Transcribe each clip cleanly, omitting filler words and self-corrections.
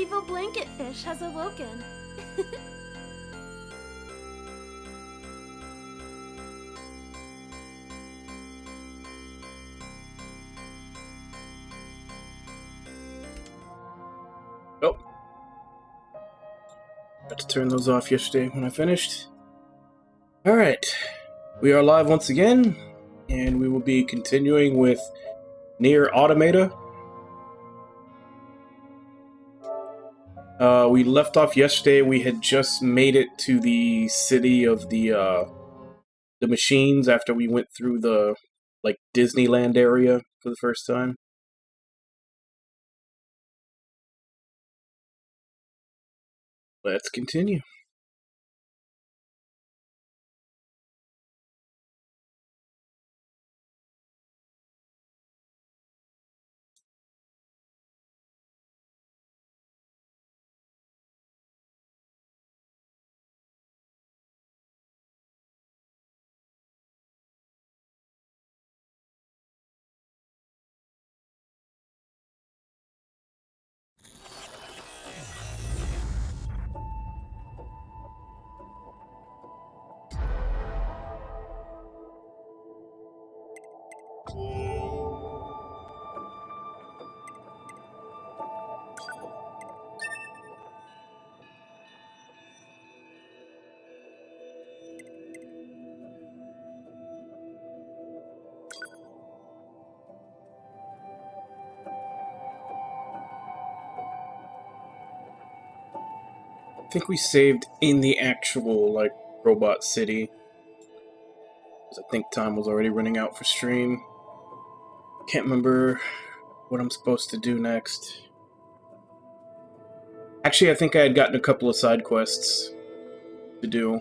evil blanket fish has awoken. Oh. Had to turn those off yesterday when I finished. Alright. We are live once again, and we will be continuing with Nier Automata. We left off yesterday. We had just made it to the city of the machines after we went through the Disneyland area for the first time. Let's continue. I think we saved in the actual, robot city. I think time was already running out for stream. Can't remember what I'm supposed to do next. Actually, I think I had gotten a couple of side quests to do.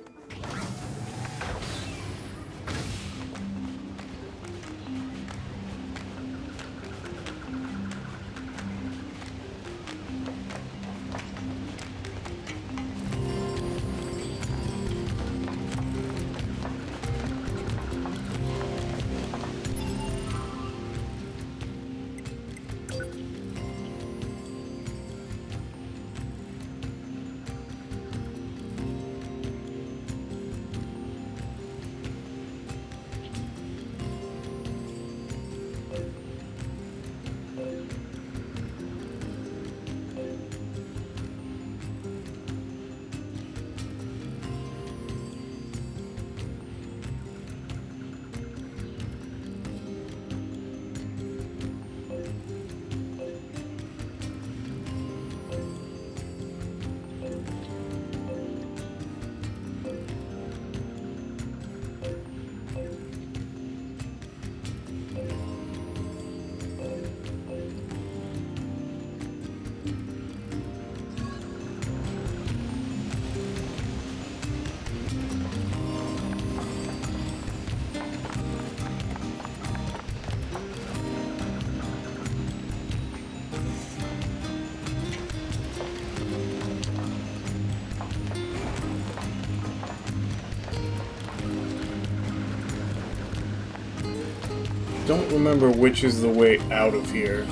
Don't remember which is the way out of here.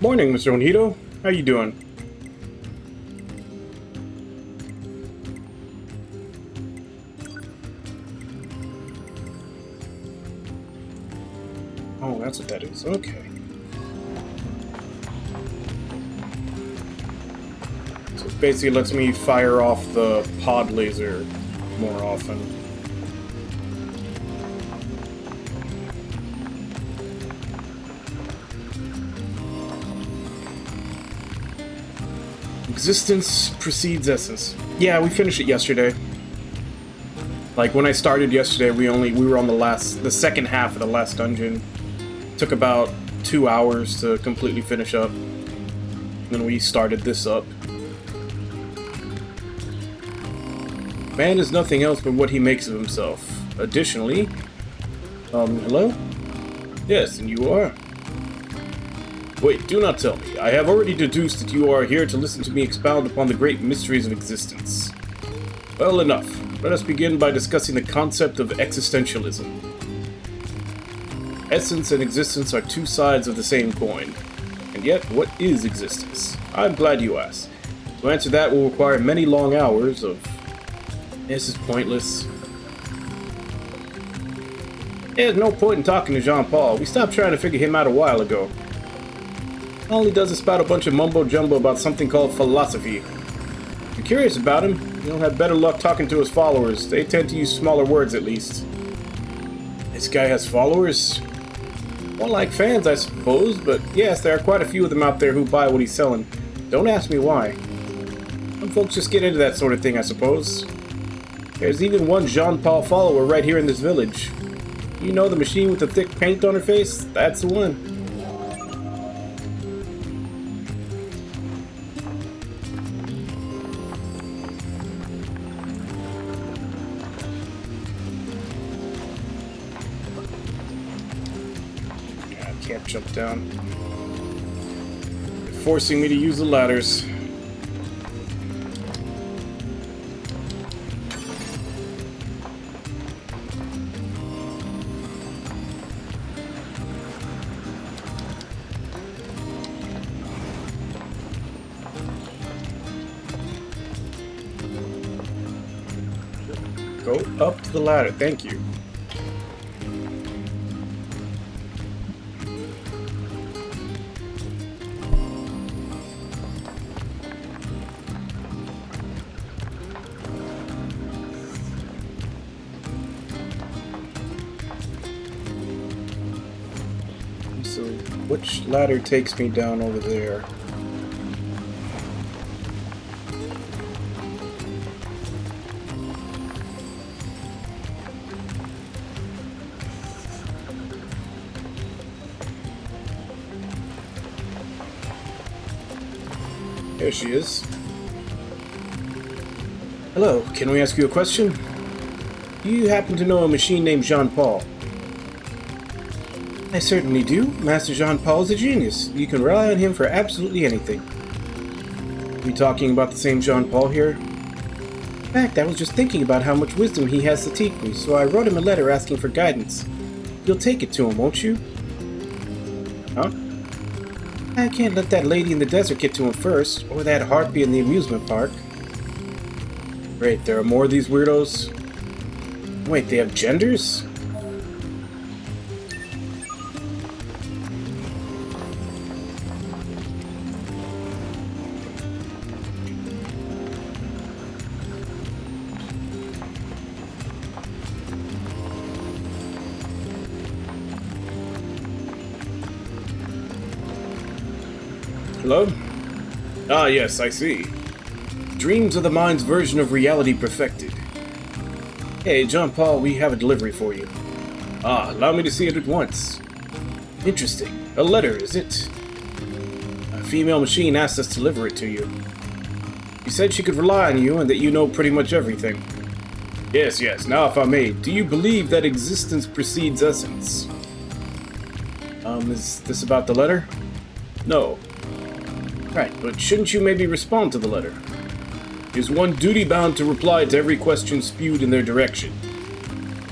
Morning, Mr. Onito. How you doing? Oh, that's what that is. Okay. So it basically lets me fire off the pod laser more often. Existence precedes essence. Yeah, we finished it yesterday. Like when I started yesterday, we were on the second half of the last dungeon. Took about 2 hours to completely finish up. Then we started this up. Man is nothing else but what he makes of himself. Additionally, hello? Yes, and you are? Wait, do not tell me. I have already deduced that you are here to listen to me expound upon the great mysteries of existence. Well, enough. Let us begin by discussing the concept of existentialism. Essence and existence are two sides of the same coin. And yet, what is existence? I'm glad you asked. To answer that will require many long hours of... This is pointless. There's no point in talking to Jean-Paul. We stopped trying to figure him out a while ago. All he does is spout a bunch of mumbo-jumbo about something called philosophy. If you're curious about him, you'll have better luck talking to his followers. They tend to use smaller words, at least. This guy has followers? More like fans, I suppose, but yes, there are quite a few of them out there who buy what he's selling. Don't ask me why. Some folks just get into that sort of thing, I suppose. There's even one Jean-Paul follower right here in this village. You know the machine with the thick paint on her face? That's the one. Can't jump down. They're forcing me to use the ladders. Go up to the ladder, thank you. So, which ladder takes me down over there? There she is. Hello, can we ask you a question? Do you happen to know a machine named Jean-Paul? I certainly do. Master Jean-Paul is a genius. You can rely on him for absolutely anything. Are we talking about the same Jean-Paul here? In fact, I was just thinking about how much wisdom he has to teach me, so I wrote him a letter asking for guidance. You'll take it to him, won't you? Huh? I can't let that lady in the desert get to him first, or that harpy in the amusement park. Great, there are more of these weirdos? Wait, they have genders? Hello? Ah, yes, I see. Dreams are the mind's version of reality perfected. Hey, Jean-Paul, we have a delivery for you. Ah, allow me to see it at once. Interesting. A letter, is it? A female machine asked us to deliver it to you. She said she could rely on you and that you know pretty much everything. Yes, yes. Now, if I may, do you believe that existence precedes essence? Is this about the letter? No. Right, but shouldn't you maybe respond to the letter? Is one duty-bound to reply to every question spewed in their direction?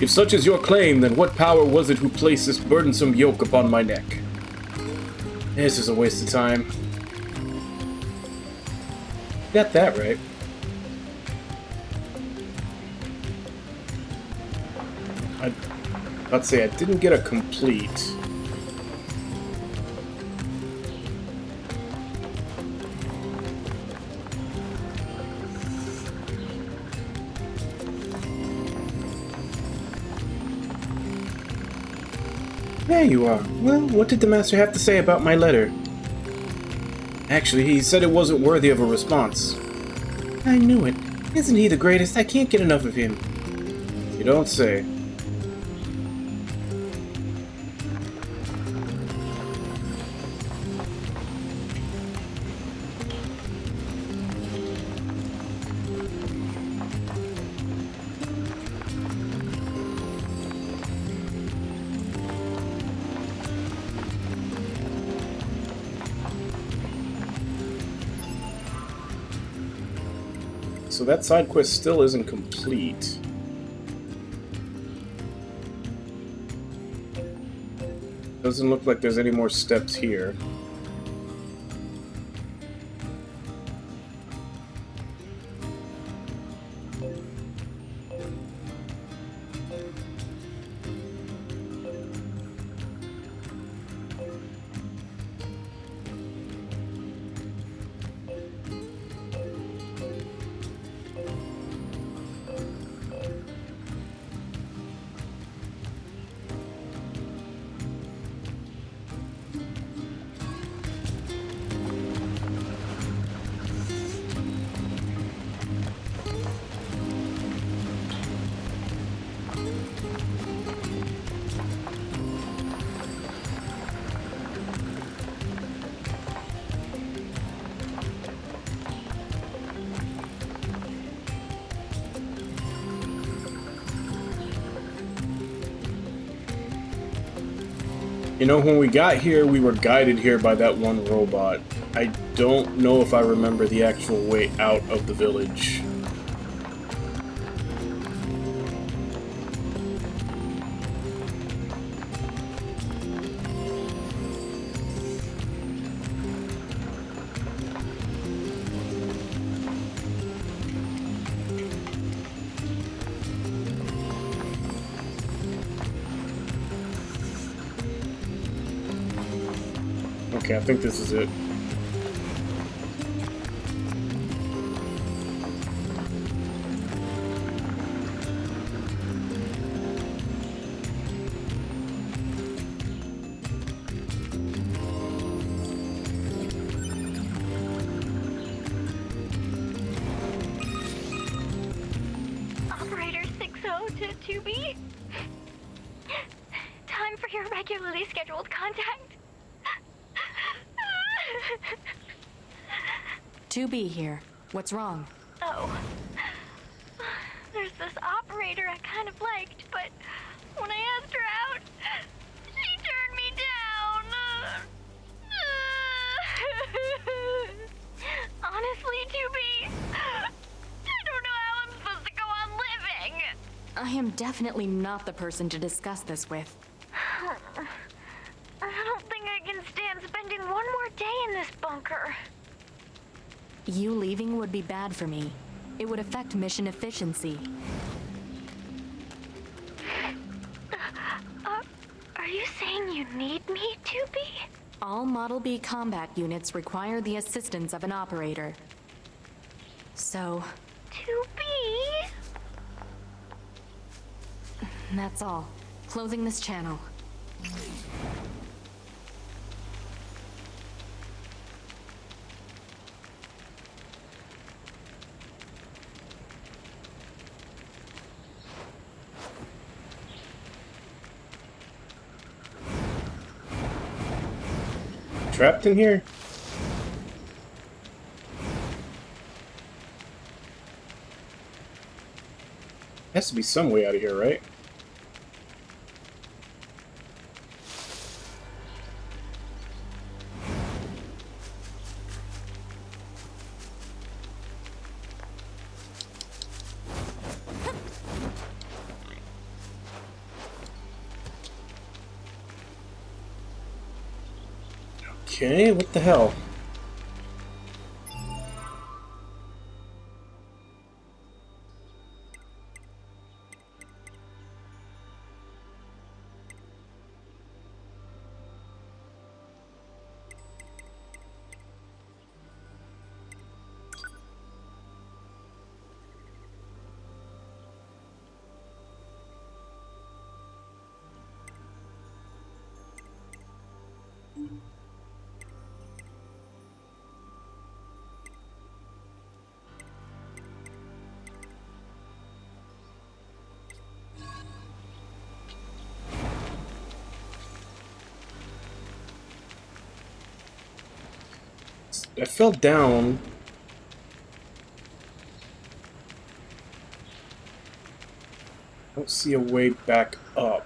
If such is your claim, then what power was it who placed this burdensome yoke upon my neck? This is a waste of time. Got that right. I'd about to say I didn't get a complete. There you are. Well, what did the master have to say about my letter? Actually, he said it wasn't worthy of a response. I knew it. Isn't he the greatest? I can't get enough of him. You don't say. So that side quest still isn't complete. Doesn't look like there's any more steps here. You know, when we got here, we were guided here by that one robot. I don't know if I remember the actual way out of the village. Okay, I think this is it. Operator 60 to 2B? Time for your regularly scheduled contact. 2B here. What's wrong? Oh. There's this operator I kind of liked, but when I asked her out, she turned me down. Honestly, 2B, I don't know how I'm supposed to go on living. I am definitely not the person to discuss this with. I don't think I can stand spending one more day in this bunker. You leaving would be bad for me. It would affect mission efficiency. Are you saying you need me, 2B? All Model B combat units require the assistance of an operator. So, 2B? that's all. Closing this channel. Trapped in here? Has to be some way out of here, right? Okay, what the hell? I fell down. I don't see a way back up.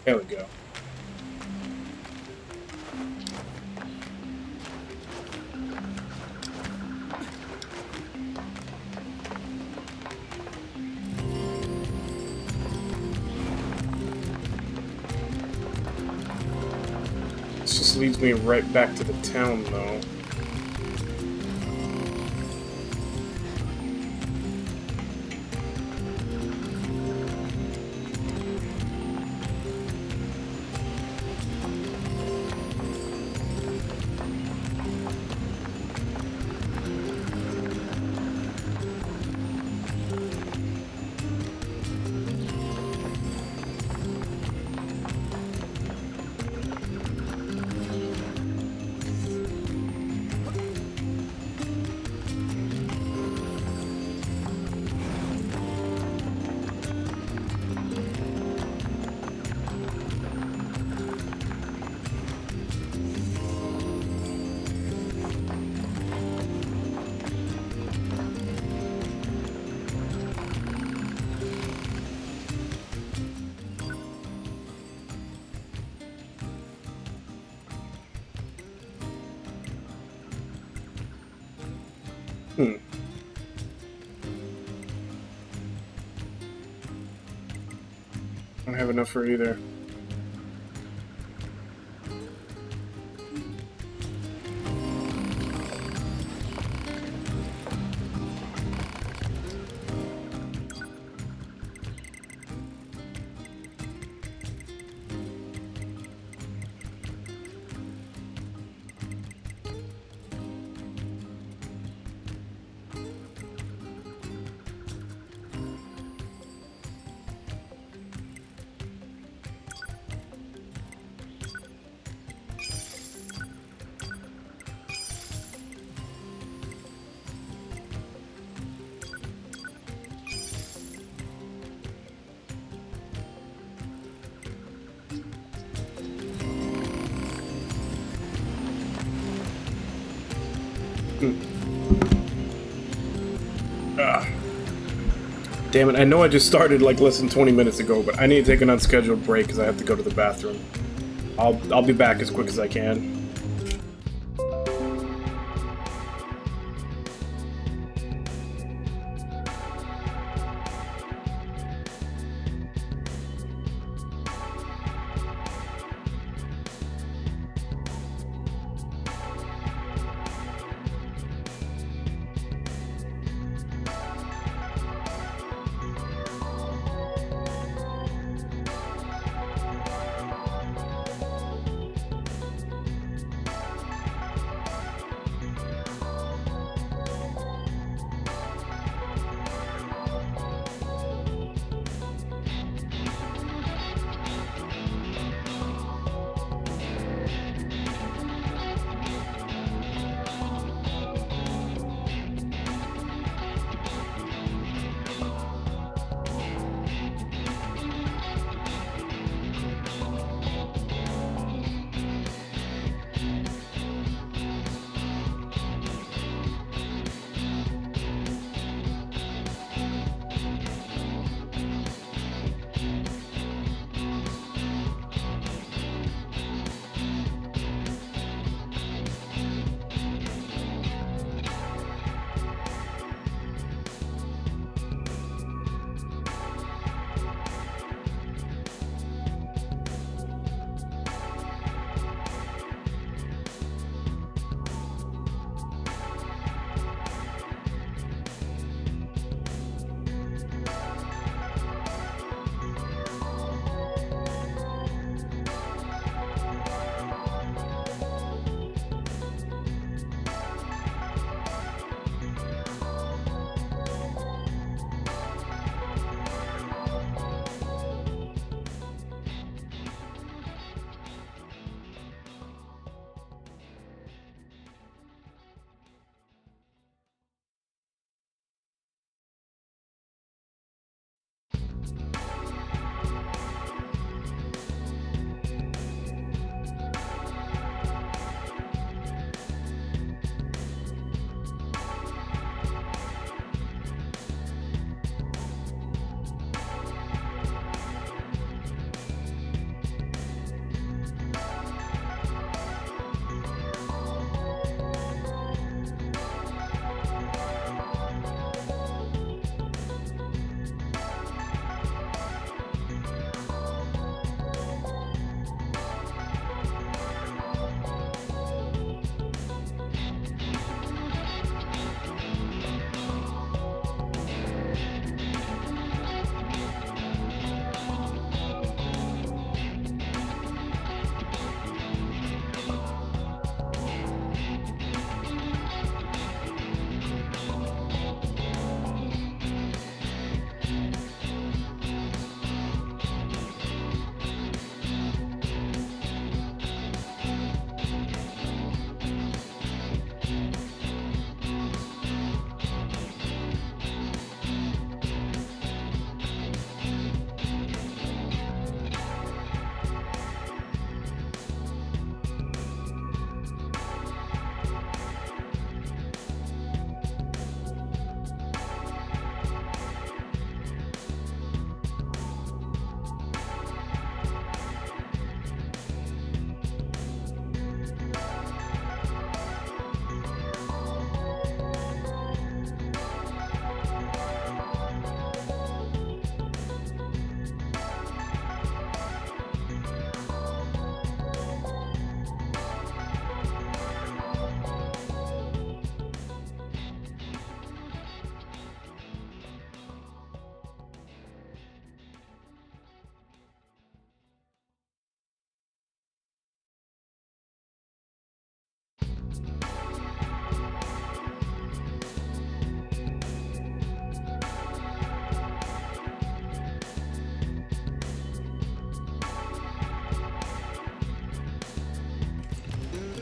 There we go. This just leads me right back to the town, though. I don't have enough for either. Damn it, I know I just started like less than 20 minutes ago, but I need to take an unscheduled break because I have to go to the bathroom. I'll be back as quick as I can.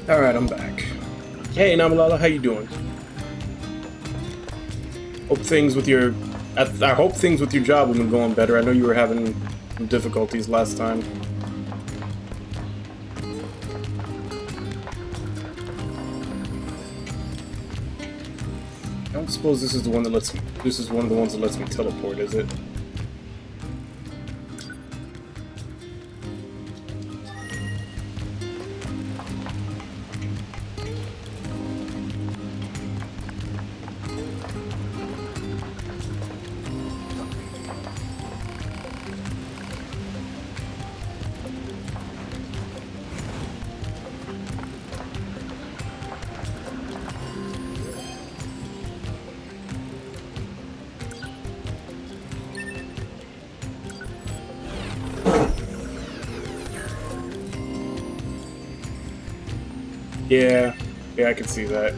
Alright, I'm back. Hey, Namalala, how you doing? Hope things with your... I hope things with your job have been going better. I know you were having some difficulties last time. I don't suppose this is the one that lets me... This is one of the ones that lets me teleport, is it? Yeah, I can see that.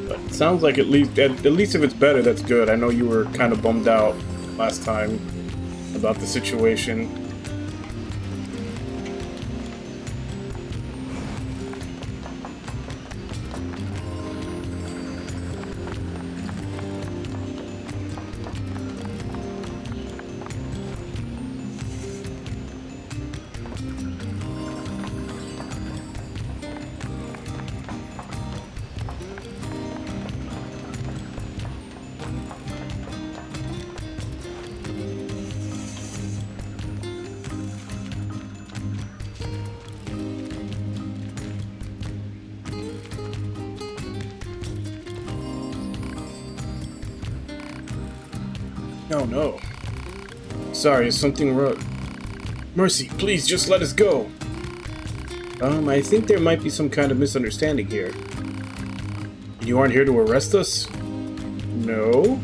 But it sounds like at least if it's better, that's good. I know you were kind of bummed out last time about the situation. Oh no. Sorry, is something wrong? Mercy, please just let us go. I think there might be some kind of misunderstanding here. You aren't here to arrest us? No?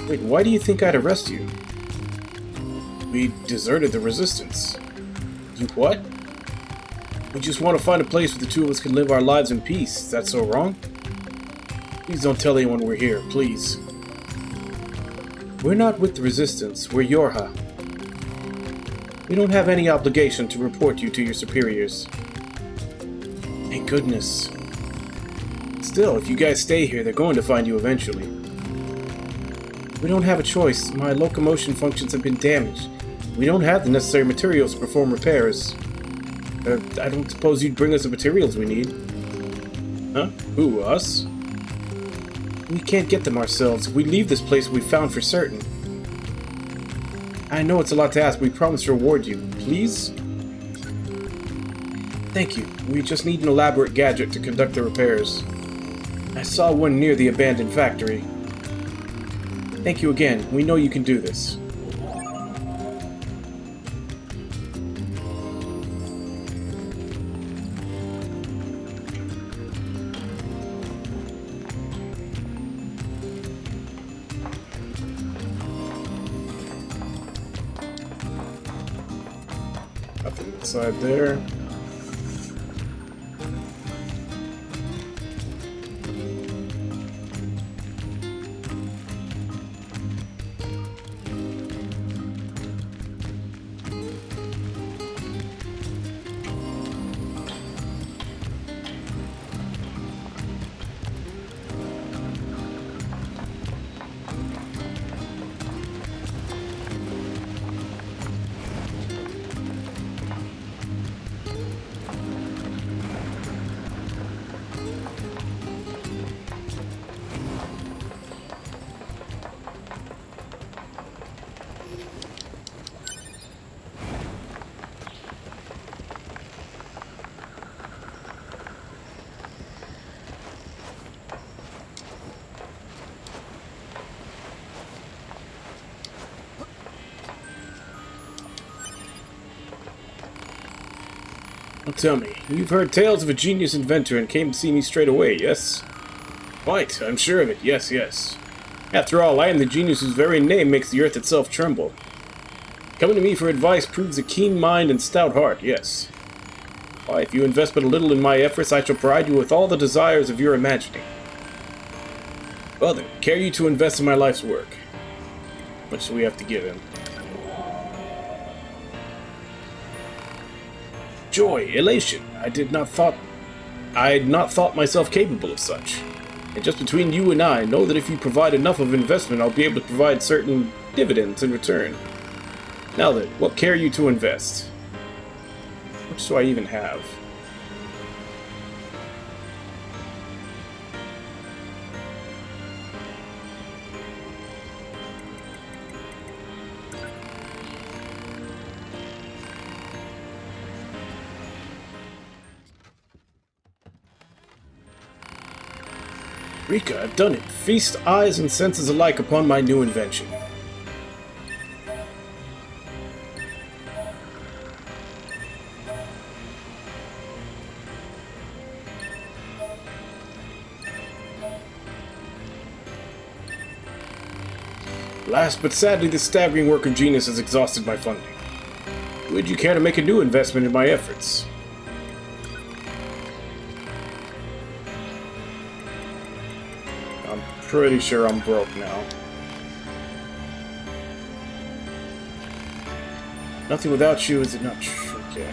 Wait, why do you think I'd arrest you? We deserted the Resistance. You what? We just want to find a place where the two of us can live our lives in peace. Is that so wrong? Please don't tell anyone we're here, please. We're not with the Resistance, we're Yorha. We don't have any obligation to report you to your superiors. Thank goodness. Still, if you guys stay here, they're going to find you eventually. We don't have a choice. My locomotion functions have been damaged. We don't have the necessary materials to perform repairs. I don't suppose you'd bring us the materials we need. Huh? Who, us? We can't get them ourselves. If we leave this place, we found for certain. I know it's a lot to ask, but we promise to reward you. Please? Thank you. We just need an elaborate gadget to conduct the repairs. I saw one near the abandoned factory. Thank you again. We know you can do this. Nothing inside there. Now tell me, you've heard tales of a genius inventor and came to see me straight away, yes? Quite, I'm sure of it, yes. After all, I am the genius whose very name makes the earth itself tremble. Coming to me for advice proves a keen mind and stout heart, yes. Why, if you invest but a little in my efforts, I shall provide you with all the desires of your imagining. Well then, care you to invest in my life's work. How much do we have to give him? Joy, elation. I had not thought myself capable of such. And just between you and I, know that if you provide enough of investment, I'll be able to provide certain dividends in return. Now then, what care you to invest? How much do I even have? Rika, I've done it. Feast eyes and senses alike upon my new invention. Last but sadly, this staggering work of genius has exhausted my funding. Would you care to make a new investment in my efforts? I'm pretty sure I'm broke now. Nothing without you, is it not true? Okay.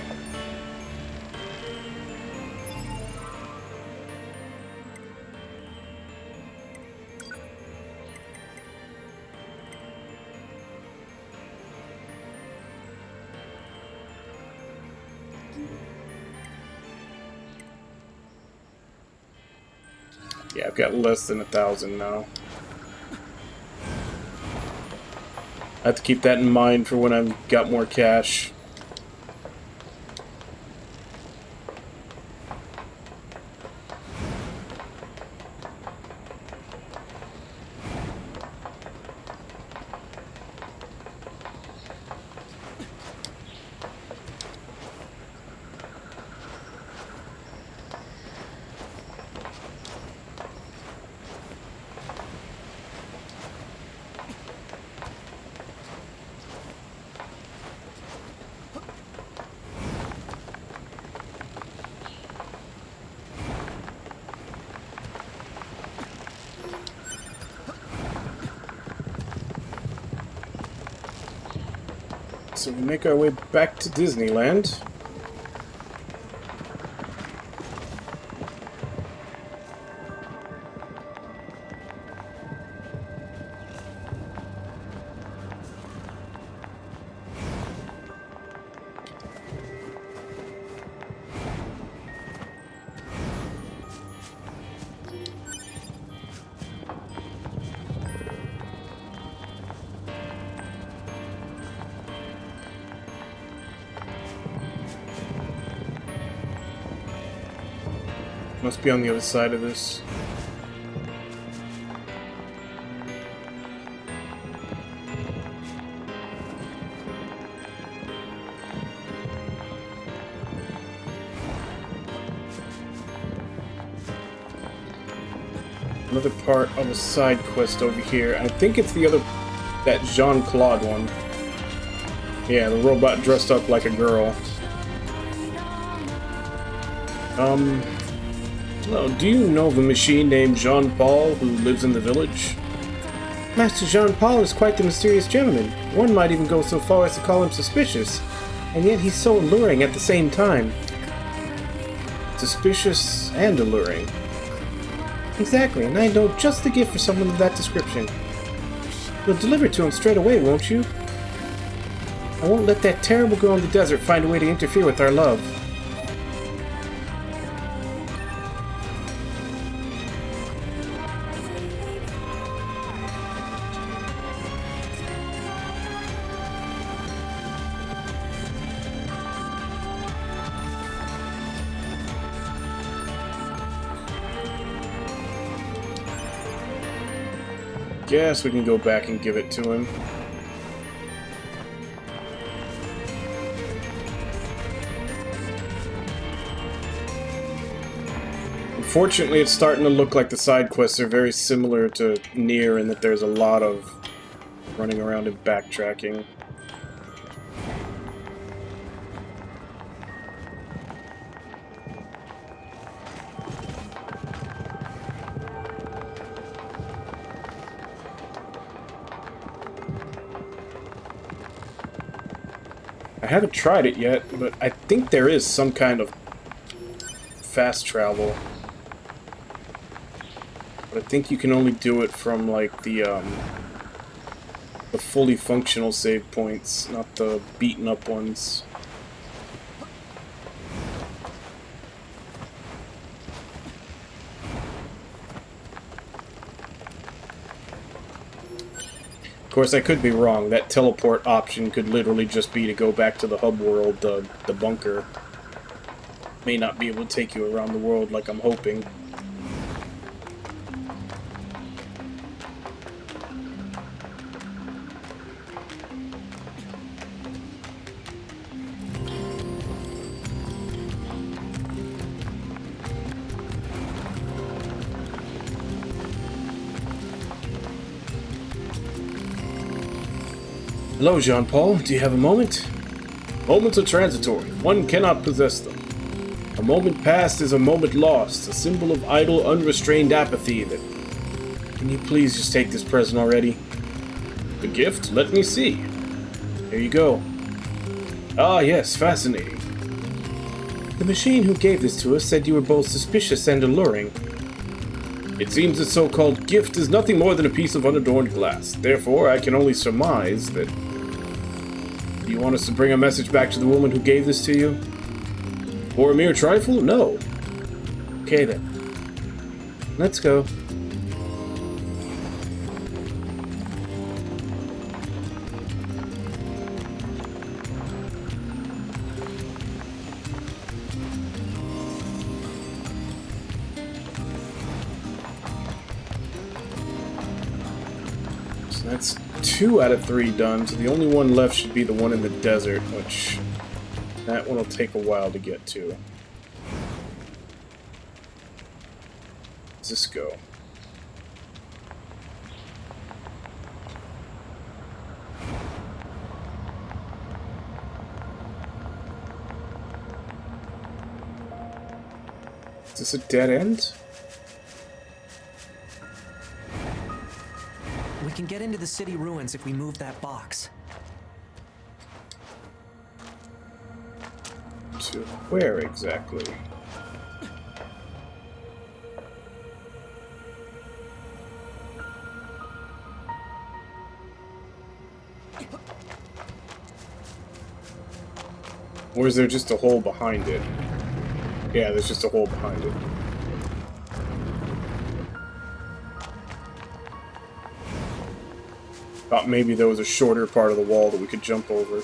Yeah, I've got less than 1,000 now. I have to keep that in mind for when I've got more cash. So we make our way back to Disneyland. Must be on the other side of this. Another part of a side quest over here. I think it's the other, that Jean-Claude one. Yeah, the robot dressed up like a girl. Well, do you know of a machine named Jean-Paul who lives in the village? Master Jean-Paul is quite the mysterious gentleman. One might even go so far as to call him suspicious. And yet he's so alluring at the same time. Suspicious and alluring. Exactly, and I know just the gift for someone of that description. You'll deliver it to him straight away, won't you? I won't let that terrible girl in the desert find a way to interfere with our love. Guess we can go back and give it to him. Unfortunately, it's starting to look like the side quests are very similar to Nier in that there's a lot of running around and backtracking. I haven't tried it yet, but I think there is some kind of fast travel. But I think you can only do it from, like, the fully functional save points, not the beaten-up ones. Of course, I could be wrong. That teleport option could literally just be to go back to the hub world, the bunker. May not be able to take you around the world like I'm hoping. Hello, Jean-Paul. Do you have a moment? Moments are transitory. One cannot possess them. A moment past is a moment lost, a symbol of idle, unrestrained apathy that... Can you please just take this present already? The gift? Let me see. Here you go. Ah, yes, fascinating. The machine who gave this to us said you were both suspicious and alluring. It seems the so-called gift is nothing more than a piece of unadorned glass. Therefore, I can only surmise that... Do you want us to bring a message back to the woman who gave this to you? For a mere trifle? No. Okay then. Let's go. So that's 2 out of 3 done, so the only one left should be the one in the desert, which... That one will take a while to get to. Let's just go. Is this a dead end? We can get into the city ruins if we move that box. To where exactly? Or is there just a hole behind it? Yeah, there's just a hole behind it. Thought maybe there was a shorter part of the wall that we could jump over.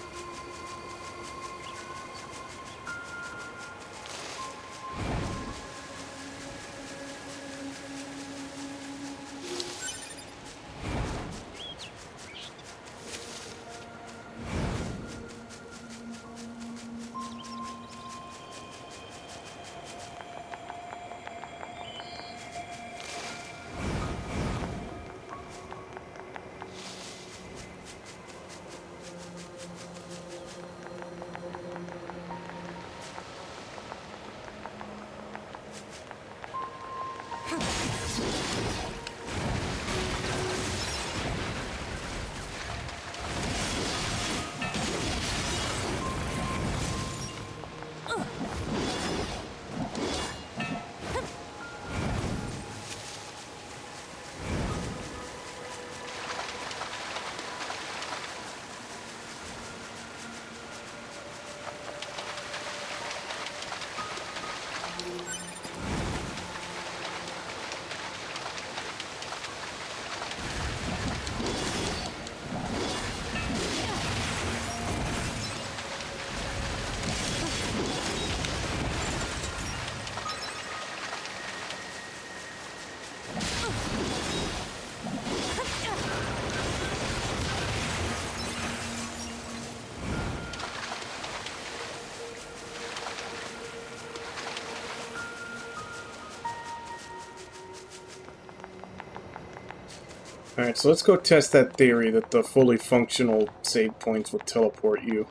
Alright, so let's go test that theory that the fully functional save points will teleport you.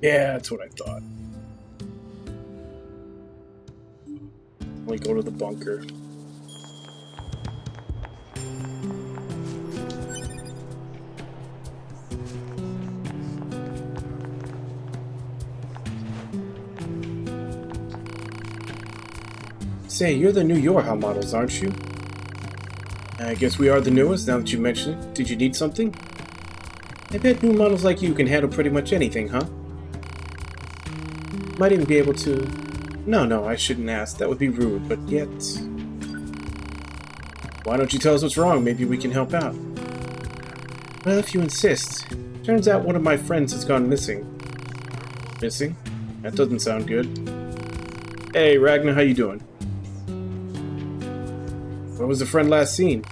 Yeah, that's what I thought. We go to the bunker. Say, you're the new Yorha models, aren't you? I guess we are the newest, now that you mention it. Did you need something? I bet new models like you can handle pretty much anything, huh? Might even be able to... No, I shouldn't ask. That would be rude, but yet... Why don't you tell us what's wrong? Maybe we can help out. Well, if you insist. Turns out one of my friends has gone missing. Missing? That doesn't sound good. Hey, Ragnar, how you doing? Where was the friend last seen?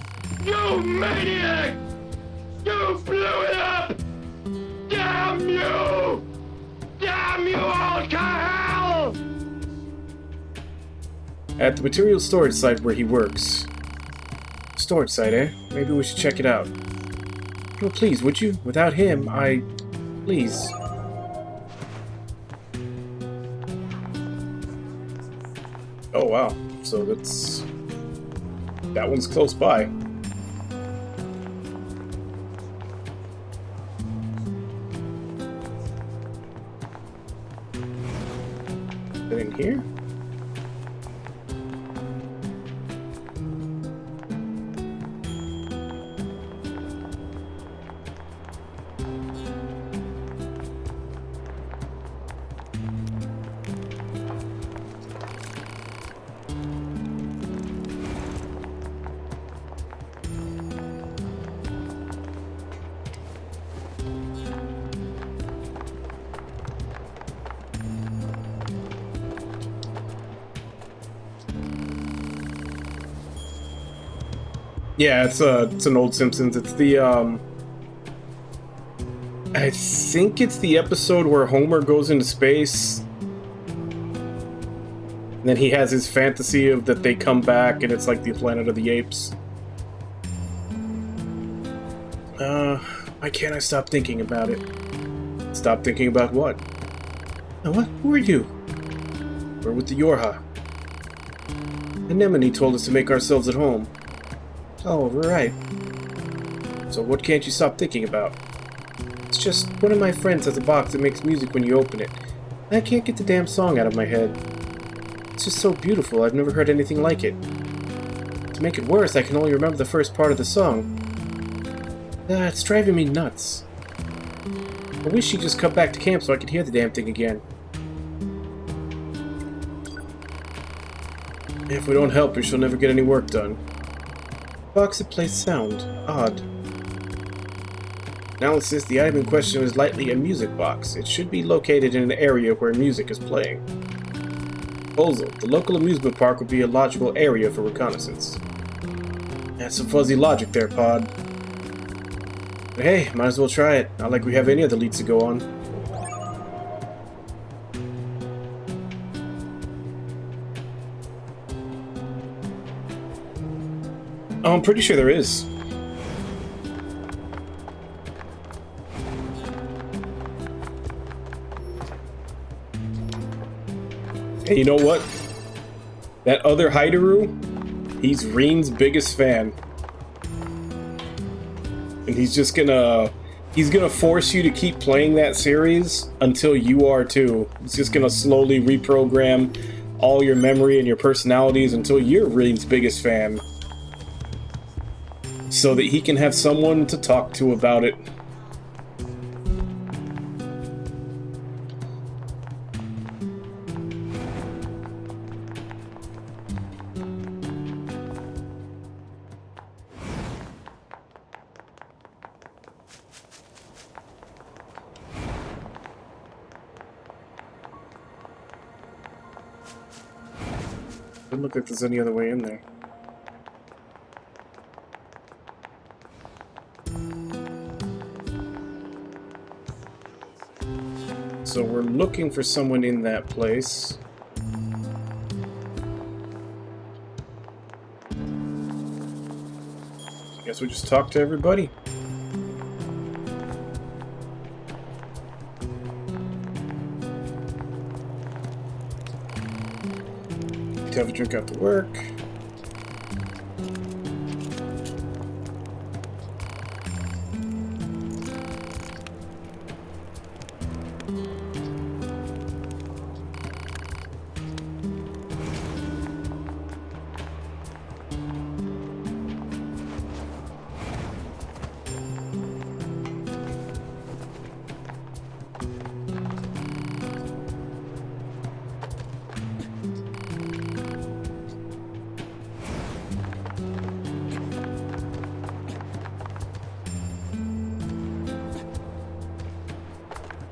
You maniac! You blew it up! Damn you! Damn you all to hell! At the material storage site where he works. Storage site, eh? Maybe we should check it out. Oh, please, would you? Without him, Please. Oh, wow. So that's... That one's close by. Is it in here? Yeah, it's an old Simpsons. It's the I think it's the episode where Homer goes into space. And then he has his fantasy of that they come back and it's like the Planet of the Apes. Why can't I stop thinking about it? Stop thinking about what? What? Who are you? We're with the Yorha. Anemone told us to make ourselves at home. Oh, right. So what can't you stop thinking about? It's just one of my friends has a box that makes music when you open it. And I can't get the damn song out of my head. It's just so beautiful, I've never heard anything like it. To make it worse, I can only remember the first part of the song. It's driving me nuts. I wish she'd just come back to camp so I could hear the damn thing again. If we don't help her, she'll never get any work done. Box that plays sound. Odd. Analysis, the item in question is likely a music box. It should be located in an area where music is playing. Proposal, the local amusement park would be a logical area for reconnaissance. That's some fuzzy logic there, Pod. But hey, might as well try it. Not like we have any other leads to go on. Oh, I'm pretty sure there is. Hey, you know what? That other Haideru, he's Reen's biggest fan. And he's just gonna... He's gonna force you to keep playing that series until you are too. He's just gonna slowly reprogram all your memory and your personalities until you're Reen's biggest fan. So that he can have someone to talk to about it. Doesn't look like there's any other way in there. So we're looking for someone in that place. Guess we just talk to everybody. To have a drink after work.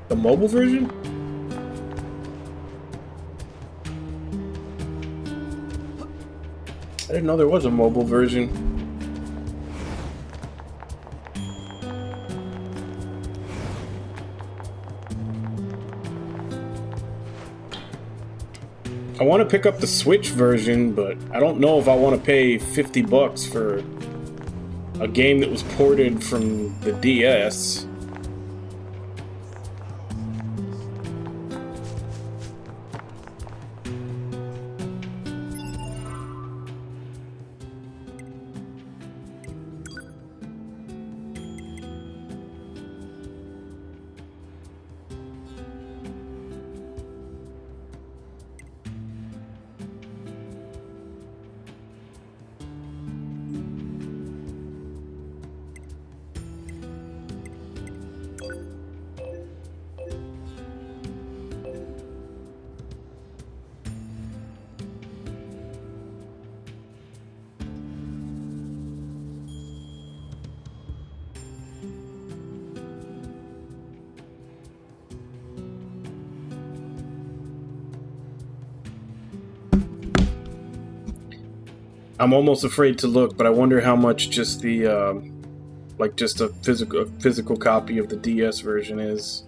The mobile version? I didn't know there was a mobile version. I want to pick up the Switch version, but I don't know if I want to pay $50 for a game that was ported from the DS. I'm almost afraid to look, but I wonder how much just the like just a physical copy of the DS version is.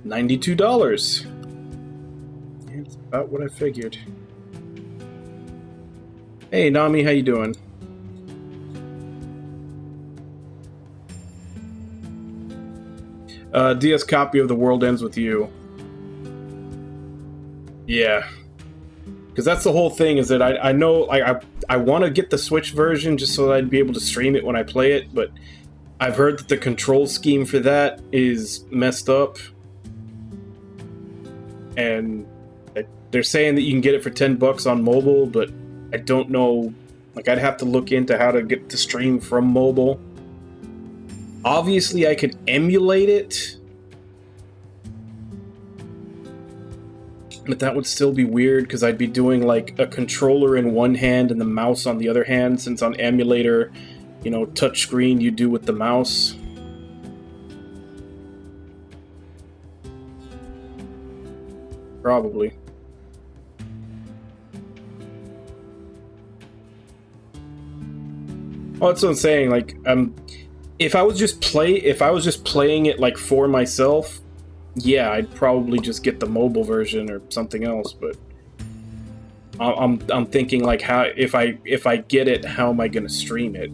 $92. Yeah, it's about what I figured. Hey Nami, how you doing? DS copy of The World Ends With You. Yeah. Because that's the whole thing, is that I know I want to get the Switch version just so that I'd be able to stream it when I play it, but I've heard that the control scheme for that is messed up. And they're saying that you can get it for $10 on mobile, but I don't know. Like, I'd have to look into how to get the stream from mobile. Obviously, I could emulate it, but that would still be weird because I'd be doing like a controller in one hand and the mouse on the other hand, since on emulator, you know, touchscreen you do with the mouse. Probably. Well, that's what I'm saying. Like, if I was just playing it like for myself, yeah, I'd probably just get the mobile version or something else. But I'm thinking like, how if I get it, how am I gonna stream it?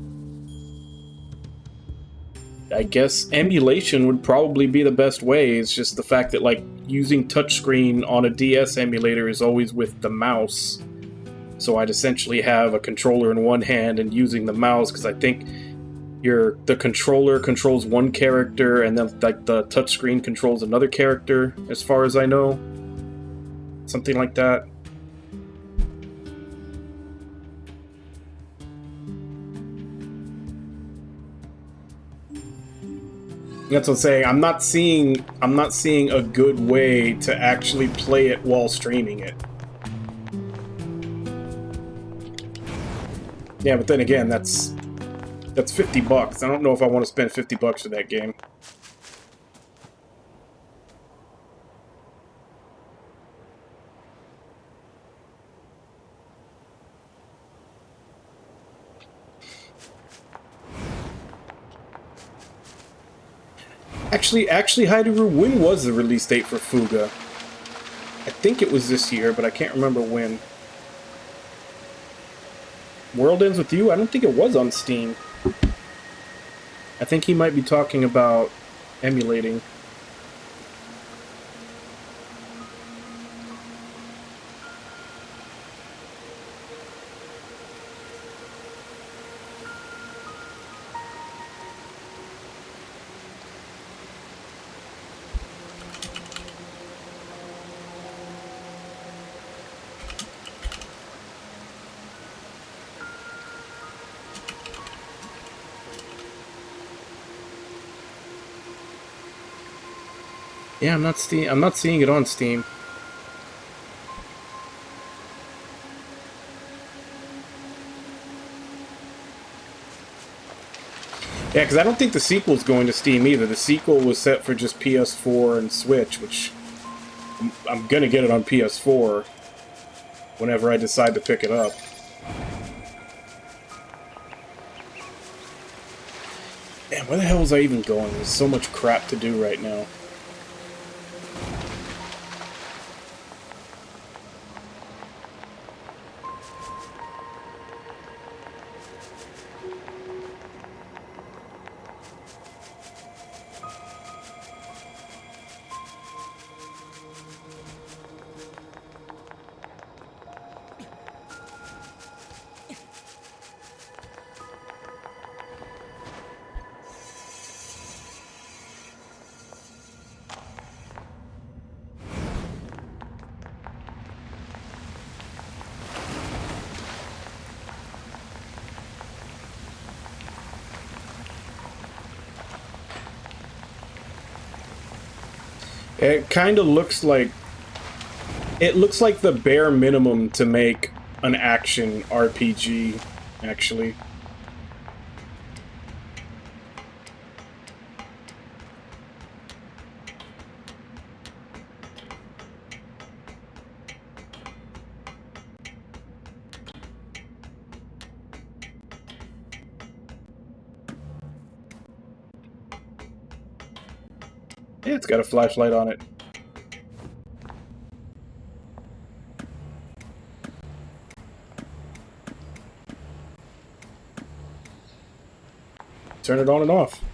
I guess emulation would probably be the best way. It's just the fact that like using touchscreen on a DS emulator is always with the mouse. So I'd essentially have a controller in one hand and using the mouse, because I think the controller controls one character and then like the touchscreen controls another character, as far as I know. Something like that. That's what I'm saying. I'm not seeing a good way to actually play it while streaming it. Yeah, but then again, that's $50. I don't know if I want to spend $50 for that game. Actually, Haideru, when was the release date for Fuga? I think it was this year, but I can't remember when. World Ends With You? I don't think it was on Steam. I think he might be talking about emulating. Yeah, I'm not seeing it on Steam. Yeah, because I don't think the sequel's going to Steam either. The sequel was set for just PS4 and Switch, which I'm gonna get it on PS4 whenever I decide to pick it up. Man, where the hell was I even going? There's so much crap to do right now. It kind of looks like... It looks like the bare minimum to make an action RPG, actually. Yeah, it's got a flashlight on it. Turn it on and off.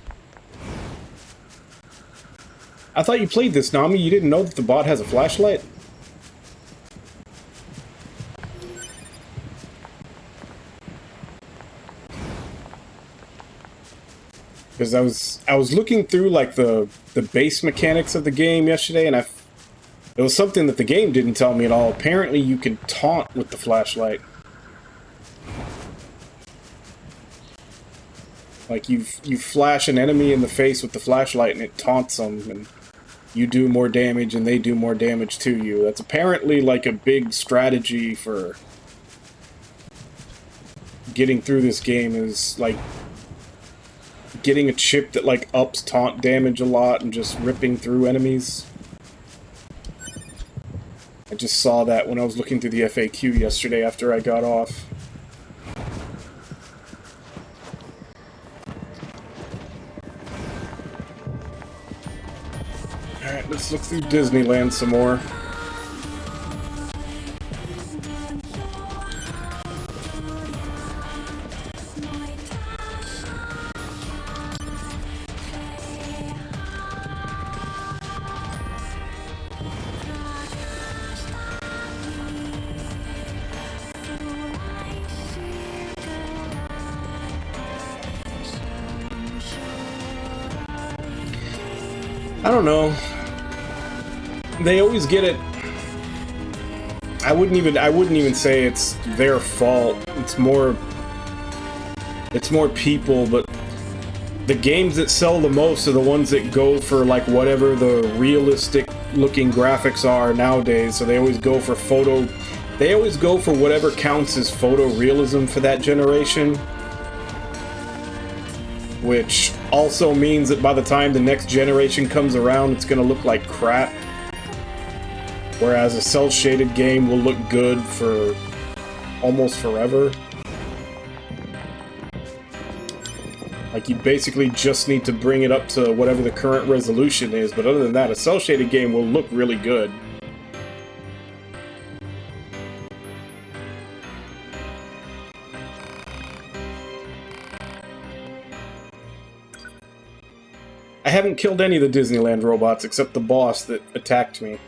I thought you played this, Nami. You didn't know that the bot has a flashlight? Because I was looking through like the base mechanics of the game yesterday, and it was something that the game didn't tell me at all. Apparently, you can taunt with the flashlight. Like you flash an enemy in the face with the flashlight, and it taunts them, and you do more damage, and they do more damage to you. That's apparently like a big strategy for getting through this game. Is like getting a chip that like ups taunt damage a lot and just ripping through enemies. I just saw that when I was looking through the FAQ yesterday after I got off. Alright, let's look through Disneyland some more. I don't know. They always get it. I wouldn't even say it's their fault. It's more people, but the games that sell the most are the ones that go for like whatever the realistic looking graphics are nowadays. So they always go for whatever counts as photorealism for that generation. Which also means that by the time the next generation comes around, it's going to look like crap. Whereas a cel-shaded game will look good for almost forever. Like, you basically just need to bring it up to whatever the current resolution is, but other than that, a cel-shaded game will look really good. I haven't killed any of the Disneyland robots except the boss that attacked me.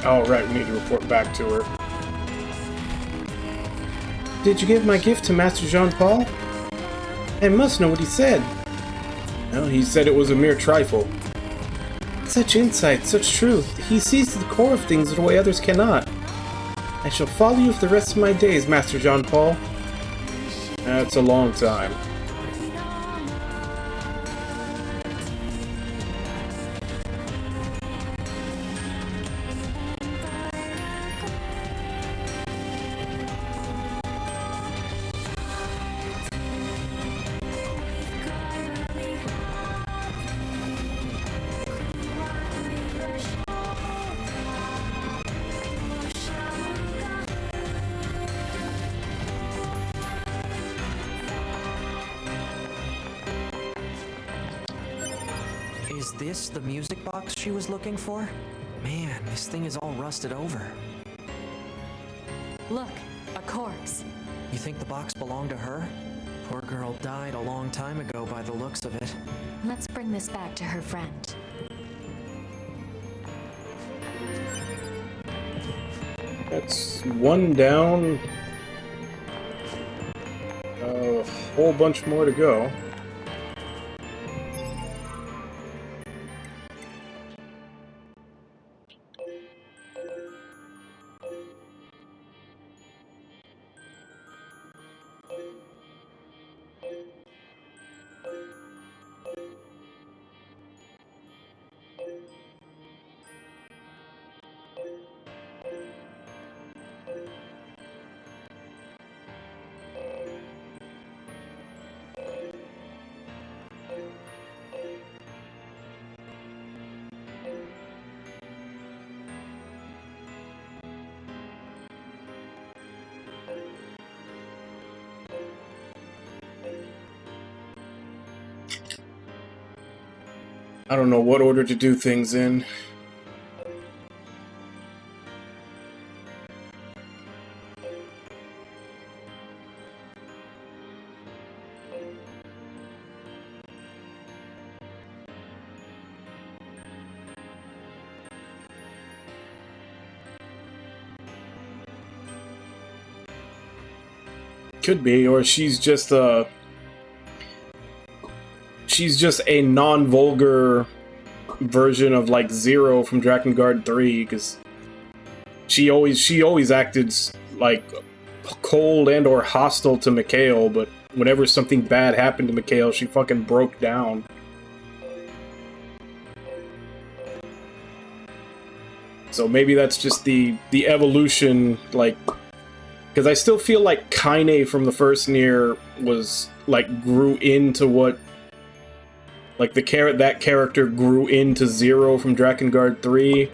Oh, right, we need to report back to her. Did you give my gift to Master Jean-Paul? I must know what he said. Well, he said it was a mere trifle. Such insight, such truth. He sees the core of things the way others cannot. I shall follow you for the rest of my days, Master Jean-Paul. That's a long time. Is this the music box she was looking for? Man, this thing is all rusted over. Look, a corpse. You think the box belonged to her? Poor girl died a long time ago by the looks of it. Let's bring this back to her friend. That's one down. A whole bunch more to go. I don't know what order to do things in. Could be, or she's just a non-vulgar version of like Zero from Drakengard 3, because she always acted like cold and or hostile to Mikhail, but whenever something bad happened to Mikhail, she fucking broke down. So maybe that's just the evolution, like, because I still feel like Kaine from the first Nier was like grew into what, like that character grew into Zero from Drakengard 3,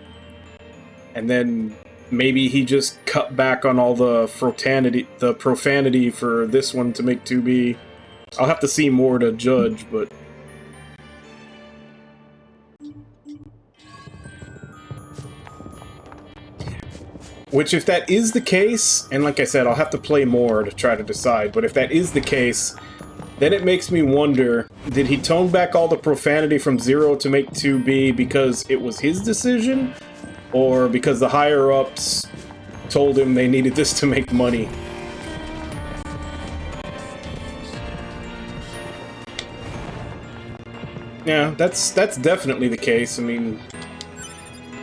and then maybe he just cut back on all the profanity for this one to make 2B. I'll have to see more to judge, but which, if that is the case, and like I said, I'll have to play more to try to decide, but if that is the case, then it makes me wonder, did he tone back all the profanity from 0 to make 2B because it was his decision? Or because the higher-ups told him they needed this to make money? Yeah, that's definitely the case. I mean,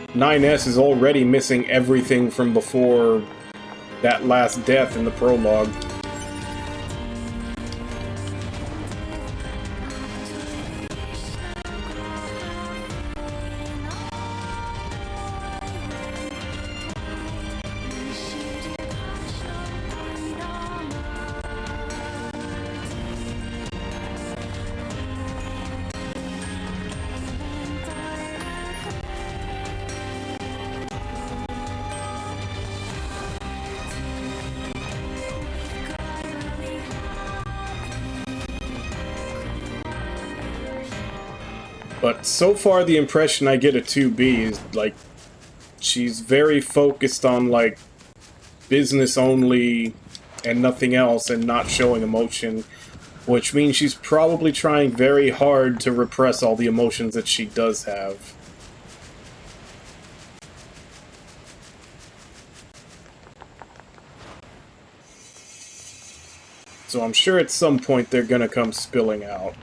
9S is already missing everything from before that last death in the prologue. But so far, the impression I get of 2B is, like, she's very focused on, like, business only and nothing else and not showing emotion, which means she's probably trying very hard to repress all the emotions that she does have. So I'm sure at some point they're gonna come spilling out.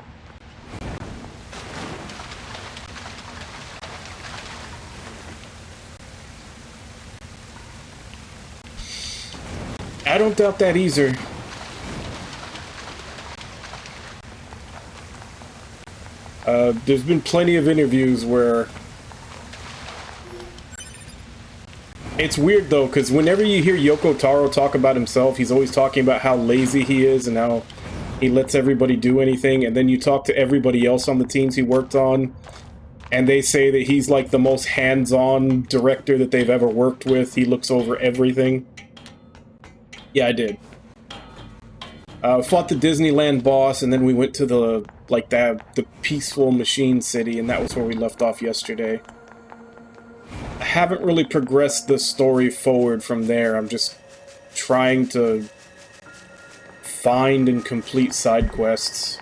I don't doubt that either. There's been plenty of interviews where... It's weird, though, because whenever you hear Yoko Taro talk about himself, he's always talking about how lazy he is and how he lets everybody do anything, and then you talk to everybody else on the teams he worked on, and they say that he's like the most hands-on director that they've ever worked with. He looks over everything. Yeah, I did. Fought the Disneyland boss, and then we went to the peaceful machine city, and that was where we left off yesterday. I haven't really progressed the story forward from there. I'm just trying to find and complete side quests.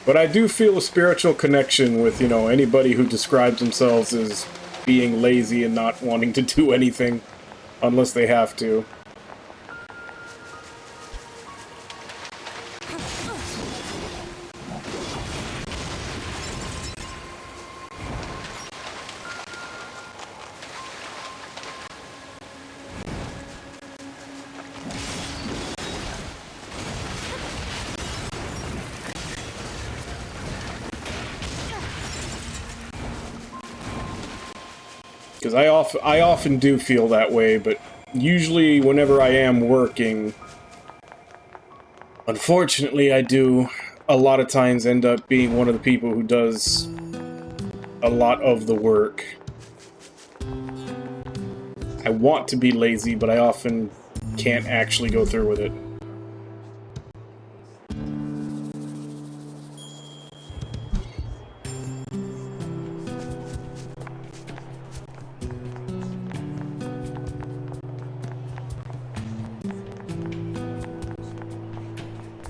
But I do feel a spiritual connection with, you know, anybody who describes themselves as being lazy and not wanting to do anything unless they have to. Because I often do feel that way, but usually whenever I am working, unfortunately I do a lot of times end up being one of the people who does a lot of the work. I want to be lazy, but I often can't actually go through with it.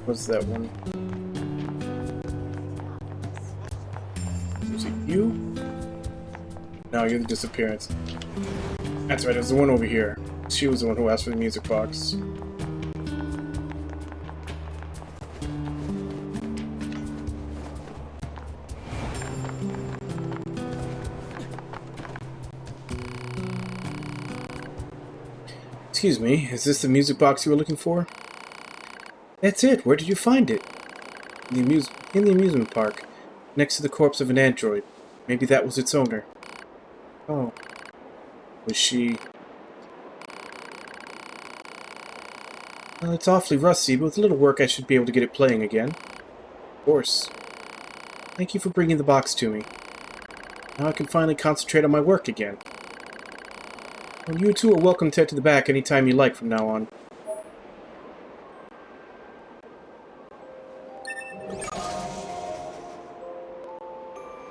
What's that one? Is it you? No, you're the disappearance. That's right, it was the one over here. She was the one who asked for the music box. Excuse me, is this the music box you were looking for? That's it. Where did you find it? In the amusement park, next to the corpse of an android. Maybe that was its owner. Oh. Was she... Well, it's awfully rusty, but with a little work I should be able to get it playing again. Of course. Thank you for bringing the box to me. Now I can finally concentrate on my work again. Well, you two are welcome to head to the back anytime you like from now on.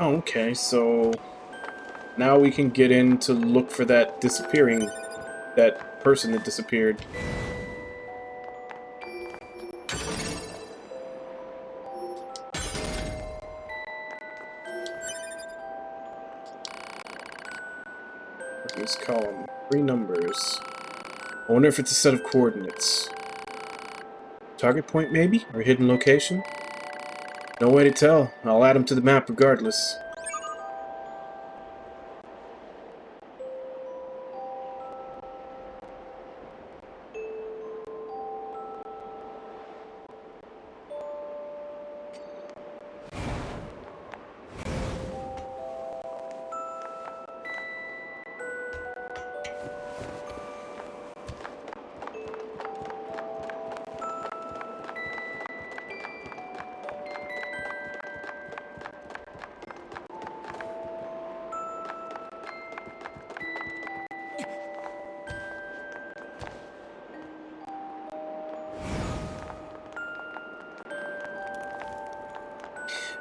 Oh, okay, so now we can get in to look for that person that disappeared. This column, 3 numbers. I wonder if it's a set of coordinates. Target point, maybe? Or hidden location? No way to tell. I'll add them to the map regardless.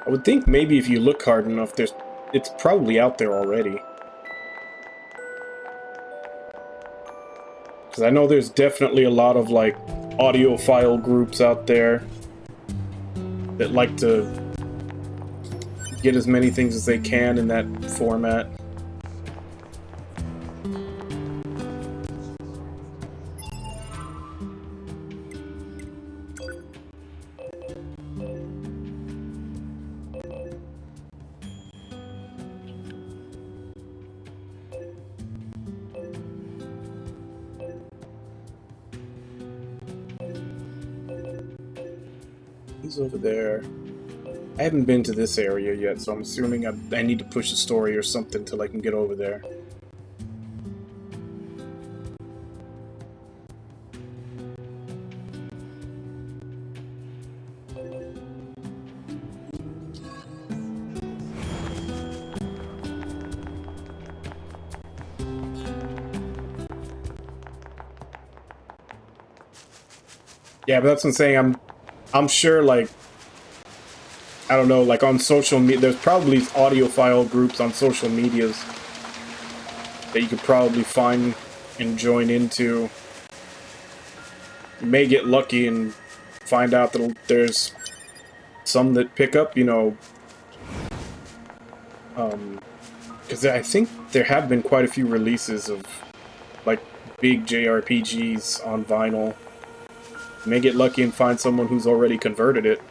I would think maybe if you look hard enough, it's probably out there already. Because I know there's definitely a lot of, like, audiophile groups out there that like to get as many things as they can in that format. He's over there. I haven't been to this area yet, so I'm assuming I need to push the story or something till I can get over there. Yeah, but that's what I'm saying. I'm sure, like, I don't know, like on social media, there's probably audiophile groups on social medias that you could probably find and join into. You may get lucky and find out that there's some that pick up, you know, because I think there have been quite a few releases of, like, big JRPGs on vinyl. You may get lucky and find someone who's already converted it.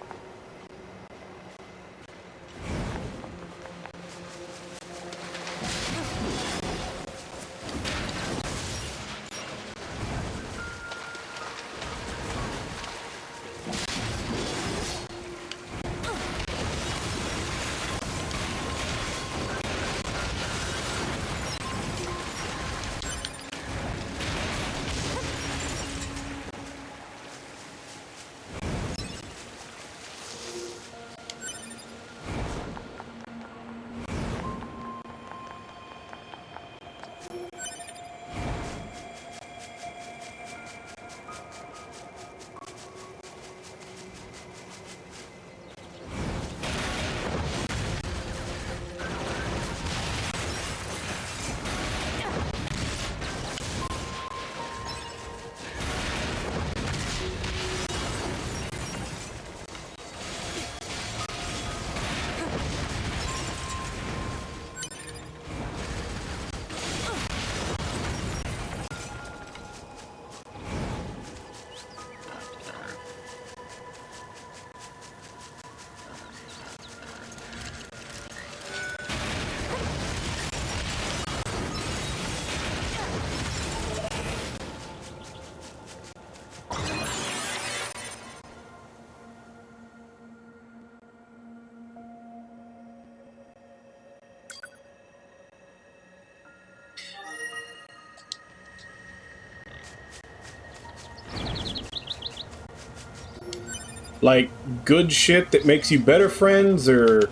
Like, good shit that makes you better friends, or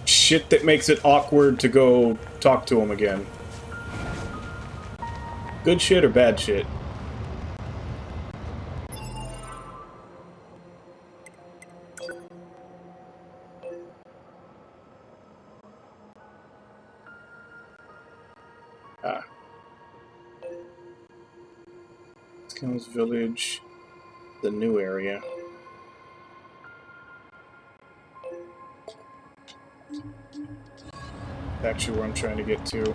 shit that makes it awkward to go talk to them again? Good shit or bad shit? Ah. Skills Village, the new area. Actually, where I'm trying to get to.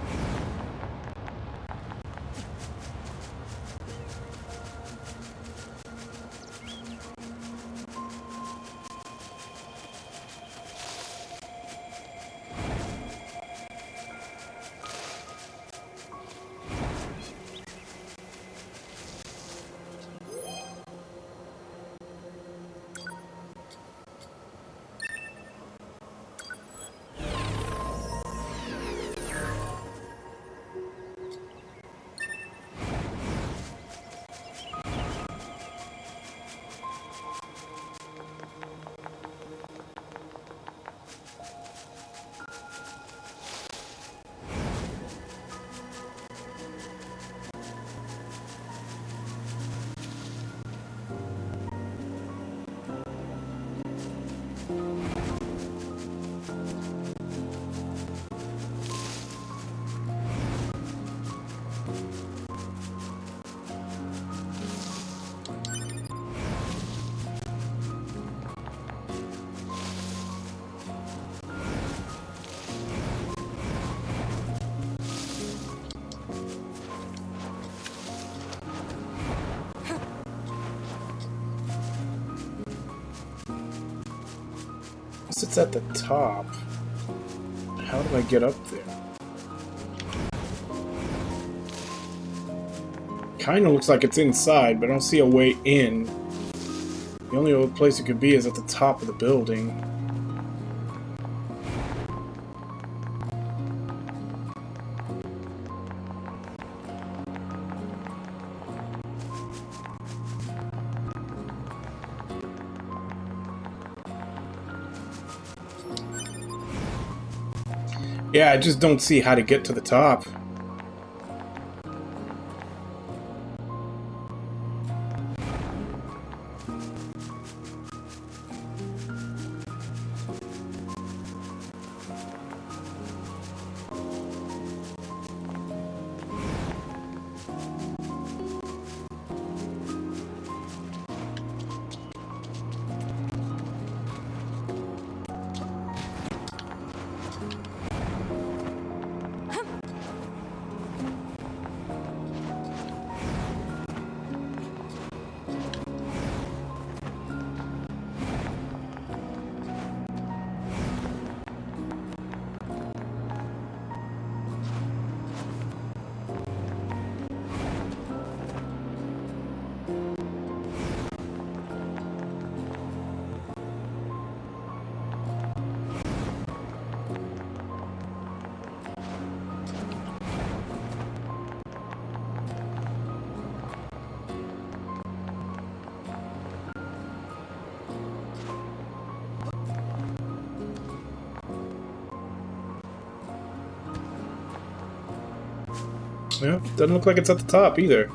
It's at the top. How do I get up there? Kinda looks like it's inside, but I don't see a way in. The only other place it could be is at the top of the building. Yeah, I just don't see how to get to the top. Yeah, doesn't look like it's at the top either.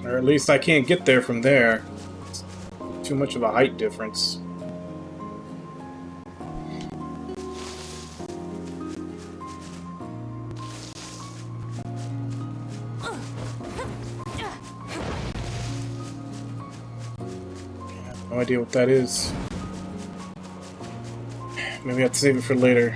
Or at least I can't get there from there. It's too much of a height difference. No idea what that is. Maybe I have to save it for later.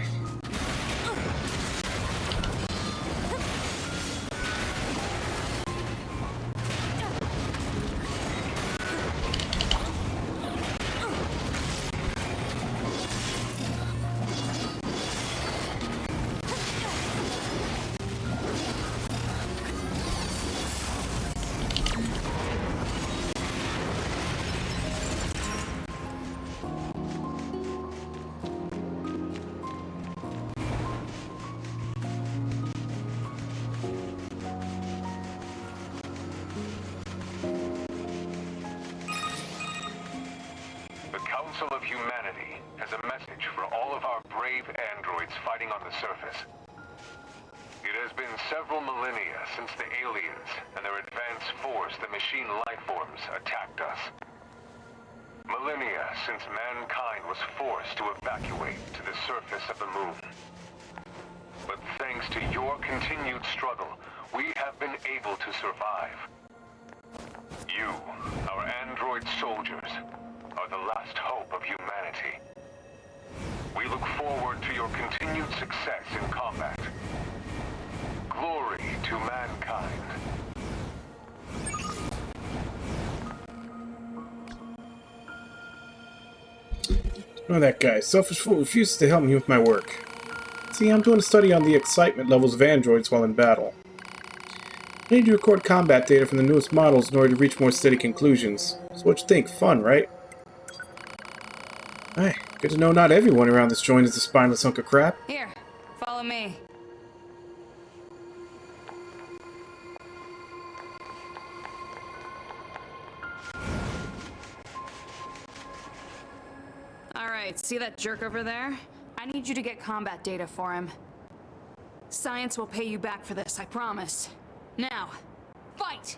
Council of Humanity has a message for all of our brave androids fighting on the surface. It has been several millennia since the aliens and their advanced force, the machine lifeforms, attacked us. Millennia since mankind was forced to evacuate to the surface of the moon. But thanks to your continued struggle, we have been able to survive. You, our android soldiers, are the last hope of humanity. We look forward to your continued success in combat. Glory to mankind. Oh, that guy. Selfish fool refuses to help me with my work. See, I'm doing a study on the excitement levels of androids while in battle. I need to record combat data from the newest models in order to reach more steady conclusions. So what you think? Fun, right? Hey, good to know not everyone around this joint is a spineless hunk of crap. Here, follow me. Alright, see that jerk over there? I need you to get combat data for him. Science will pay you back for this, I promise. Now, fight!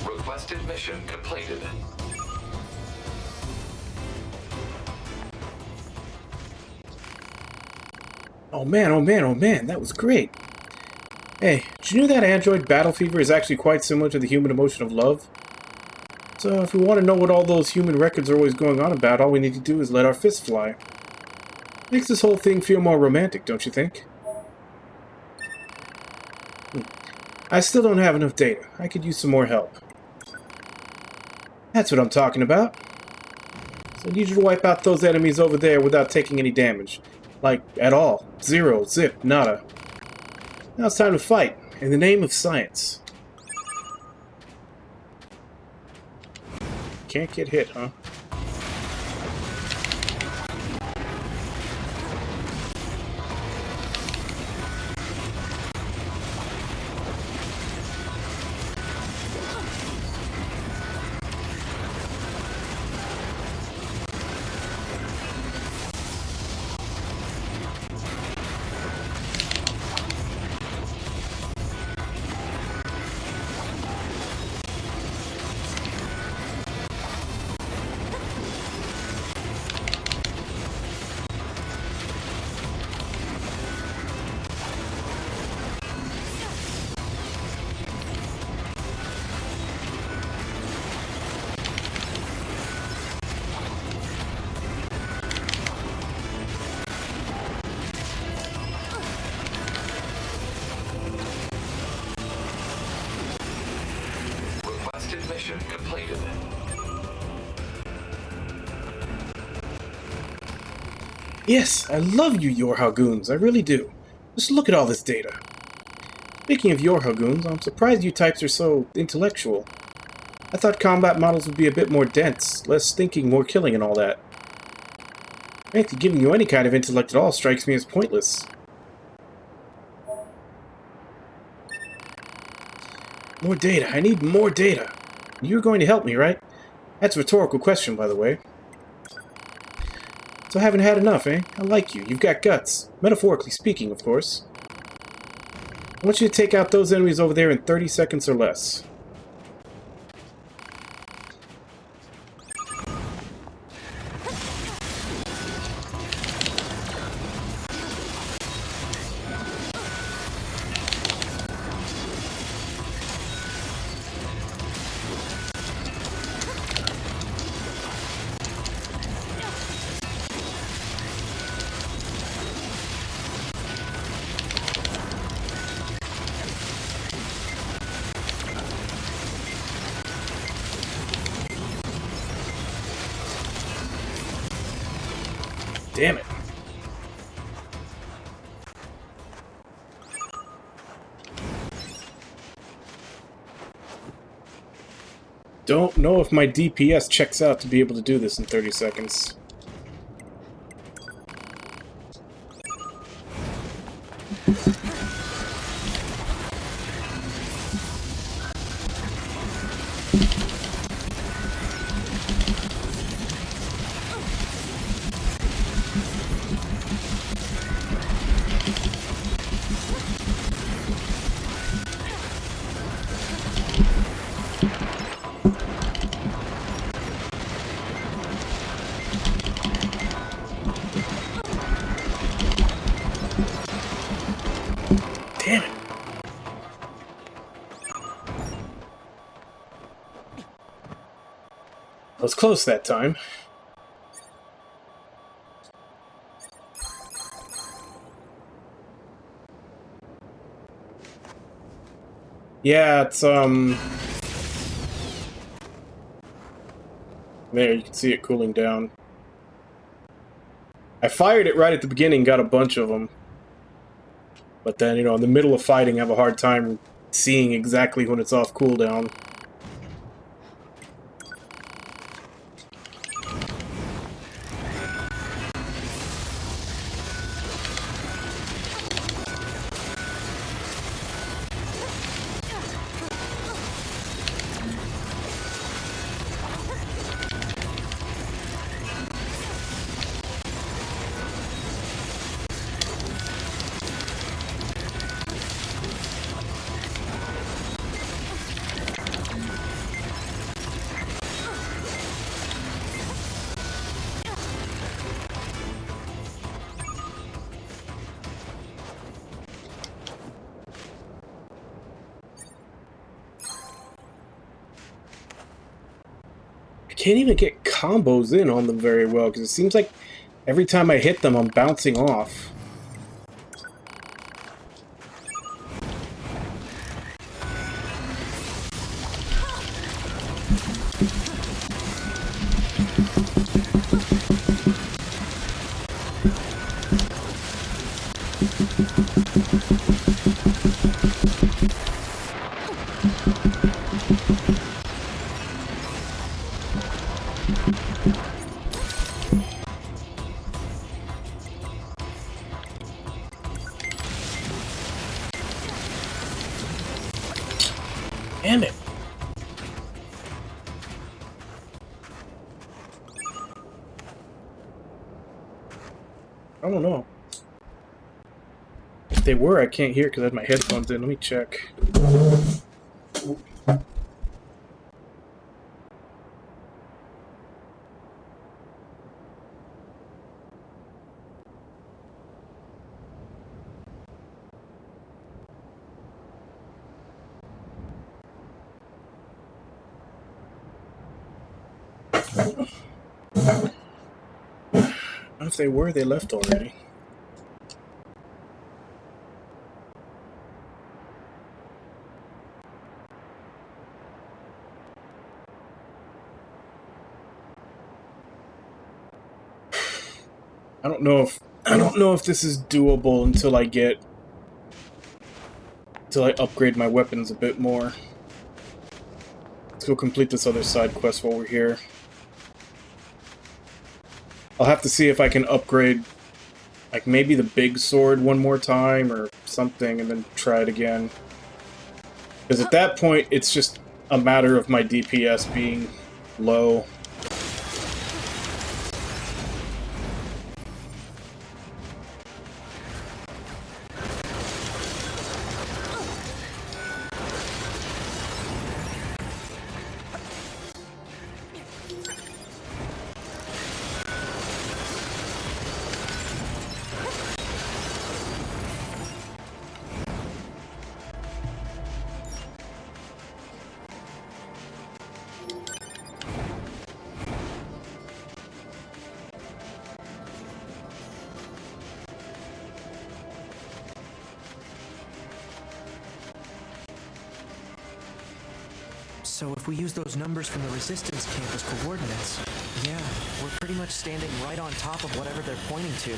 Requested mission completed. Oh man, oh man, oh man, that was great. Hey, did you know that android battle fever is actually quite similar to the human emotion of love? So if we want to know what all those human records are always going on about, all we need to do is let our fists fly. Makes this whole thing feel more romantic, don't you think? I still don't have enough data. I could use some more help. That's what I'm talking about. So I need you to wipe out those enemies over there without taking any damage. Like, at all. Zero, zip, nada. Now it's time to fight, in the name of science. Can't get hit, huh? Requested mission completed. Yes, I love you, Yorhagoons. I really do. Just look at all this data. Speaking of Yorhagoons, I'm surprised you types are so intellectual. I thought combat models would be a bit more dense, less thinking, more killing and all that. Frankly, giving you any kind of intellect at all strikes me as pointless. More data. I need more data. You're going to help me, right? That's a rhetorical question, by the way. So I haven't had enough, eh? I like you. You've got guts. Metaphorically speaking, of course. I want you to take out those enemies over there in 30 seconds or less. Damn it. Don't know if my DPS checks out to be able to do this in 30 seconds. Damn it. I was close that time. Yeah, it's, there, you can see it cooling down. I fired it right at the beginning, got a bunch of them. But then, you know, in the middle of fighting, I have a hard time seeing exactly when it's off cooldown. Can't even get combos in on them very well, because it seems like every time I hit them, I'm bouncing off. Damn it. I don't know. If they were, I can't hear because I had my headphones in. Let me check. If they were, they left already. I don't know if this is doable until I upgrade my weapons a bit more. Let's go complete this other side quest while we're here. I'll have to see if I can upgrade, like, maybe the big sword one more time or something, and then try it again. Because at that point, it's just a matter of my DPS being low. So if we use those numbers from the resistance camp as coordinates, yeah, we're pretty much standing right on top of whatever they're pointing to.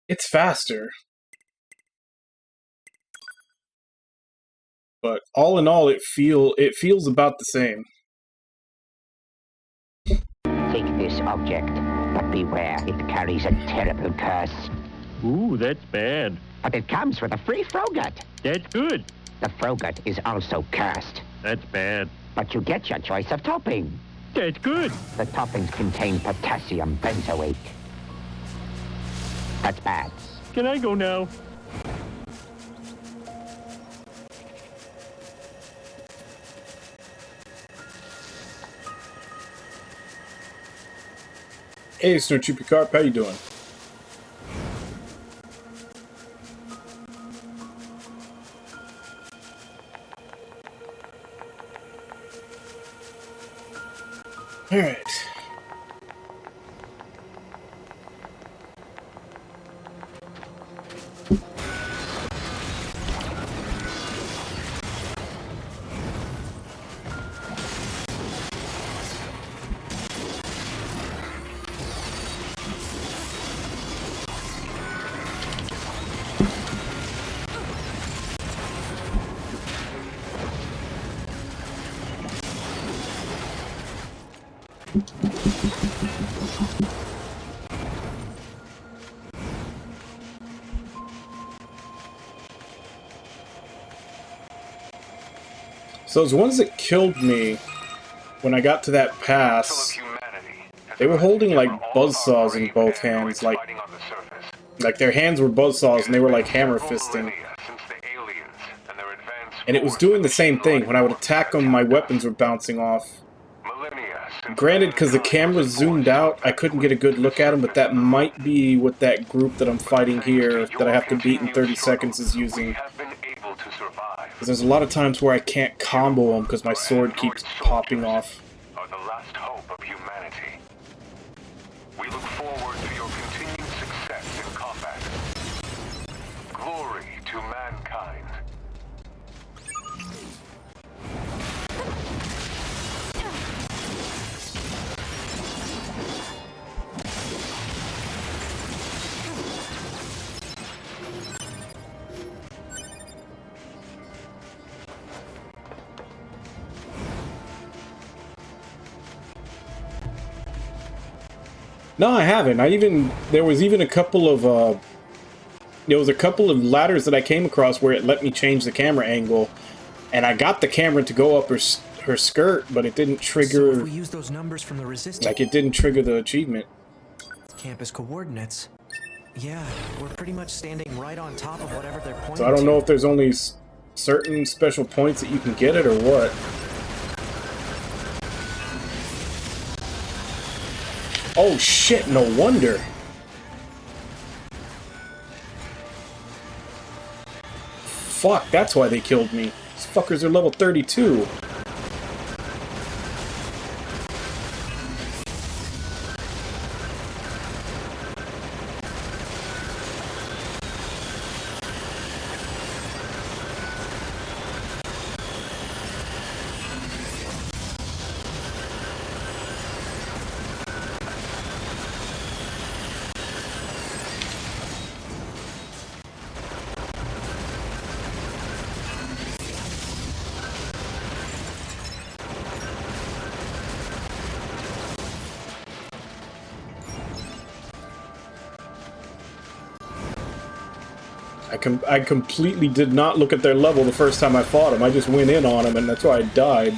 It's faster. But all in all, it feels about the same. Take this object, but beware, it carries a terrible curse. Ooh, that's bad. But it comes with a free Frogut. That's good. The Frogut is also cursed. That's bad. But you get your choice of topping. That's good. The toppings contain potassium benzoate. That's bad. Can I go now? Hey, Snowtrooper Carp, how you doing? All right. So those ones that killed me when I got to that pass, they were holding like buzzsaws in both hands, like their hands were buzzsaws and they were like hammer fisting. And it was doing the same thing. When I would attack them, my weapons were bouncing off. Granted, because the camera zoomed out, I couldn't get a good look at them, but that might be what that group that I'm fighting here, that I have to beat in 30 seconds, is using. Because there's a lot of times where I can't combo them because my sword keeps popping off. Are the last hope of humanity. We look forward to your continued success in combat. Glory to mankind. No, I haven't. There was even a couple of ladders that I came across where it let me change the camera angle, and I got the camera to go up her skirt, but it didn't trigger. So if we use those numbers from the resistance, like it didn't trigger the achievement. Campus coordinates. Yeah, we're pretty much standing right on top of whatever they're pointing to. So I don't know if there's only certain special points that you can get it or what. Oh shit, no wonder. Fuck, that's why they killed me. These fuckers are level 32. I completely did not look at their level the first time I fought them. I just went in on them, and that's why I died.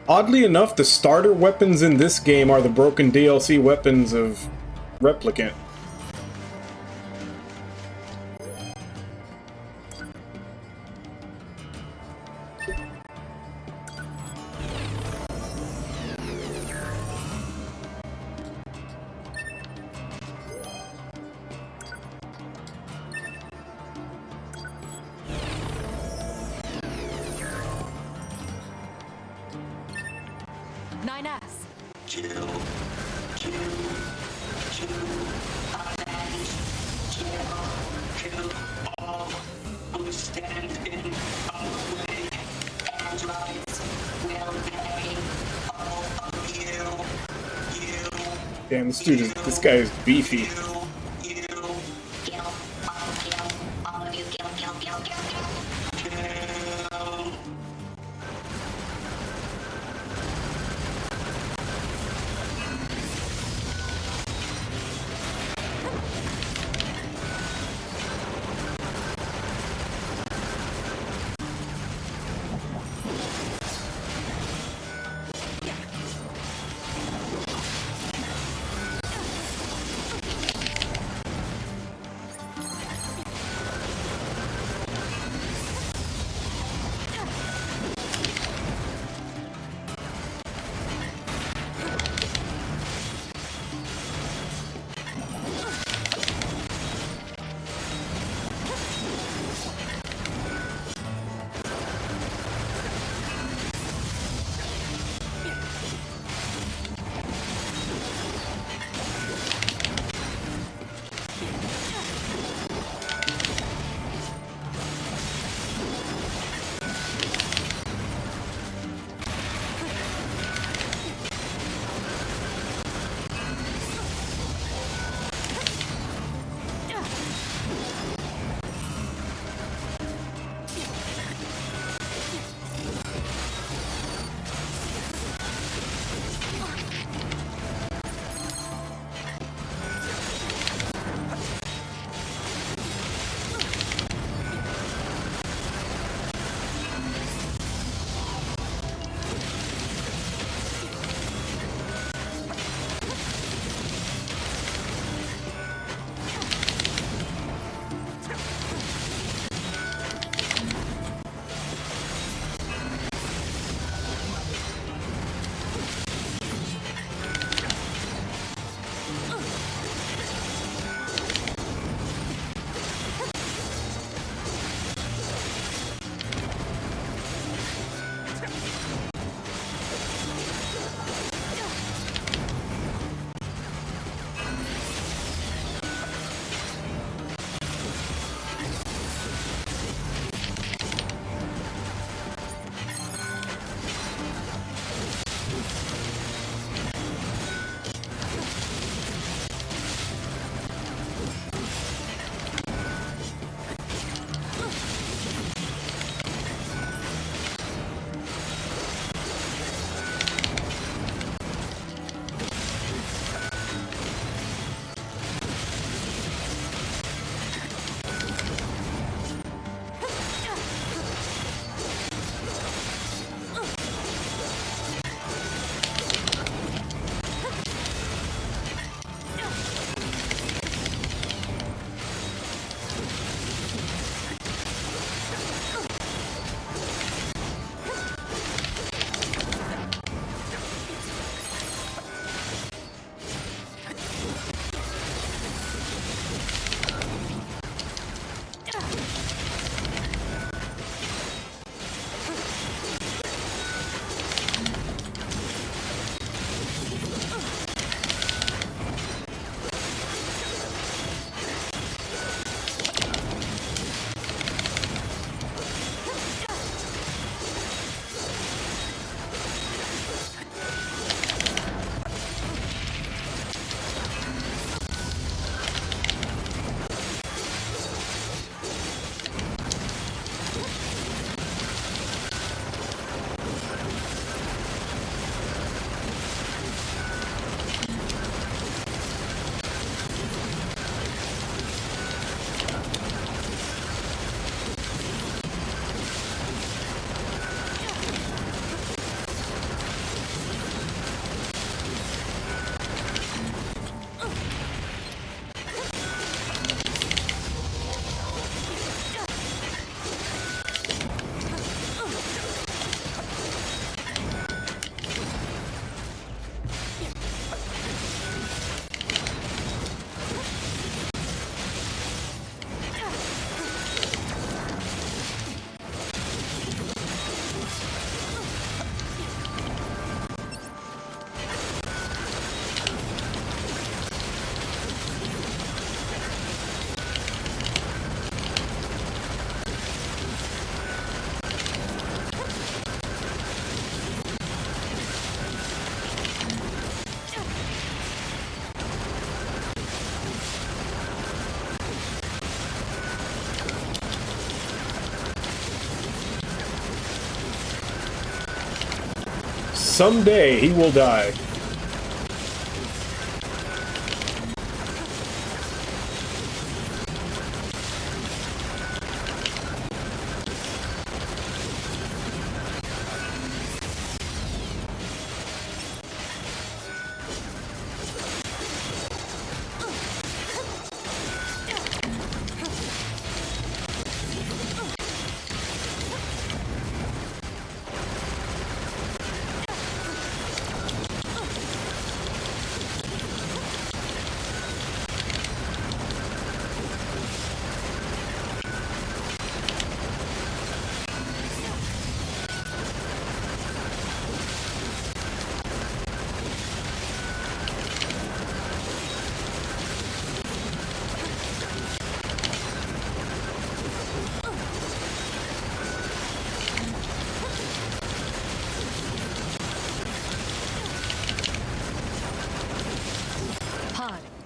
Oddly enough, the starter weapons in this game are the broken DLC weapons of Replicant. Damn, this guy is beefy. someday he will die.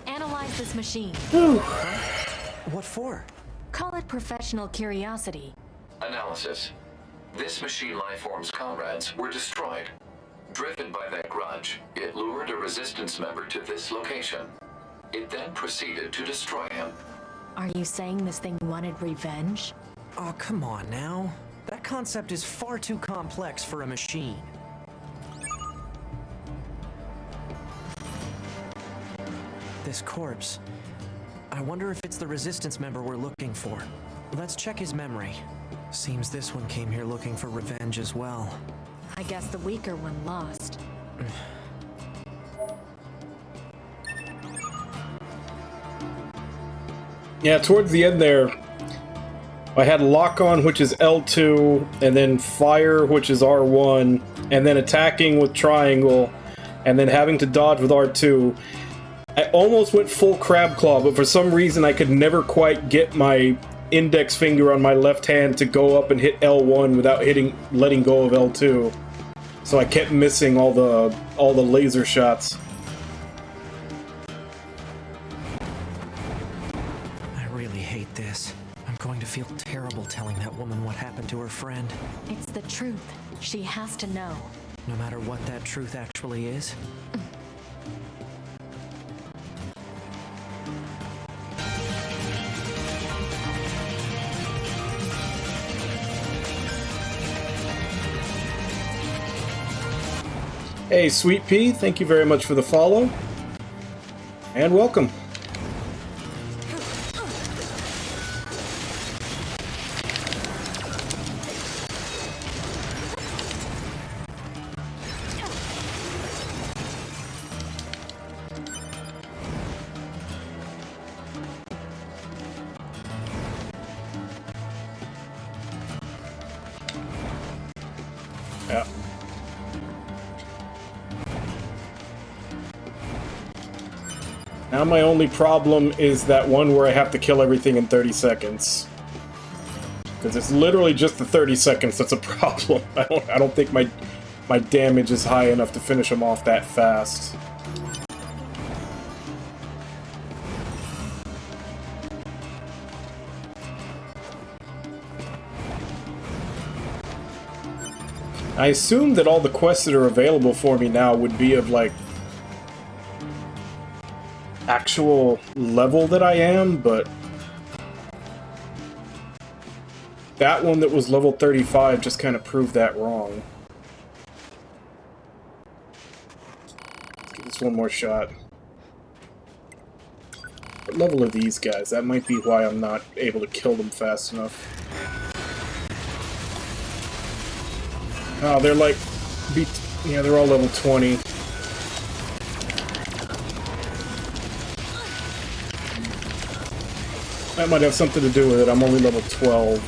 Analyze this machine. What for? Call it professional curiosity. Analysis. This machine lifeform's comrades were destroyed. Driven by that grudge, it lured a resistance member to this location. It then proceeded to destroy him. Are you saying this thing wanted revenge? Oh, come on now. That concept is far too complex for a machine. This corpse. I wonder if it's the resistance member we're looking for. Let's check his memory. Seems this one came here looking for revenge as well. I guess the weaker one lost. Yeah, towards the end there, I had lock on, which is L2, and then fire, which is R1, and then attacking with triangle, and then having to dodge with R2. I almost went full crab claw, but for some reason I could never quite get my index finger on my left hand to go up and hit L1 without letting go of L2. So I kept missing all the laser shots. I really hate this. I'm going to feel terrible telling that woman what happened to her friend. It's the truth. She has to know. No matter what that truth actually is. Hey, Sweet Pea, thank you very much for the follow. And welcome. Yeah. Now my only problem is that one where I have to kill everything in 30 seconds. Because it's literally just the 30 seconds that's a problem. I don't think my damage is high enough to finish them off that fast. I assume that all the quests that are available for me now would be of, like, actual level that I am, but that one that was level 35 just kind of proved that wrong. Let's give this one more shot. What level are these guys? That might be why I'm not able to kill them fast enough. Oh, they're like... yeah, they're all level 20. That might have something to do with it. I'm only level 12.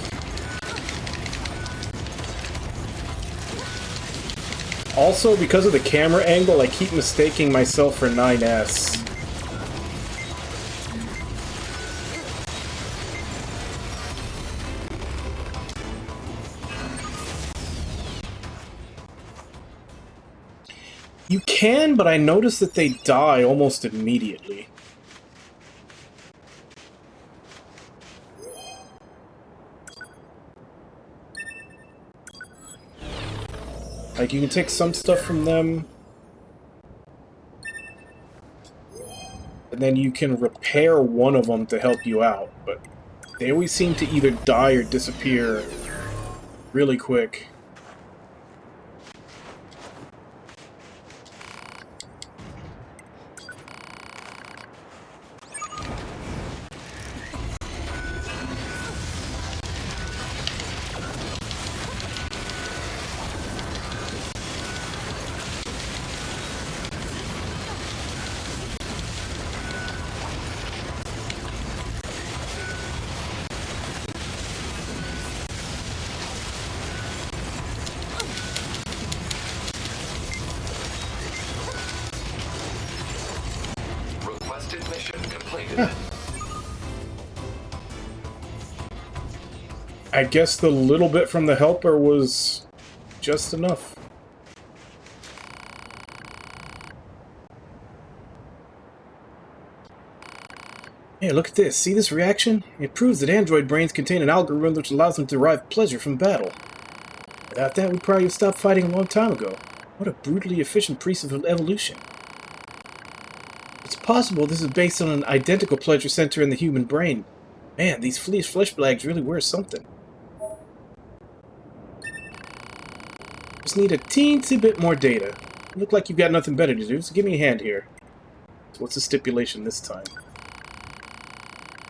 Also, because of the camera angle, I keep mistaking myself for 9S. You can, but I noticed that they die almost immediately. Like, you can take some stuff from them, and then you can repair one of them to help you out, but they always seem to either die or disappear really quick. Requested mission completed. I guess the little bit from the helper was just enough. Hey, look at this. See this reaction? It proves that android brains contain an algorithm which allows them to derive pleasure from battle. Without that, we'd probably have stopped fighting a long time ago. What a brutally efficient piece of evolution. It's possible this is based on an identical pleasure center in the human brain. Man, these flesh bags really were something. Just need a teensy bit more data. You look like you've got nothing better to do, so give me a hand here. So what's the stipulation this time?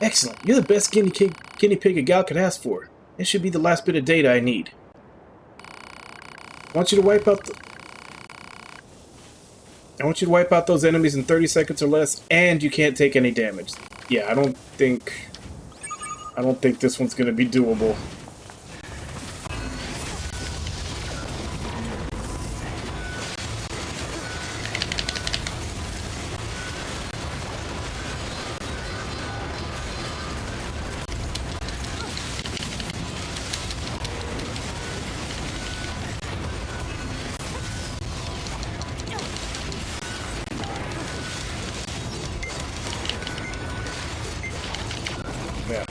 Excellent. You're the best guinea pig a gal could ask for. This should be the last bit of data I need. I want you to wipe out those enemies in 30 seconds or less, and you can't take any damage. Yeah, I don't think this one's gonna be doable. Yeah.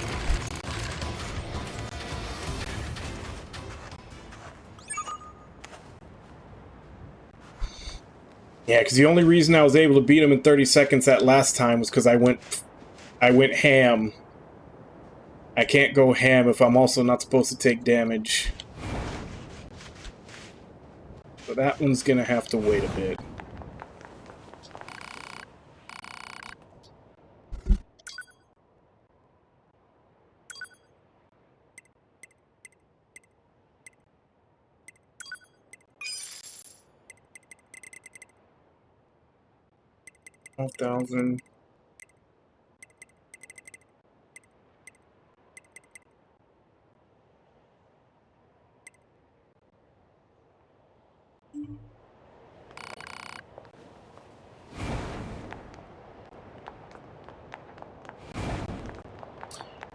Yeah, because the only reason I was able to beat him in 30 seconds that last time was because I went ham. I can't go ham if I'm also not supposed to take damage. So that one's gonna have to wait a bit. $12,000.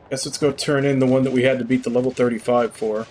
Guess let's go turn in the one that we had to beat the level 35 for.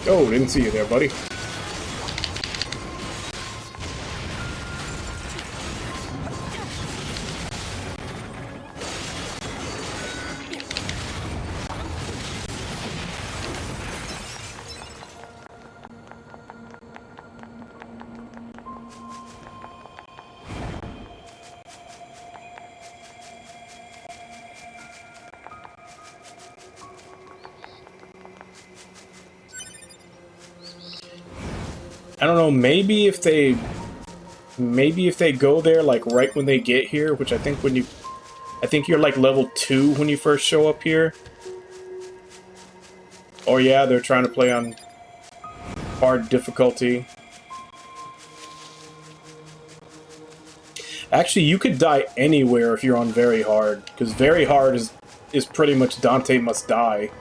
Oh, didn't see you there, buddy. I don't know, maybe if they go there like right when they get here, which I think when you I think you're like level 2 when you first show up here. Or yeah, they're trying to play on hard difficulty. Actually, you could die anywhere if you're on very hard, because very hard is pretty much Dante must die.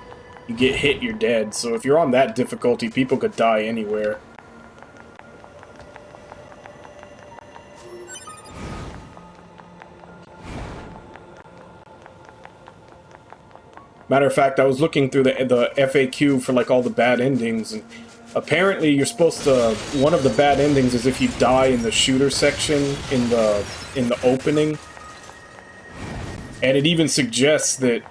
You get hit, you're dead. So if you're on that difficulty, people could die anywhere. Matter of fact, I was looking through the FAQ for like all the bad endings, and apparently you're supposed to... One of the bad endings is if you die in the shooter section in the opening. And it even suggests that,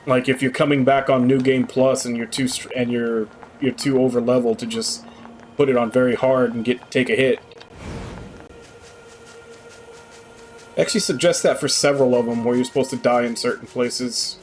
like, if you're coming back on New Game Plus and you're too over level to just put it on very hard and take a hit. It actually suggests that for several of them, where you're supposed to die in certain places.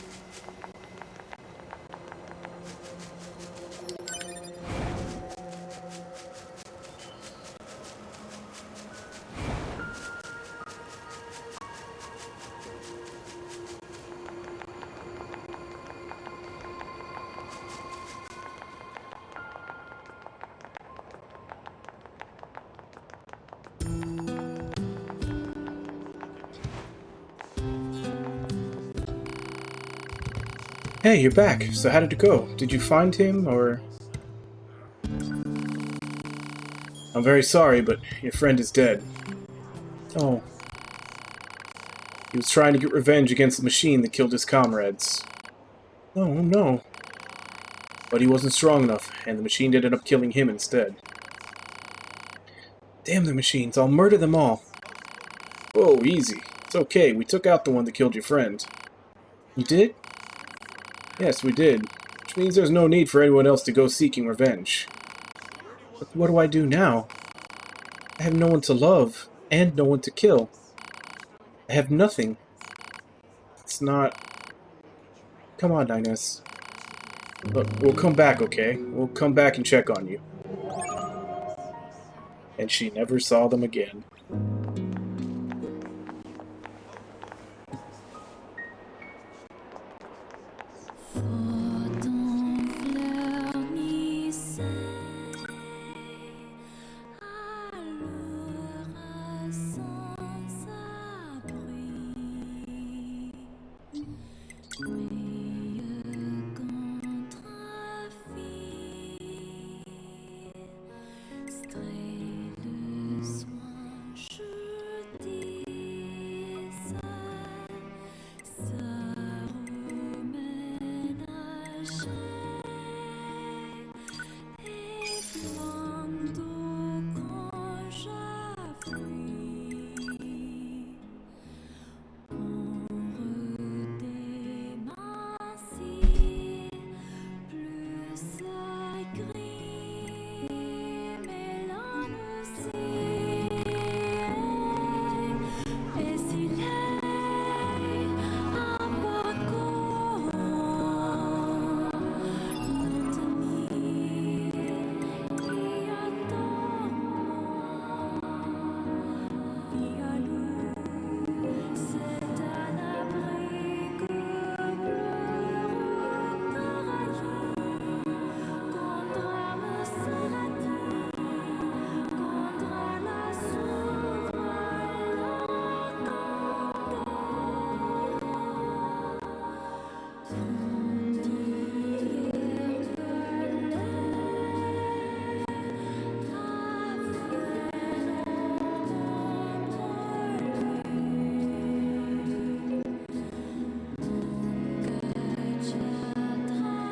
Hey, you're back. So how did it go? Did you find him, or... I'm very sorry, but your friend is dead. Oh. He was trying to get revenge against the machine that killed his comrades. Oh, no. But he wasn't strong enough, and the machine ended up killing him instead. Damn the machines, I'll murder them all. Whoa, easy. It's okay, we took out the one that killed your friend. You did? Yes, we did. Which means there's no need for anyone else to go seeking revenge. But what do I do now? I have no one to love, and no one to kill. I have nothing. It's not... Come on, Inez. Look, we'll come back, okay? We'll come back and check on you. And she never saw them again.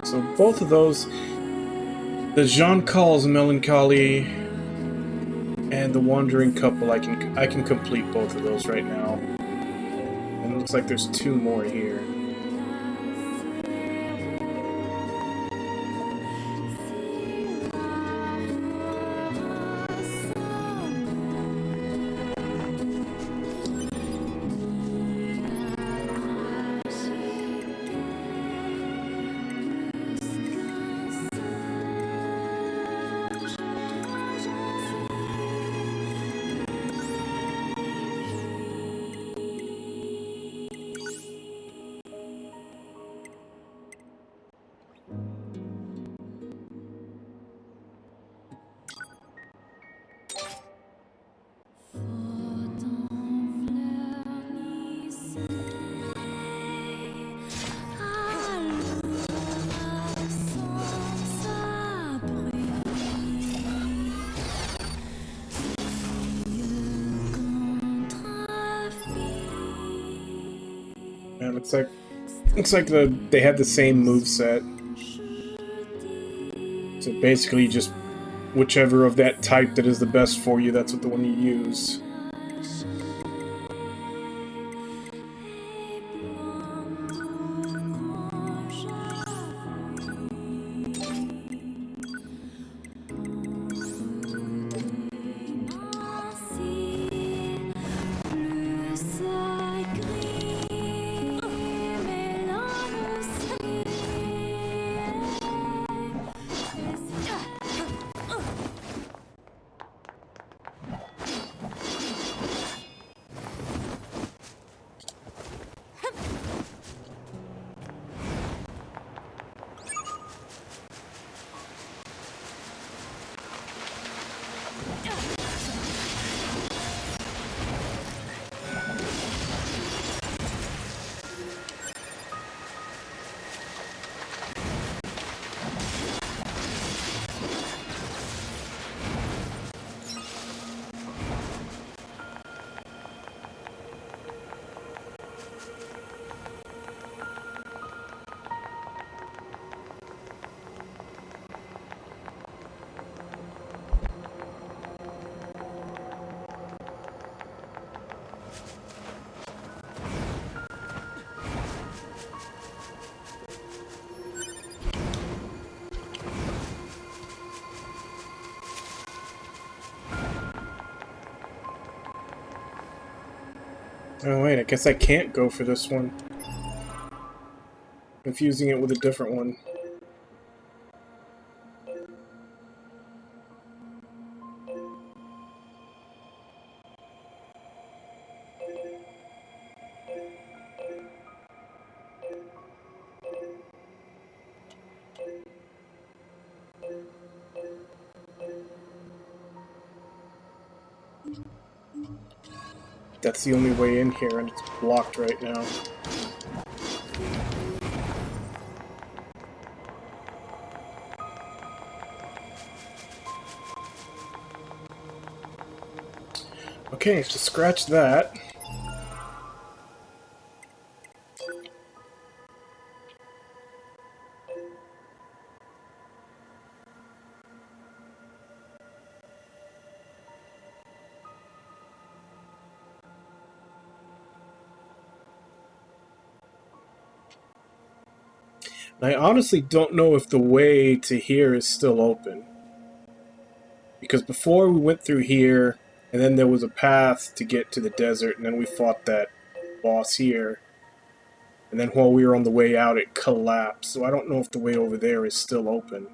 So both of those, the Jean Cal's Melancholy and the Wandering Couple, I can complete both of those right now. And it looks like there's 2 more here. Yeah, looks like they had the same move set. So basically, just whichever of that type that is the best for you, that's what the one you use. Oh wait, I guess I can't go for this one. Confusing it with a different one. That's the only way in here, and it's blocked right now. Okay, so scratch that. I honestly don't know if the way to here is still open. Because before we went through here, and then there was a path to get to the desert, and then we fought that boss here. And then while we were on the way out, it collapsed. So I don't know if the way over there is still open.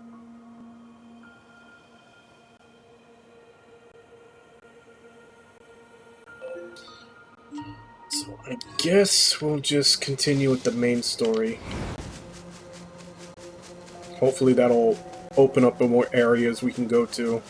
So I guess we'll just continue with the main story. Hopefully that'll open up more areas we can go to.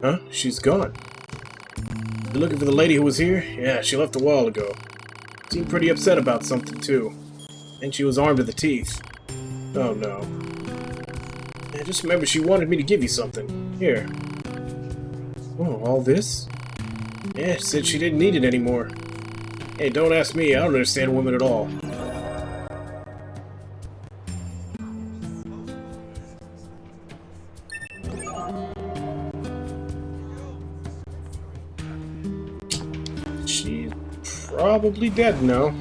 Huh? She's gone. You looking for the lady who was here? Yeah, she left a while ago. Seemed pretty upset about something, too. And she was armed to the teeth. Oh, no. I just remember she wanted me to give you something. Here. Oh, all this? Yeah, she said she didn't need it anymore. Hey, don't ask me. I don't understand women at all. She's probably dead now.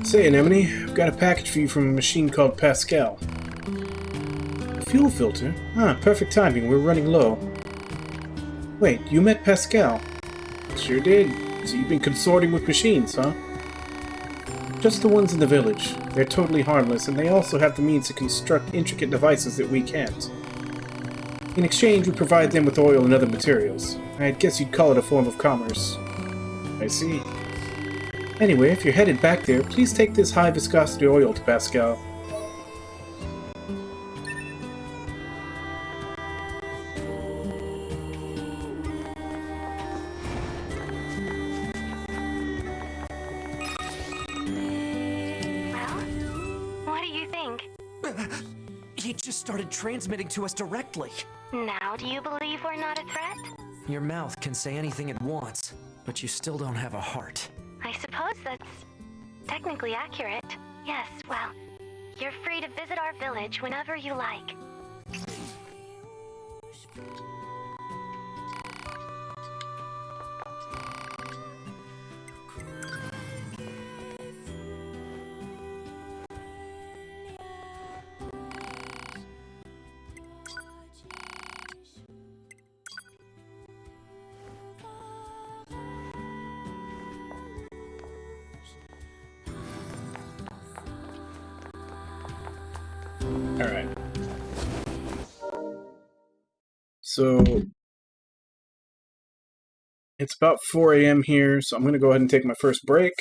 Say, Anemone, I've got a package for you from a machine called Pascal. Fuel filter? Ah, perfect timing. We're running low. Wait, you met Pascal? Sure did. So you've been consorting with machines, huh? Just the ones in the village. They're totally harmless, and they also have the means to construct intricate devices that we can't. In exchange, we provide them with oil and other materials. I guess you'd call it a form of commerce. I see. Anyway, if you're headed back there, please take this high-viscosity oil to Pascal. Well, what do you think? He just started transmitting to us directly. Now do you believe we're not a threat? Your mouth can say anything it wants, but you still don't have a heart. I suppose that's technically accurate. Yes, well, you're free to visit our village whenever you like. Alright. So, it's about 4 a.m. here, so I'm going to go ahead and take my first break.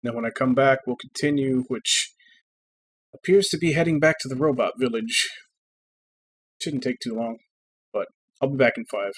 Then when I come back, we'll continue, which appears to be heading back to the robot village. Shouldn't take too long, but I'll be back in 5.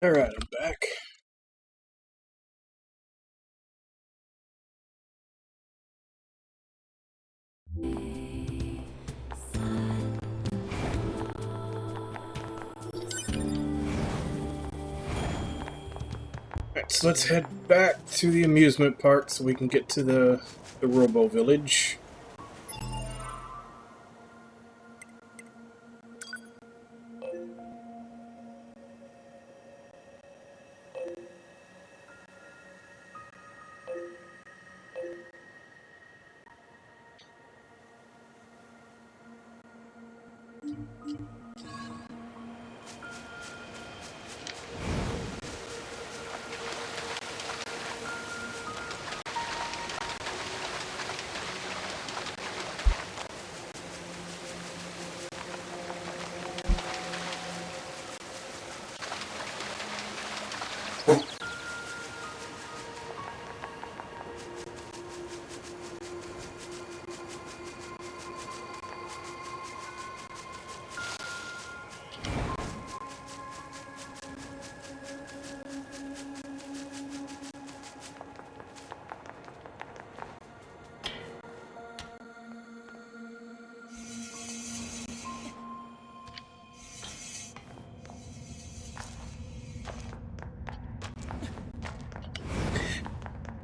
Alright, I'm back. Alright, so let's head back to the amusement park so we can get to the Robo Village.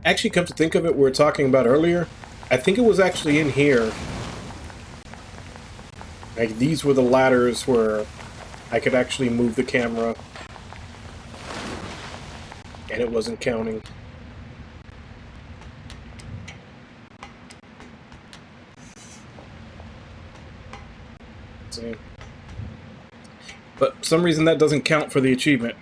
Actually, come to think of it, we were talking about earlier, I think it was actually in here. Like, these were the ladders where I could actually move the camera. And it wasn't counting. See? But for some reason that doesn't count for the achievement.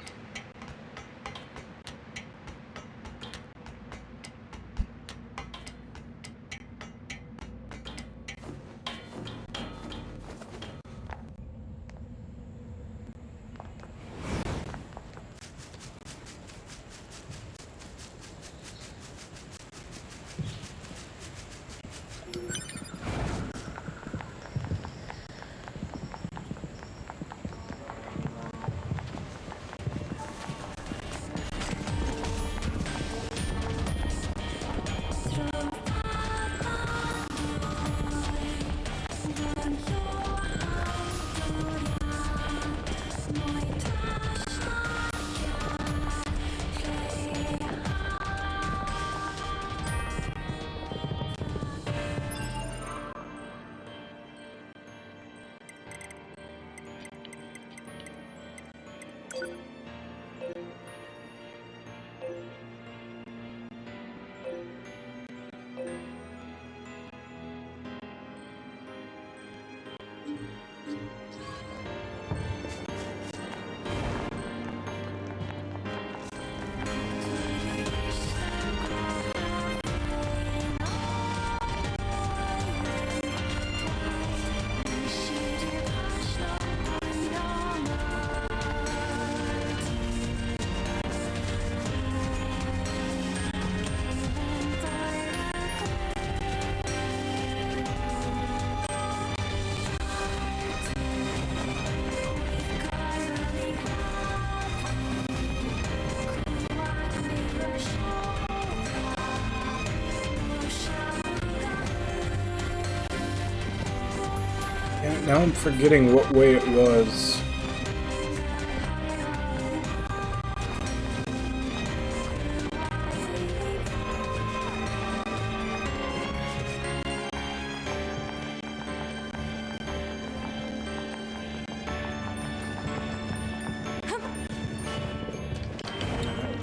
Now I'm forgetting what way it was.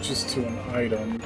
Just to an item.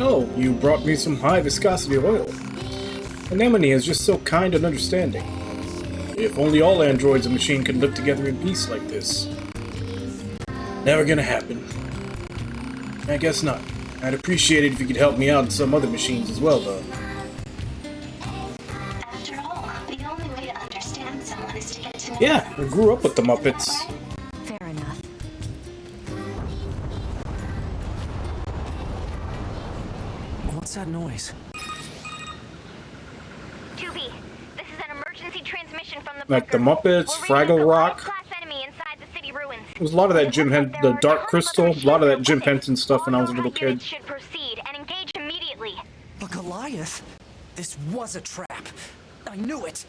Oh, you brought me some high viscosity oil. Anemone is just so kind and understanding. If only all androids and machine could live together in peace like this. Never gonna happen. I guess not. I'd appreciate it if you could help me out in some other machines as well, though. After all, the only way to understand someone is to get to know Yeah, them. I grew up with the Muppets. Fair enough. What's that noise? 2B, this is an emergency transmission from the Like the bunker. Muppets, We're reading Fraggle a Rock. class enemy inside the city ruins. There was a lot of that It Jim looks Hen- like the there are Dark tons of Crystal, other a lot of that machines Jim with it. Henson stuff when I was a All little your units kid. should proceed and engage immediately. A Goliath? This was a trap. I knew it.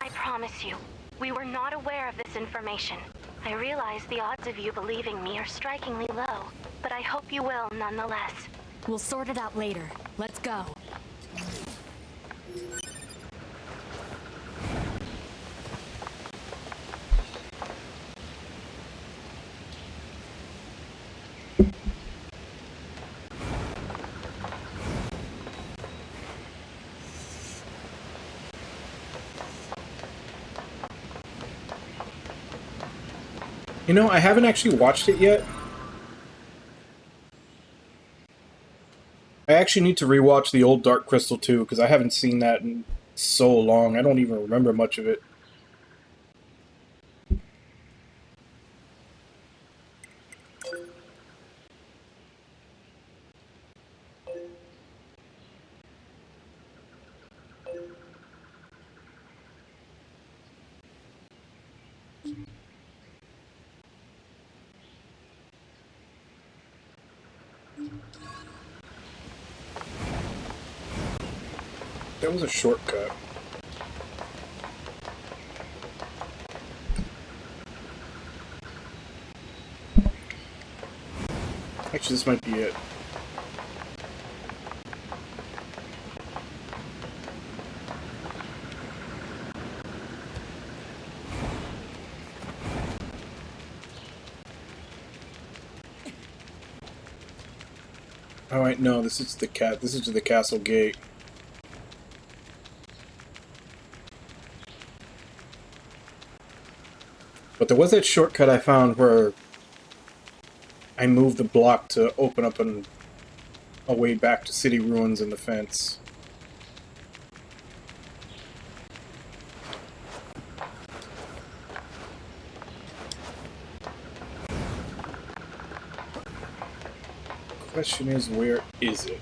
I promise you, we were not aware of this information. I realize the odds of you believing me are strikingly low, but I hope you will nonetheless. We'll sort it out later. Let's go. You know, I haven't actually watched it yet. I actually need to rewatch the old Dark Crystal too, because I haven't seen that in so long. I don't even remember much of it. That was a shortcut. Actually, this might be it. Oh wait, no, this is the cat. This is to the castle gate. But there was that shortcut I found where I moved the block to open up a way back to city ruins and the fence. Question is, where is it?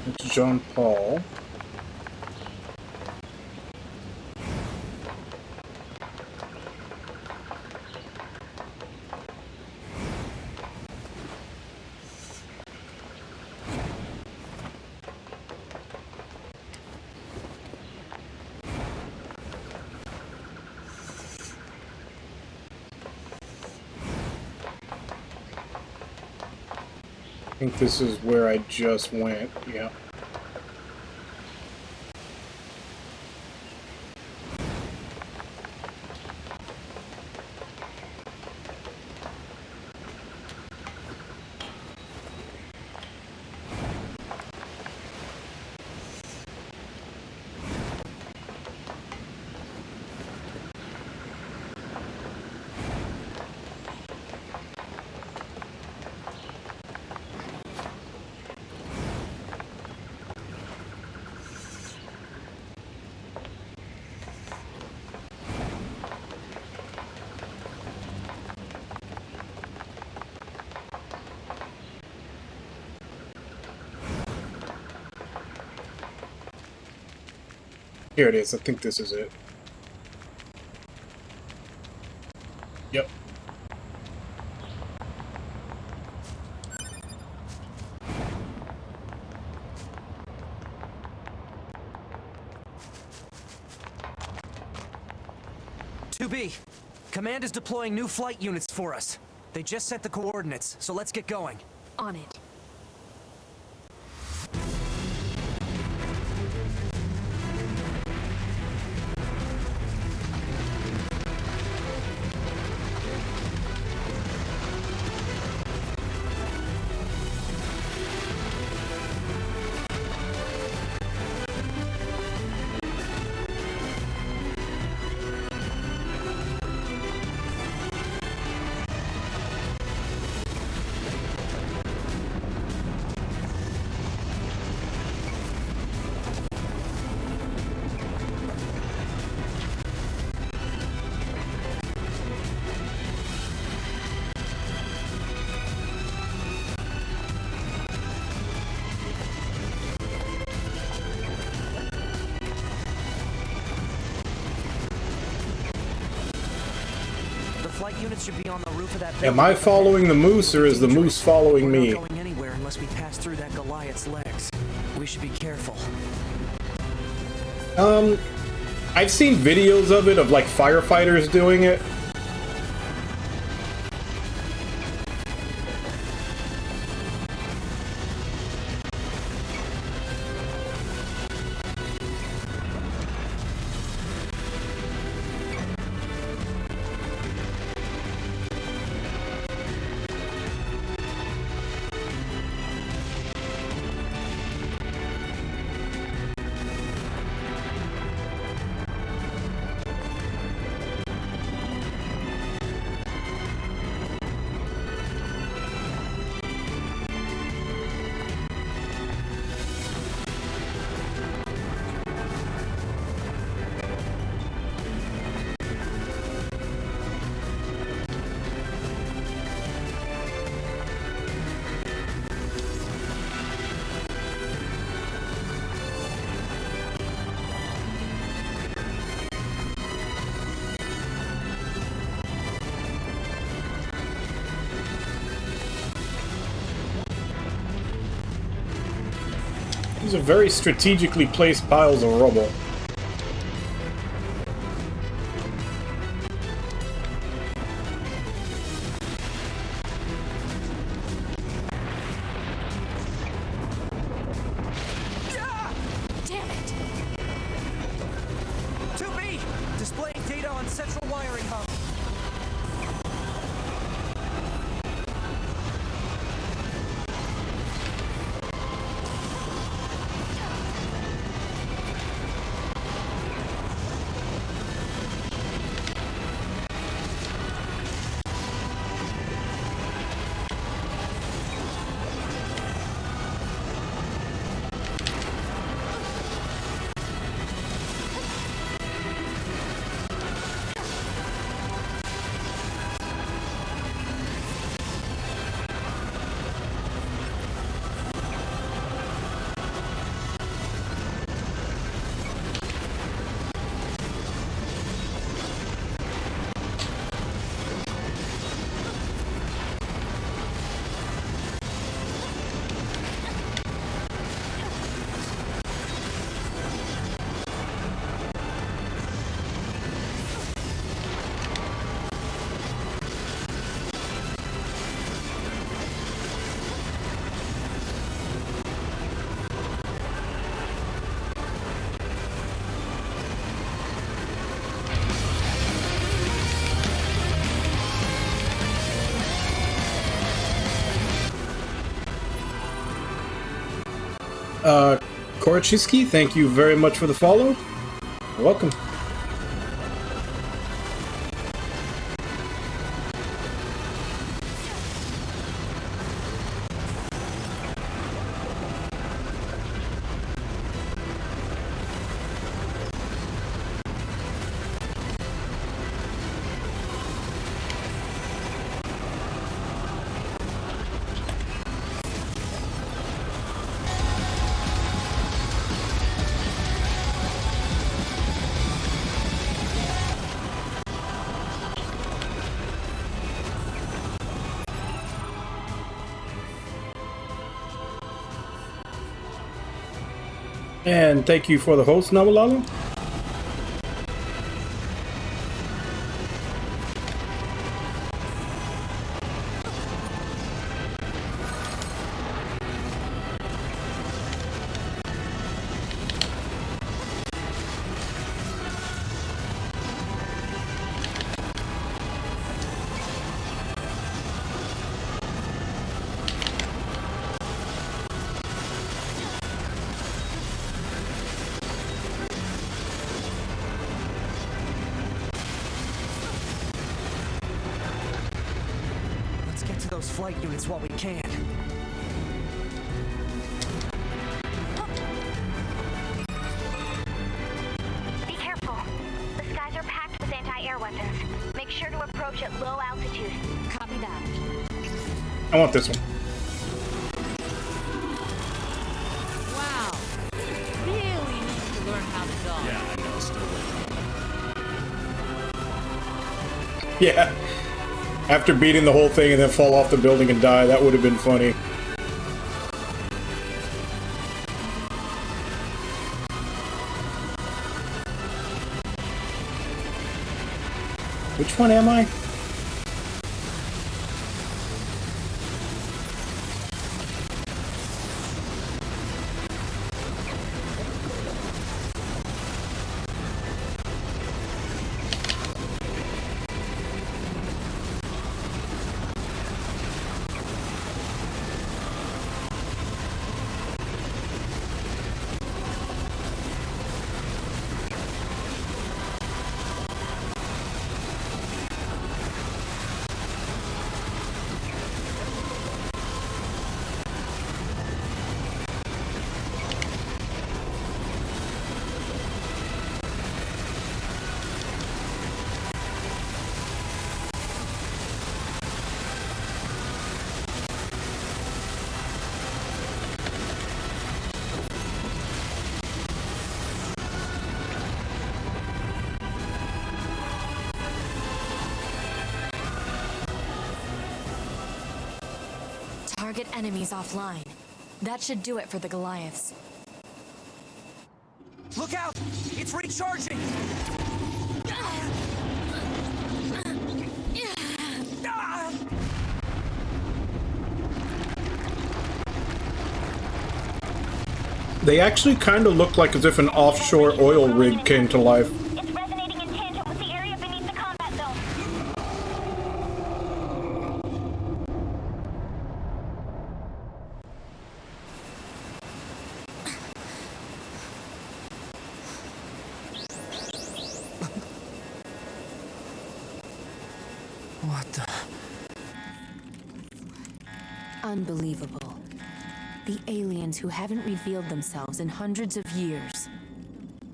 It's Jean Paul. I think this is where I just went, yeah. Here it is. I think this is it. Yep. 2B, Command is deploying new flight units for us. They just set the coordinates, so let's get going. On it. Flight units should be on the roof of that Am I following the moose, or is the moose following me? We're not going anywhere unless we pass through that Goliath's legs. We should be careful. I've seen videos of it, of like firefighters doing it. These are very strategically placed piles of rubble. Damn it! 2B! Displaying data on central wiring hub. Korochiski, thank you very much for the follow. You're welcome. And thank you for the host, Nawalala. flight units while we can. Be careful. The skies are packed with anti-air weapons. Make sure to approach at low altitude. Copy that. I want this one. Wow. Really need to learn how to dodge. Yeah, I know, still waiting. Yeah. After beating the whole thing and then fall off the building and die, that would have been funny. Which one am I? Target enemies offline. That should do it for the Goliaths. Look out! It's recharging! They actually kind of look like as if an offshore oil rig came to life. It's resonating in tangent with the area beneath the combat zone. What the... Unbelievable. The aliens who haven't revealed themselves in hundreds of years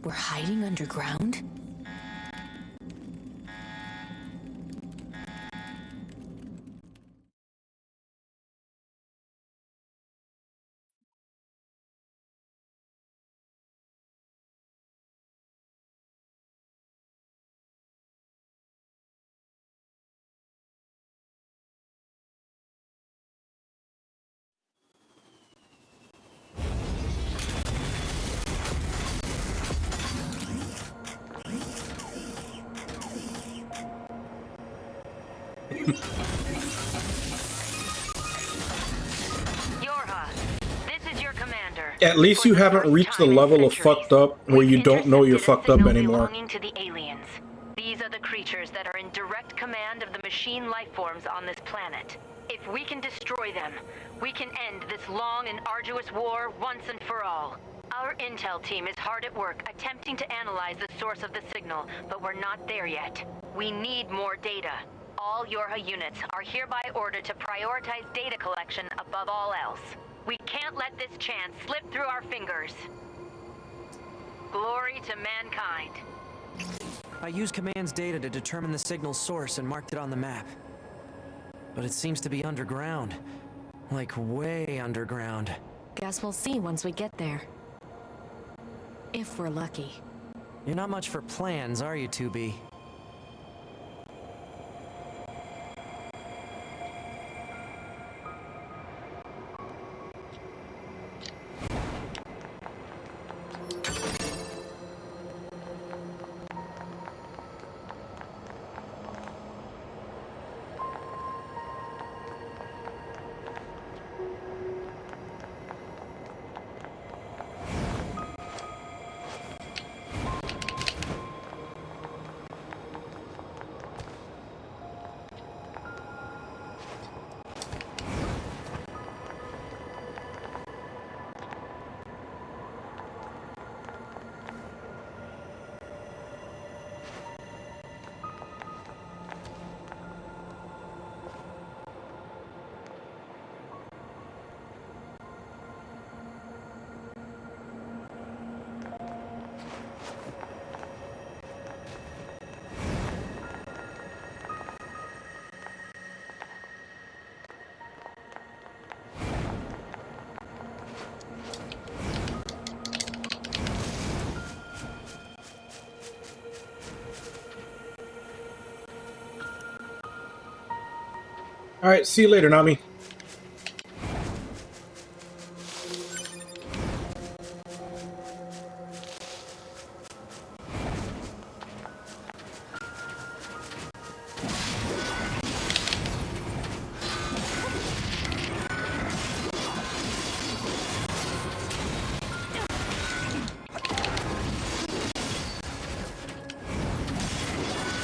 were hiding underground? Yorha, this is your commander. At least you haven't reached the level of fucked up where you don't know you're fucked up anymore. Belonging to the aliens. These are the creatures that are in direct command of the machine life forms on this planet. If we can destroy them, we can end this long and arduous war once and for all. Our intel team is hard at work attempting to analyze the source of the signal, but we're not there yet. We need more data. All Yorha units are hereby ordered to prioritize data collection above all else. We can't let this chance slip through our fingers. Glory to mankind. I used Command's data to determine the signal's source and marked it on the map. But it seems to be underground. Like way underground. Guess we'll see once we get there. If we're lucky. You're not much for plans, are you, 2B? Alright, see you later, Nami.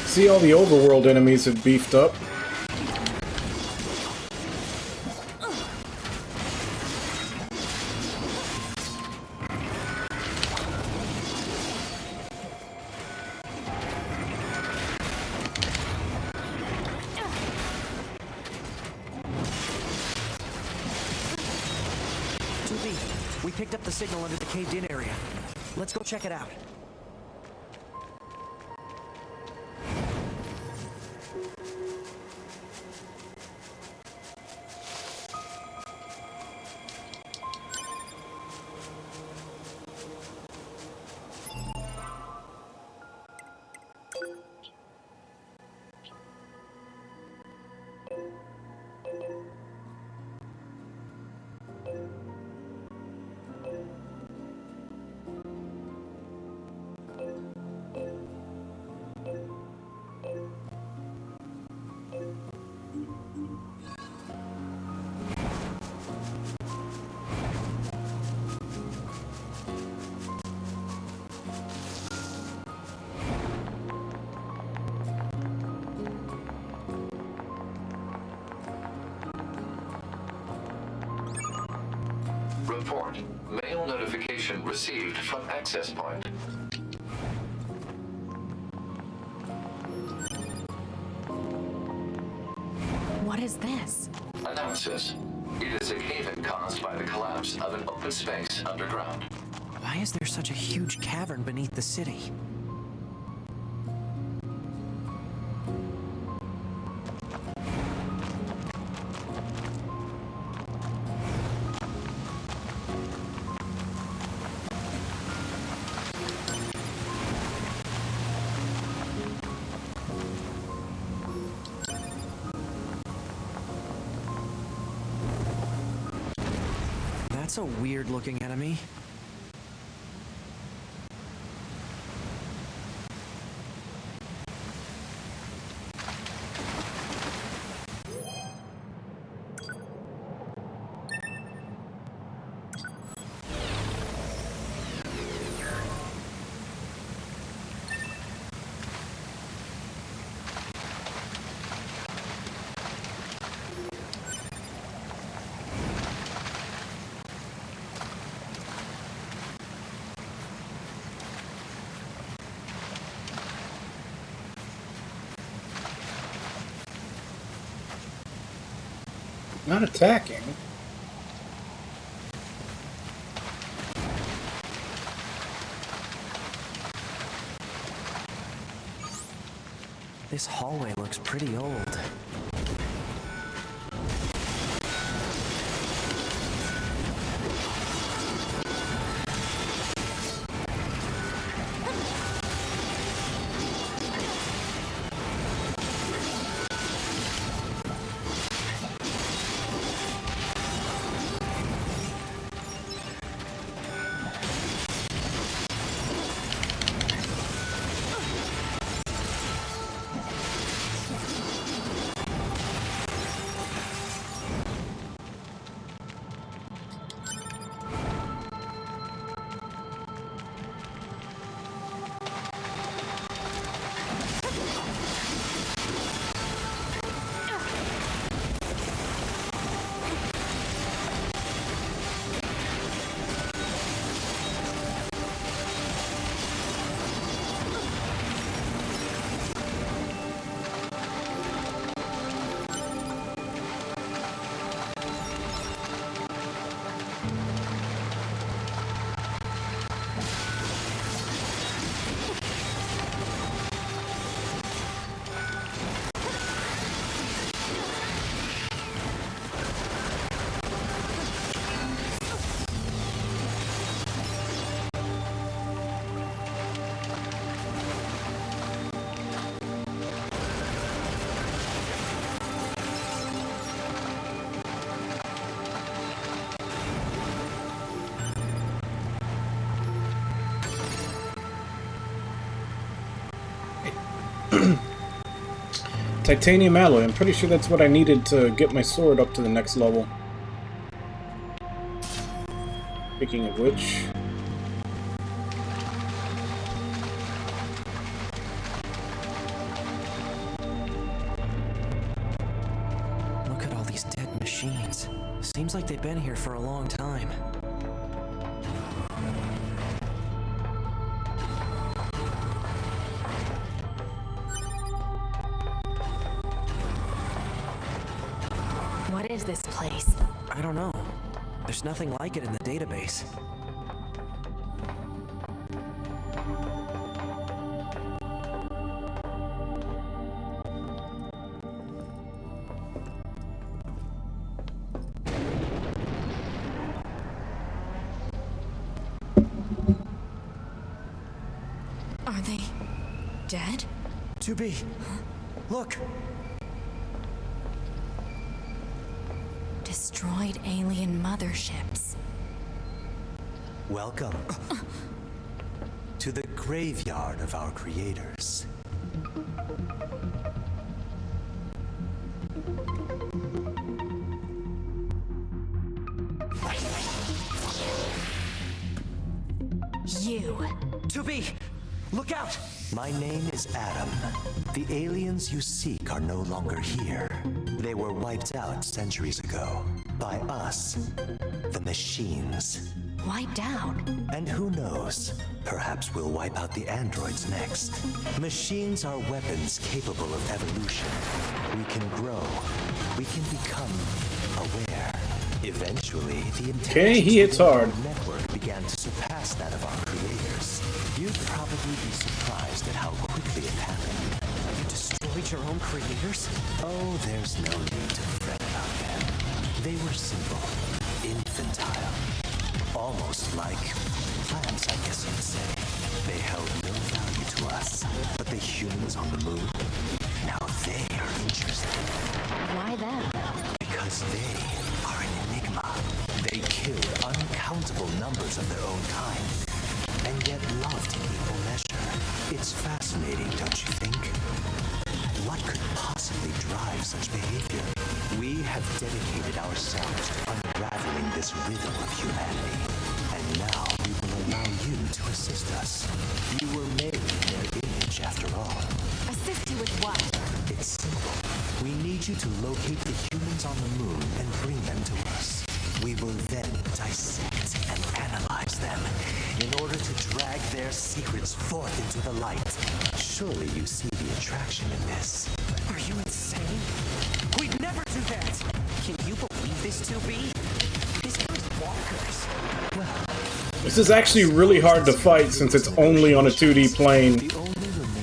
See, all the overworld enemies have beefed up. We picked up the signal under the caved-in area. Let's go check it out. Report. Mail notification received from access point. What is this? Analysis. It is a cave-in caused by the collapse of an open space underground. Why is there such a huge cavern beneath the city? That's a weird-looking enemy. Not attacking. This hallway looks pretty old. Titanium alloy. I'm pretty sure that's what I needed to get my sword up to the next level. Speaking of which... Look at all these dead machines. Seems like they've been here for a long time. What is this place? I don't know. There's nothing like it in the database. Are they dead? 2B, look! Destroyed alien motherships. Welcome to the graveyard of our creators. You. 2B, look out! My name is Adam. The aliens you seek are no longer here. They were wiped out centuries ago. By us. The machines. Wiped out? And who knows? Perhaps we'll wipe out the androids next. Machines are weapons capable of evolution. We can grow. We can become aware. Eventually, the intelligence of the network began to surpass that of our creators. You'd probably be surprised at how quickly it happened. You destroyed your own creators? Oh, there's no need to fret about them. They were simple, infantile, almost like plants, I guess you'd say. They held no value to us, but the humans on the moon, now they are interested. Why them? Because they are an enigma. They killed uncountable numbers of their own kind, and yet loved in equal measure. It's fascinating, don't you think? What could possibly drive such behavior? We have dedicated ourselves to unraveling this riddle of humanity, and now we will allow you to assist us. You were made in their image, after all. Assist you with what? It's simple. We need you to locate the humans on the moon and bring them to us. We will then dissect and analyze them in order to drag their secrets forth into the light. Surely you see the attraction in this. Are you insane? We'd never do that! Can you believe this, 2B? This guy's bonkers. Well, this is actually really hard to fight since it's only on a 2D plane.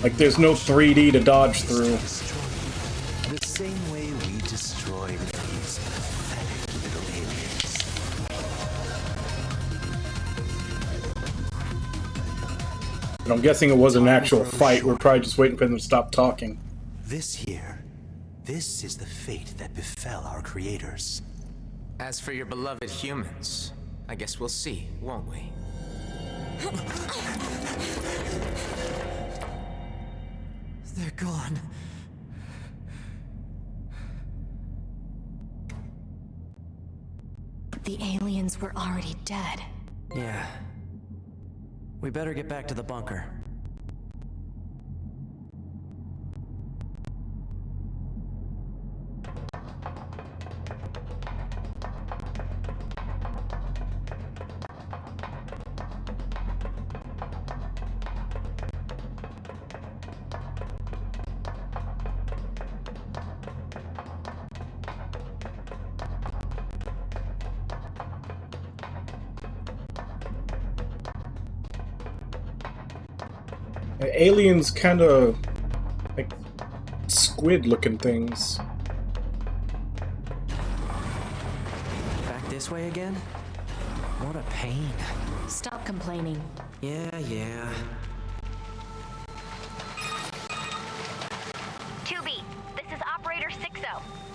Like, there's no 3D to dodge through. The same way we destroyed these pathetic little aliens. And I'm guessing it was an actual fight. We're probably just waiting for them to stop talking. This is the fate that befell our creators. As for your beloved humans, I guess we'll see, won't we? They're gone. The aliens were already dead. Yeah. We better get back to the bunker. Aliens kind of like squid-looking things. Back this way again? What a pain. Stop complaining. Yeah. 2B, this is Operator 60.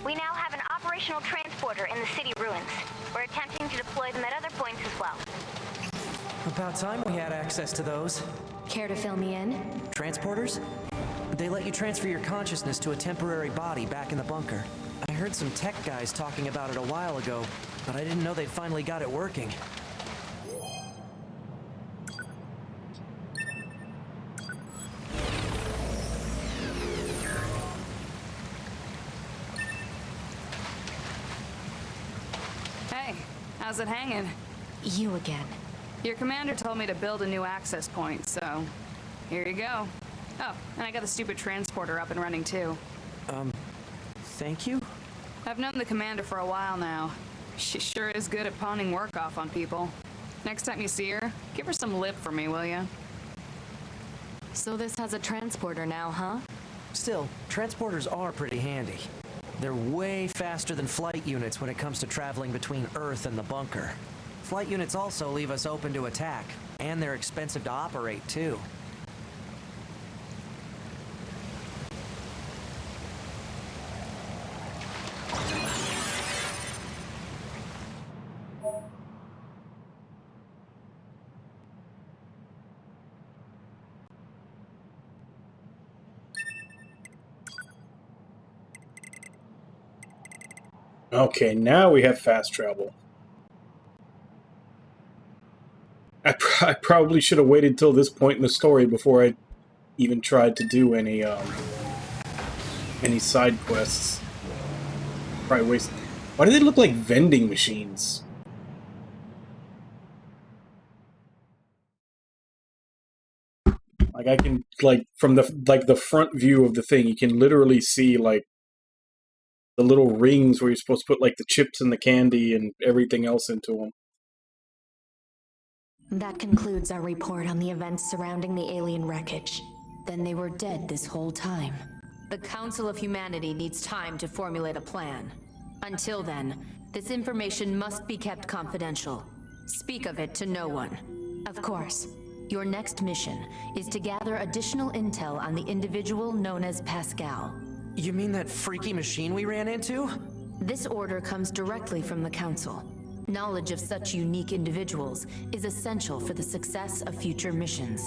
We now have an operational transporter in the city ruins. We're attempting to deploy them at other points as well. About time we had access to those. Care to fill me in? Transporters? They let you transfer your consciousness to a temporary body back in the bunker. I heard some tech guys talking about it a while ago, but I didn't know they'd finally got it working. Hey, how's it hanging? You again. Your commander told me to build a new access point, so here you go. Oh, and I got the stupid transporter up and running too. Thank you? I've known the commander for a while now. She sure is good at pawning work off on people. Next time you see her, give her some lip for me, will ya? So this has a transporter now, huh? Still, transporters are pretty handy. They're way faster than flight units when it comes to traveling between Earth and the bunker. Flight units also leave us open to attack, and they're expensive to operate, too. Okay, now we have fast travel. I probably should have waited till this point in the story before I even tried to do any side quests. Probably wasted. Why do they look like vending machines? Like I can from the front view of the thing, you can literally see like the little rings where you're supposed to put like the chips and the candy and everything else into them. That concludes our report on the events surrounding the alien wreckage. Then they were dead this whole time. The Council of Humanity needs time to formulate a plan. Until then, this information must be kept confidential. Speak of it to no one. Of course, your next mission is to gather additional intel on the individual known as Pascal. You mean that freaky machine we ran into? This order comes directly from the Council. Knowledge of such unique individuals is essential for the success of future missions.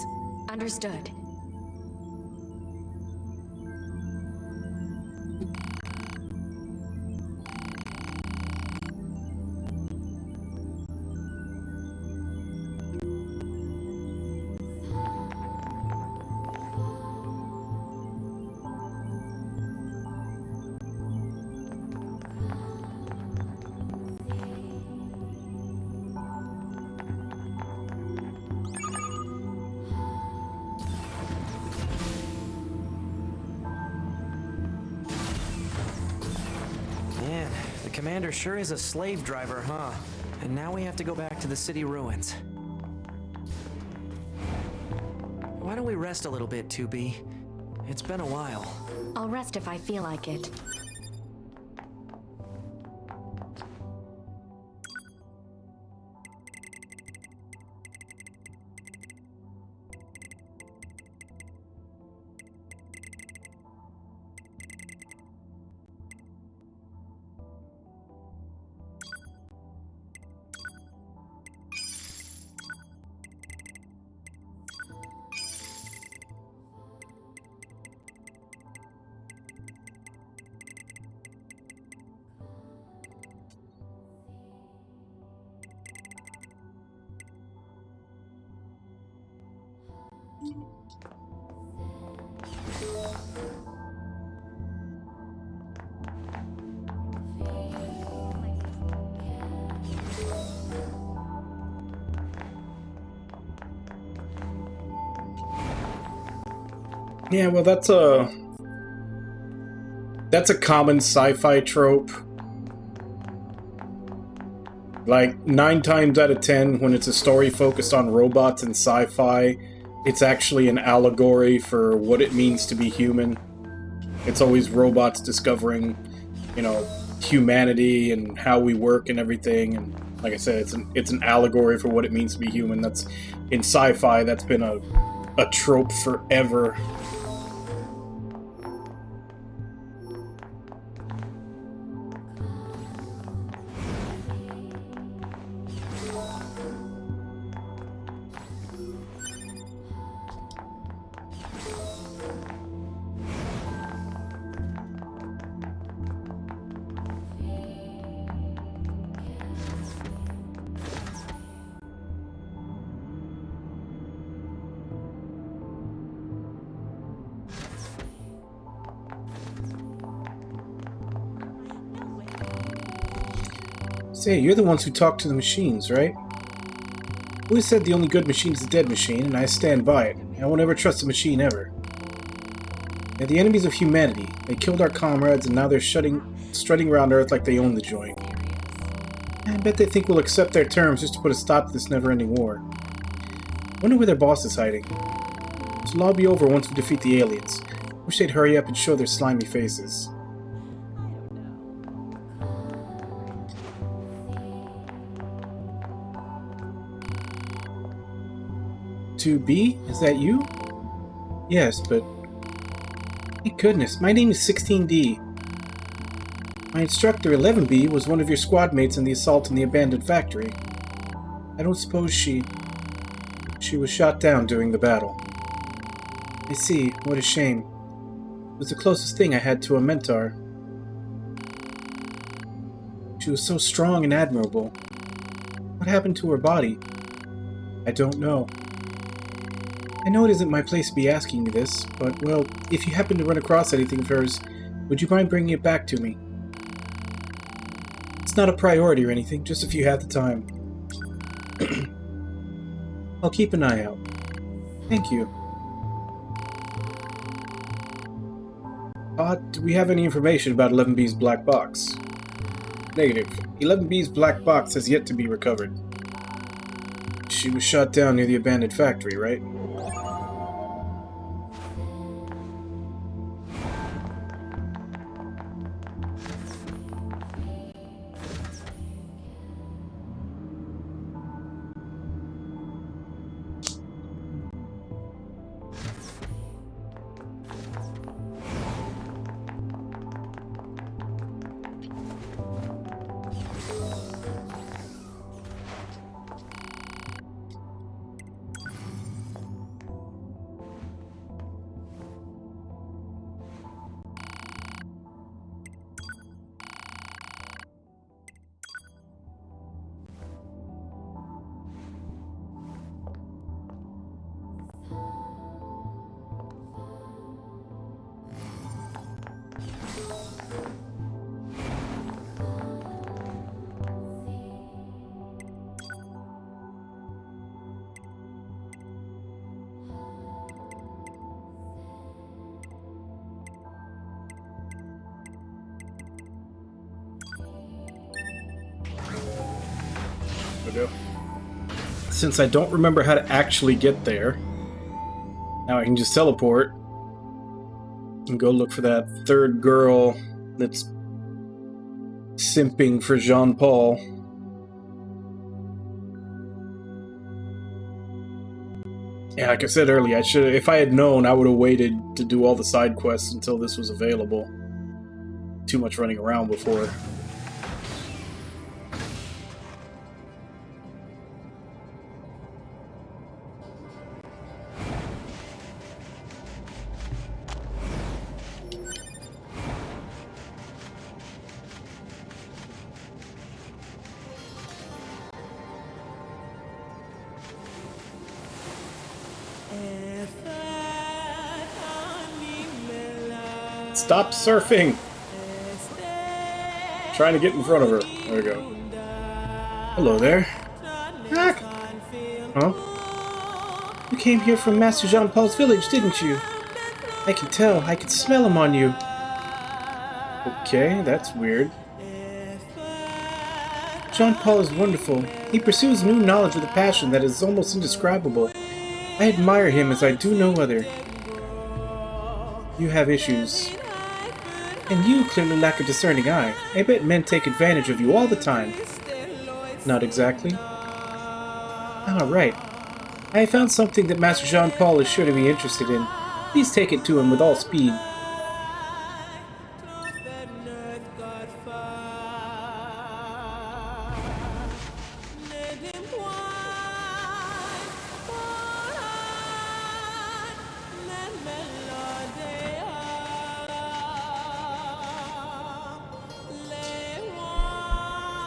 Understood. Man, the commander sure is a slave driver, huh? And now we have to go back to the city ruins. Why don't we rest a little bit, 2B? It's been a while. I'll rest if I feel like it. Yeah, well, that's a common sci-fi trope. Like 9 times out of 10, when it's a story focused on robots and sci-fi, it's actually an allegory for what it means to be human. It's always robots discovering, you know, humanity and how we work and everything. And like I said, it's an allegory for what it means to be human. That's in sci-fi. That's been a trope forever. Say, you're the ones who talk to the machines, right? Always said the only good machine is a dead machine, and I stand by it. I won't ever trust a machine ever. They're the enemies of humanity. They killed our comrades, and now they're strutting around Earth like they own the joint. I bet they think we'll accept their terms just to put a stop to this never-ending war. Wonder where their boss is hiding. This will all be over once we defeat the aliens. Wish they'd hurry up and show their slimy faces. 2B? Is that you? Yes, but... Thank goodness, my name is 16D. My instructor, 11B, was one of your squad mates in the assault on the abandoned factory. I don't suppose she was shot down during the battle. I see, what a shame. It was the closest thing I had to a mentor. She was so strong and admirable. What happened to her body? I don't know. I know it isn't my place to be asking you this, but, well, if you happen to run across anything of hers, would you mind bringing it back to me? It's not a priority or anything, just if you have the time. I'll keep an eye out. Thank you. Do we have any information about 11B's black box? Negative. 11B's black box has yet to be recovered. She was shot down near the abandoned factory, right? Since I don't remember how to actually get there, now I can just teleport and go look for that third girl that's simping for Jean-Paul. Yeah, like I said earlier, if I had known, I would have waited to do all the side quests until this was available. Too much running around before. Stop surfing! Trying to get in front of her. There we go. Hello there. Ah. Huh? You came here from Master Jean-Paul's village, didn't you? I can tell. I can smell him on you. Okay, that's weird. Jean-Paul is wonderful. He pursues new knowledge with a passion that is almost indescribable. I admire him as I do no other. You have issues. And you clearly lack a discerning eye. I bet men take advantage of you all the time. Not exactly. Ah, right. I have found something that Master Jean-Paul is sure to be interested in. Please take it to him with all speed.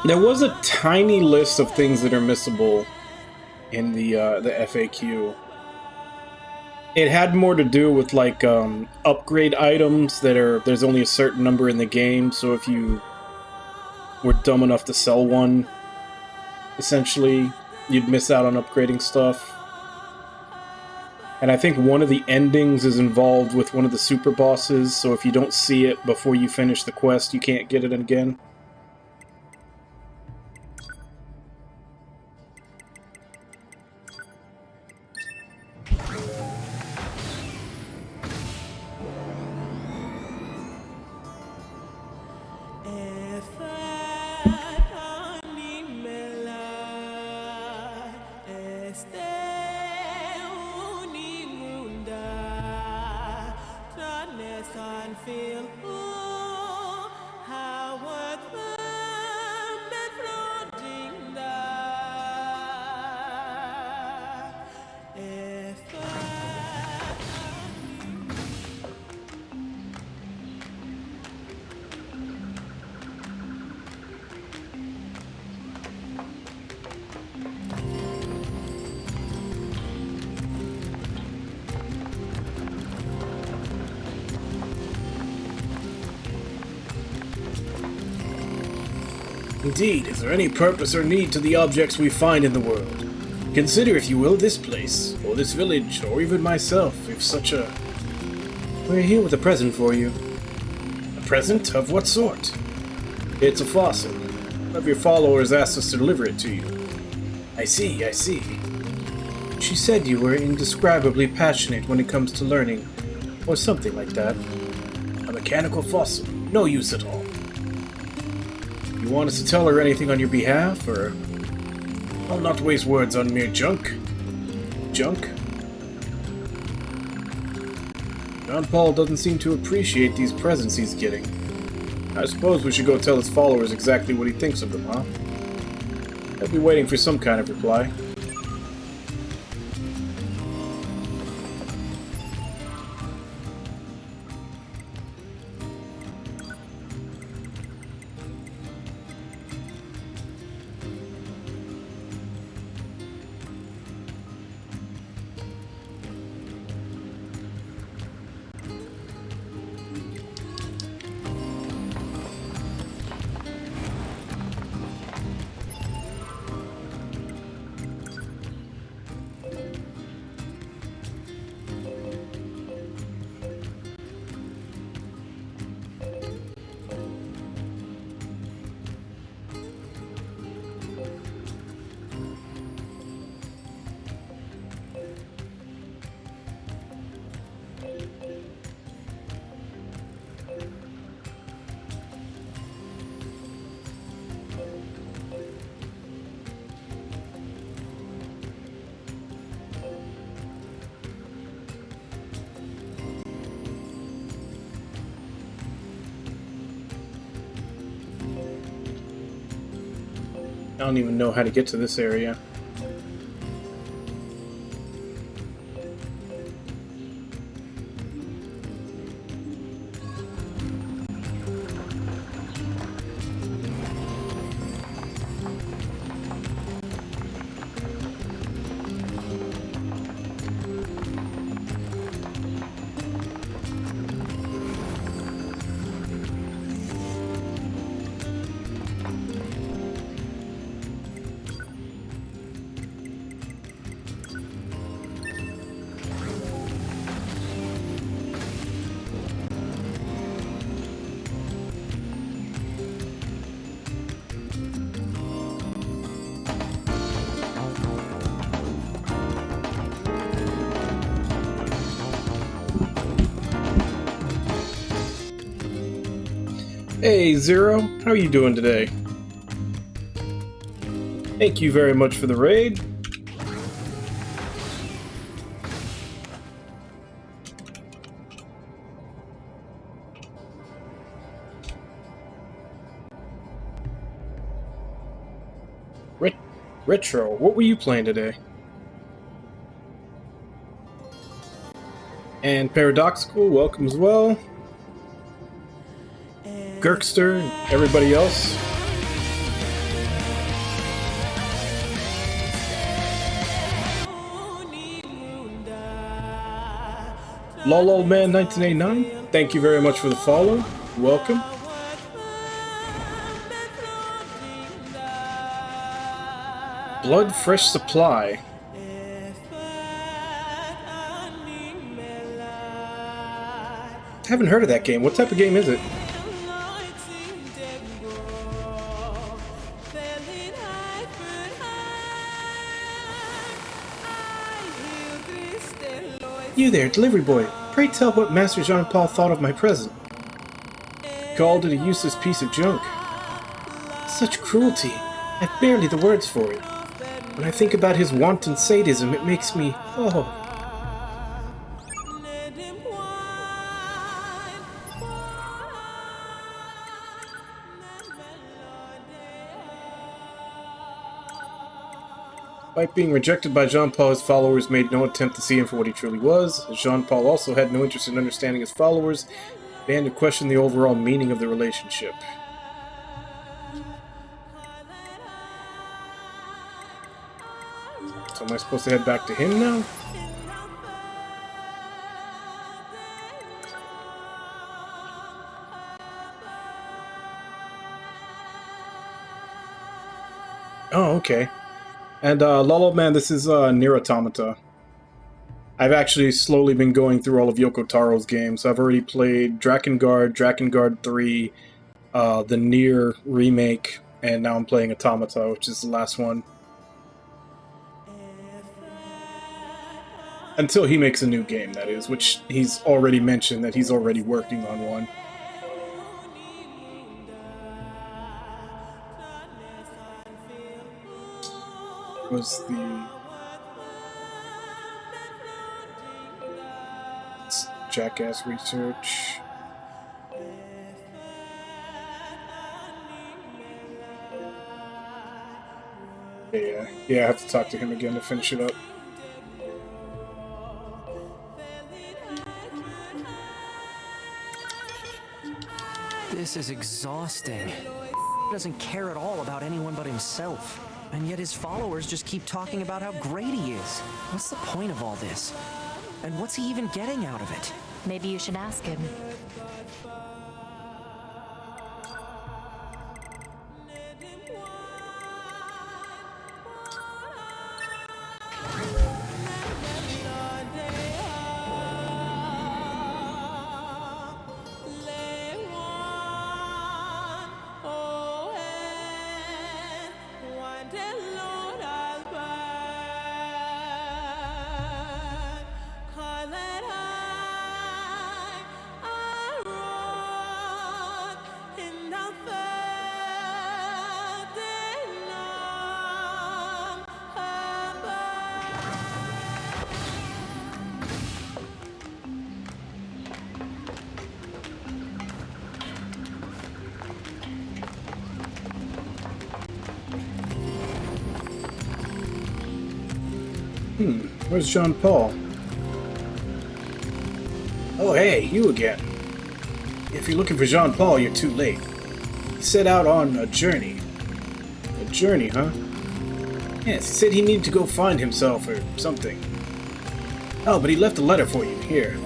There was a tiny list of things that are missable in the FAQ. It had more to do with like upgrade items that there's only a certain number in the game, so if you were dumb enough to sell one, essentially, you'd miss out on upgrading stuff. And I think one of the endings is involved with one of the super bosses, so if you don't see it before you finish the quest, you can't get it again. Indeed, is there any purpose or need to the objects we find in the world? Consider, if you will, this place, or this village, or even myself, if such a... We're here with a present for you. A present? Of what sort? It's a fossil. One of your followers asked us to deliver it to you. I see, I see. She said you were indescribably passionate when it comes to learning, or something like that. A mechanical fossil. No use at all. You want us to tell her anything on your behalf, or... I'll not waste words on mere junk. Junk? John Paul doesn't seem to appreciate these presents he's getting. I suppose we should go tell his followers exactly what he thinks of them, huh? They'll be waiting for some kind of reply. I don't even know how to get to this area. Hey, Zero, how are you doing today? Thank you very much for the raid. Retro, what were you playing today? And Paradoxical, welcome as well. Gurkster, and everybody else. LolOldMan1989, thank you very much for the follow. Welcome. Blood Fresh Supply. Haven't heard of that game. What type of game is it? You there, delivery boy. Pray tell what Master Jean-Paul thought of my present. He called it a useless piece of junk. Such cruelty. I've barely the words for it. When I think about his wanton sadism, it makes me... oh... Despite being rejected by Jean-Paul, his followers made no attempt to see him for what he truly was. As Jean-Paul also had no interest in understanding his followers, they began to question the overall meaning of the relationship. So am I supposed to head back to him now? Oh, okay. And, Lolo Man, this is, Nier Automata. I've actually slowly been going through all of Yoko Taro's games. I've already played Drakengard 3, the Nier remake, and now I'm playing Automata, which is the last one. Until he makes a new game, that is, which he's already mentioned that he's already working on one. Was the... Jackass Research. Yeah, I have to talk to him again to finish it up. This is exhausting. He doesn't care at all about anyone but himself. And yet his followers just keep talking about how great he is. What's the point of all this? And what's he even getting out of it? Maybe you should ask him. Where's Jean-Paul? Oh, hey, you again. If you're looking for Jean-Paul, you're too late. He set out on a journey. A journey, huh? Yes, he said he needed to go find himself or something. Oh, but he left a letter for you. Here.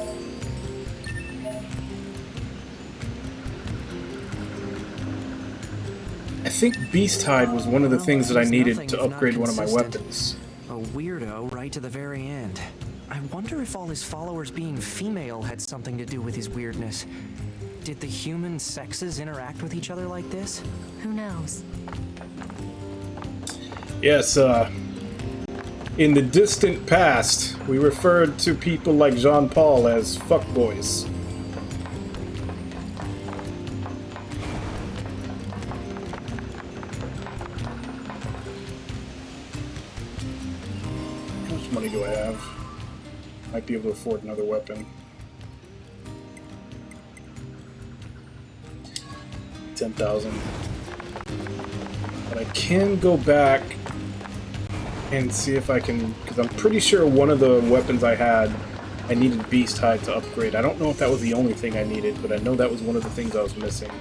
I think Beast Hide was one of the things that I needed to upgrade one of my weapons. A weirdo right to the very end. I wonder if all his followers being female had something to do with his weirdness. Did the human sexes interact with each other like this? Who knows? Yes, in the distant past, we referred to people like Jean-Paul as fuckboys. How much money do I have? Might be able to afford another weapon. 10,000. But I can go back and see if I can, because I'm pretty sure one of the weapons I had, I needed Beast Hide to upgrade. I don't know if that was the only thing I needed, but I know that was one of the things I was missing.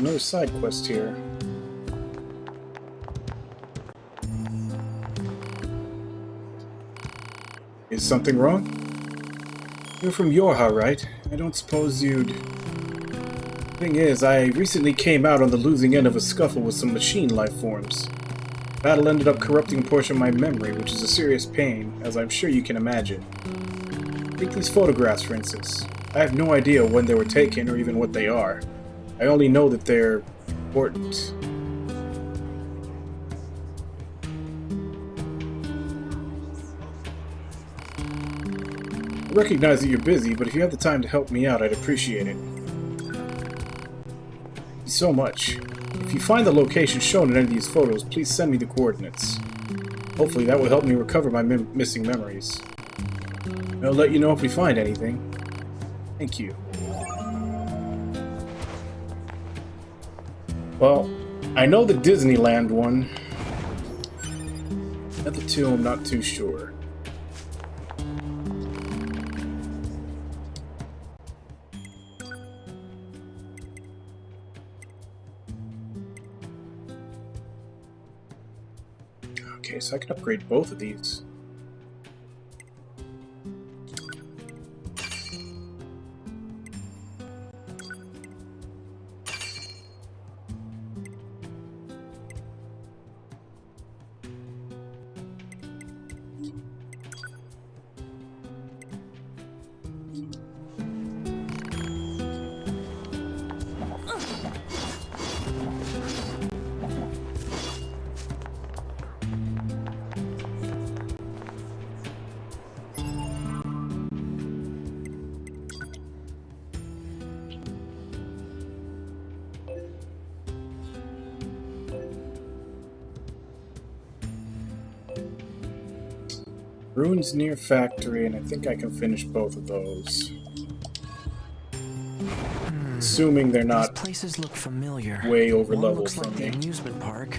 another side quest here. Is something wrong? You're from Yorha, right? I don't suppose you'd... Thing is, I recently came out on the losing end of a scuffle with some machine life forms. Battle ended up corrupting a portion of my memory, which is a serious pain, as I'm sure you can imagine. Take these photographs, for instance. I have no idea when they were taken or even what they are. I only know that they're important. I recognize that you're busy, but if you have the time to help me out, I'd appreciate it. Thank you so much. If you find the location shown in any of these photos, please send me the coordinates. Hopefully that will help me recover my missing memories. I'll let you know if we find anything. Thank you. Well, I know the Disneyland one. The other two, I'm not too sure. Okay, so I can upgrade both of these. Ruins Nier Factory, and I think I can finish both of those. Assuming they're not These places look familiar. way over One level looks from like me. the amusement park,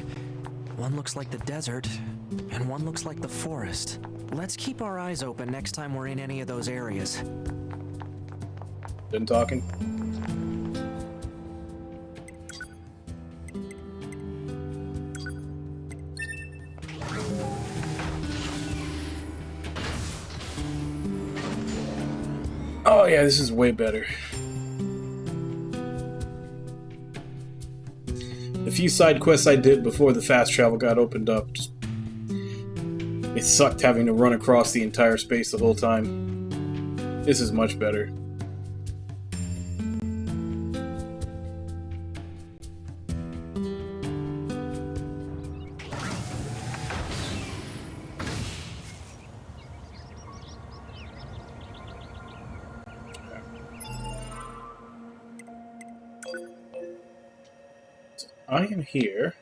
one looks like the desert, and one looks like the forest. Let's keep our eyes open next time we're in any of those areas. Been talking? Oh yeah, this is way better. The few side quests I did before the fast travel got opened up, just... it sucked having to run across the entire space the whole time. This is much better. I am here.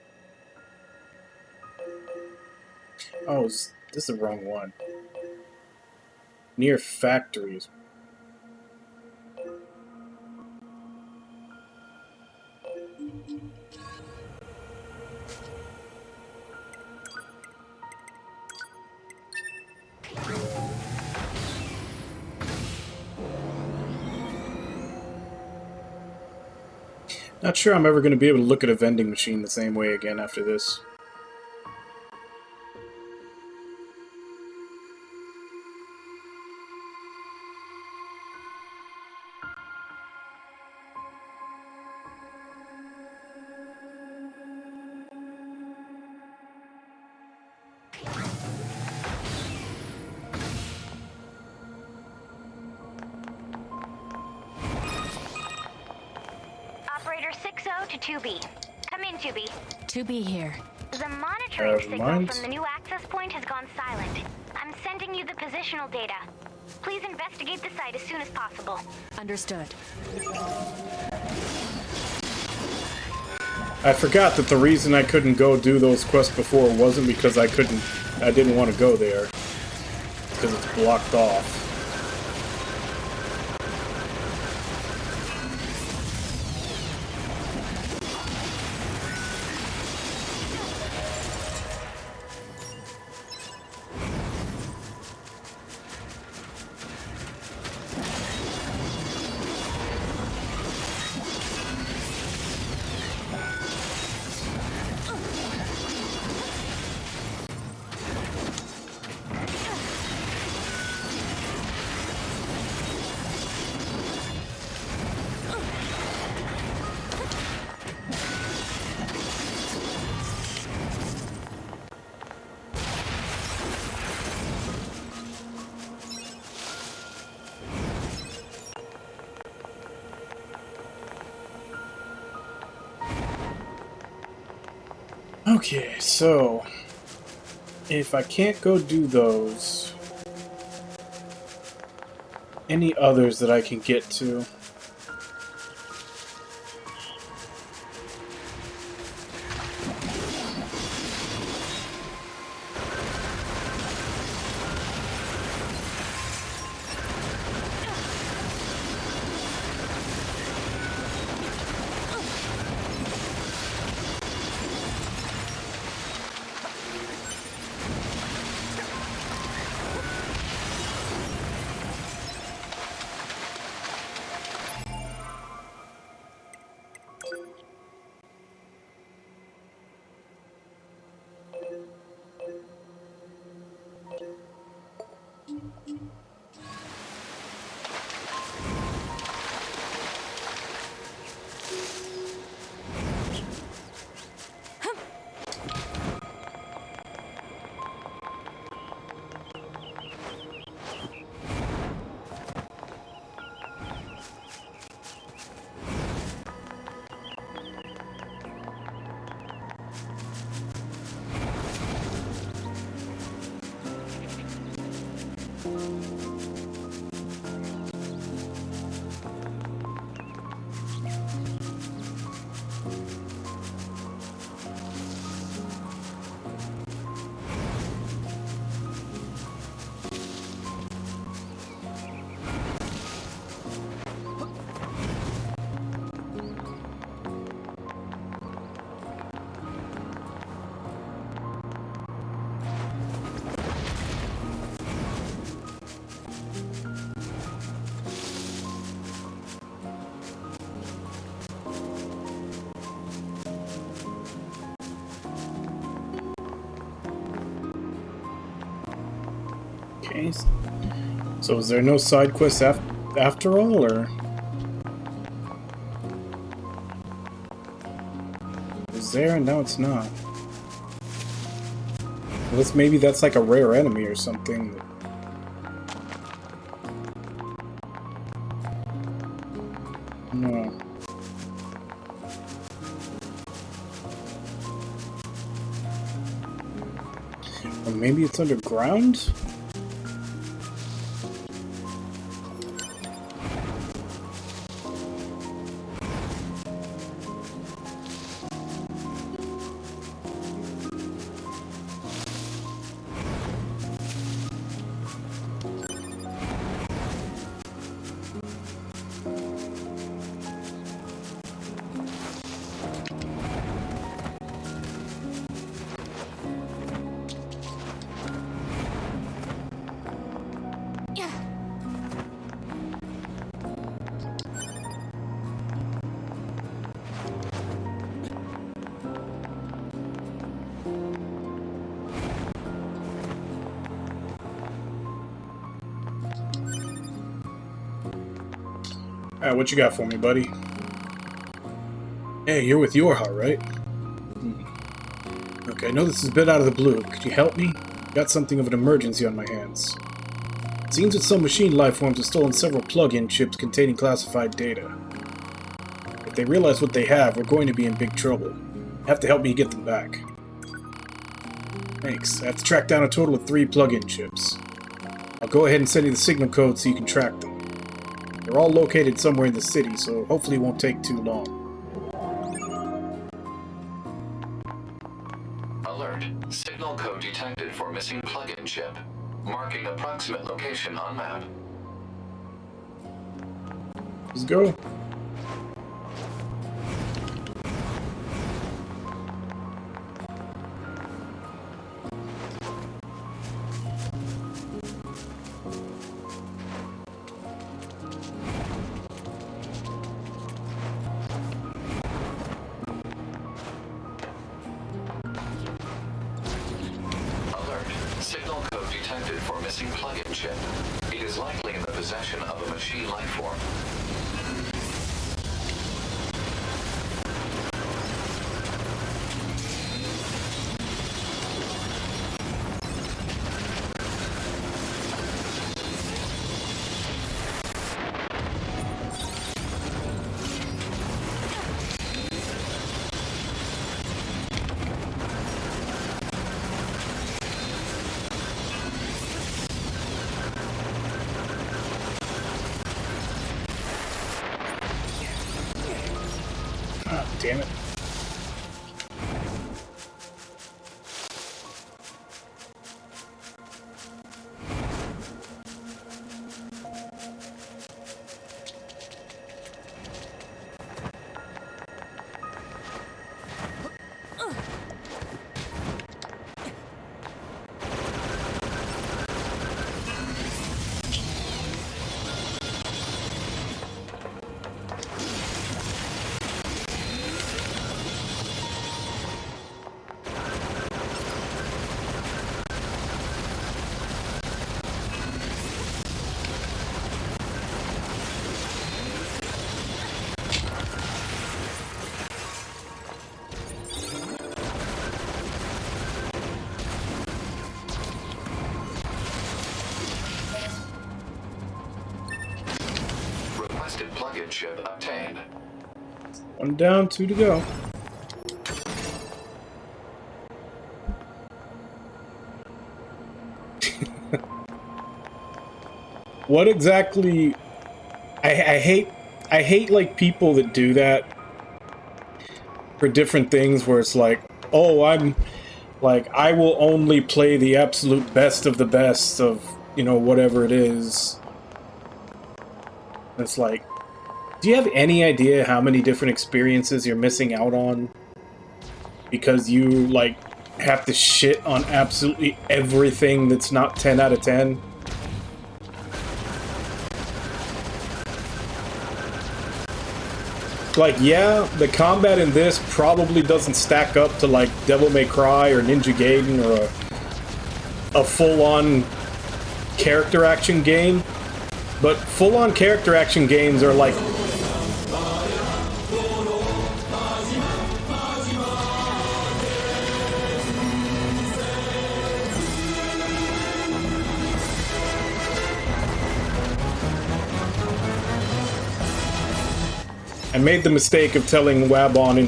Oh, this is the wrong one. Near factories. Not sure I'm ever going to be able to look at a vending machine the same way again after this. Operator 60 to 2B. Come in, 2B. 2B here. The monitoring signal mind. from the new access point has gone silent. I'm sending you the positional data. Please investigate the site as soon as possible. Understood. I forgot that the reason I couldn't go do those quests before wasn't because I didn't want to go there. Because it's blocked off. Okay, so if I can't go do those, any others that I can get to? Okay, so is there no side quests after all, or is there and now it's not? Unless maybe that's like a rare enemy or something. No. Or maybe it's underground? Alright, what you got for me, buddy? Hey, you're with Yorha, right? Okay, I know this is a bit out of the blue. Could you help me? Got something of an emergency on my hands. It seems that some machine lifeforms have stolen several plug-in chips containing classified data. If they realize what they have, we're going to be in big trouble. You have to help me get them back. Thanks. I have to track down a total of 3 plug-in chips. I'll go ahead and send you the signal code so you can track them. They're all located somewhere in the city, so hopefully it won't take too long. Alert. Signal code detected for missing plug-in chip. Marking approximate location on map. Let's go. Signal code detected for missing plug-in chip. It is likely in the possession of a machine lifeform. Damn it. Requested plug-in chip obtained. One down, 2 to go. What exactly? I hate like people that do that for different things where it's like, oh, I'm like, I will only play the absolute best of the best of, you know, whatever it is. It's like, do you have any idea how many different experiences you're missing out on because you like have to shit on absolutely everything that's not 10 out of 10? Like, yeah, the combat in this probably doesn't stack up to, like, Devil May Cry or Ninja Gaiden or a full-on character action game. But full-on character action games are, like... I made the mistake of telling Wabon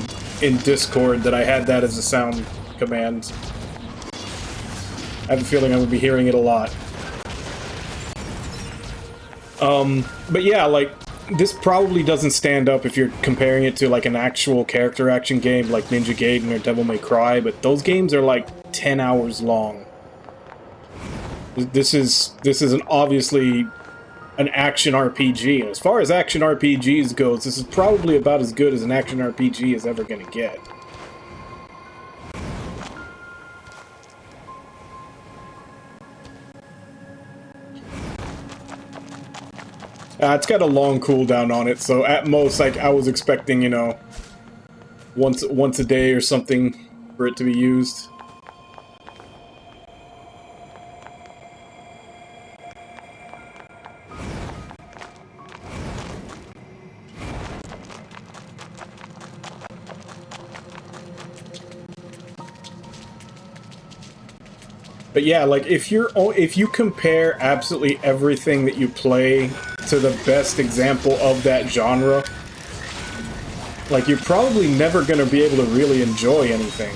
in Discord that I had that as a sound command. I have a feeling I would be hearing it a lot. But yeah, like, this probably doesn't stand up if you're comparing it to, like, an actual character action game like Ninja Gaiden or Devil May Cry, but those games are, like, 10 hours long. This is obviously an action RPG, and as far as action RPGs goes, this is probably about as good as an action RPG is ever gonna get. It's got a long cooldown on it, so at most, like, I was expecting, you know, once a day or something for it to be used. But yeah, like, if you compare absolutely everything that you play to the best example of that genre, like, you're probably never gonna be able to really enjoy anything.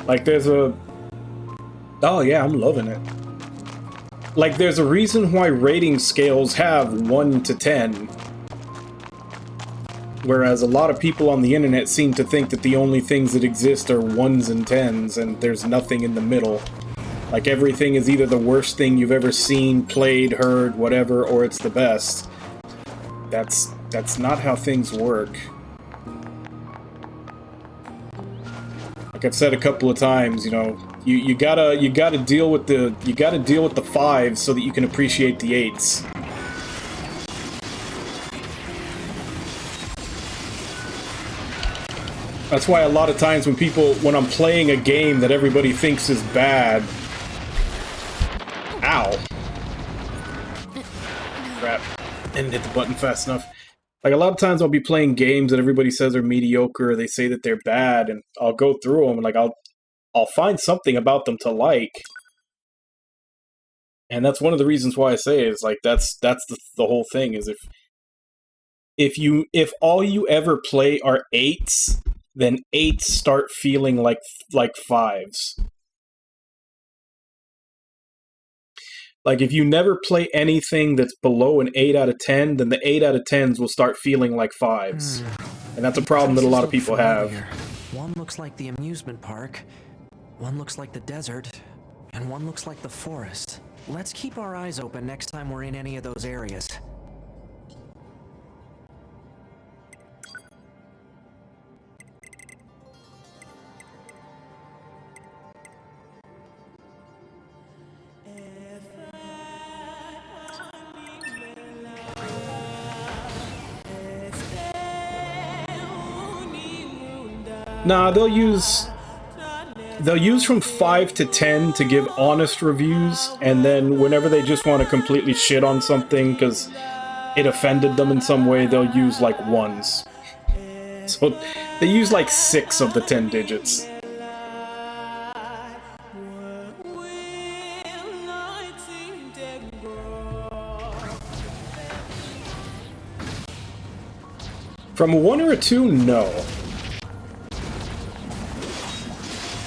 Like, there's a... Oh yeah, I'm loving it. Like, there's a reason why rating scales have 1 to 10. Whereas a lot of people on the internet seem to think that the only things that exist are 1s and 10s, and there's nothing in the middle. Like, everything is either the worst thing you've ever seen, played, heard, whatever, or it's the best. That's not how things work. Like I've said a couple of times, you know, you gotta deal with the 5s so that you can appreciate the 8s. That's why a lot of times when I'm playing a game that everybody thinks is bad... Ow. Crap. Didn't hit the button fast enough. Like, a lot of times I'll be playing games that everybody says are mediocre, or they say that they're bad, and I'll go through them, and, like, I'll find something about them to like. And that's one of the reasons why I say is, like, that's the whole thing, is if all you ever play are 8s, then 8s start feeling like 5s. Like, if you never play anything that's below an 8 out of 10, then the 8 out of 10s will start feeling like 5s. And that's a problem that a lot of people have. One looks like the amusement park, one looks like the desert, and one looks like the forest. Let's keep our eyes open next time we're in any of those areas. Nah, they'll use from 5 to 10 to give honest reviews, and then whenever they just want to completely shit on something because it offended them in some way, they'll use like 1s. So they use like 6 of the 10 digits. From a 1 or a 2, no.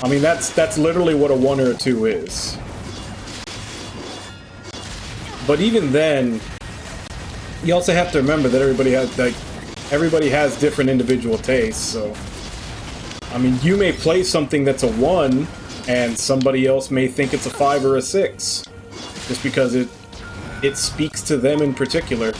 I mean, that's literally what a 1 or a 2 is. But even then, you also have to remember that everybody has different individual tastes, so I mean, you may play something that's a 1 and somebody else may think it's a 5 or a 6 just because it speaks to them in particular.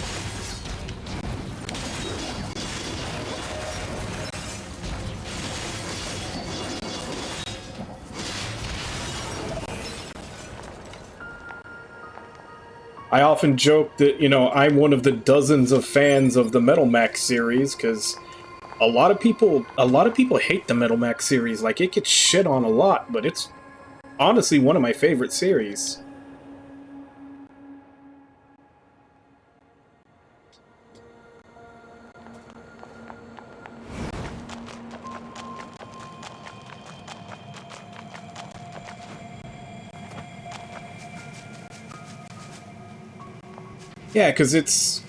I often joke that, you know, I'm one of the dozens of fans of the Metal Max series, because a lot of people hate the Metal Max series. Like, it gets shit on a lot, but it's honestly one of my favorite series. Yeah, because it's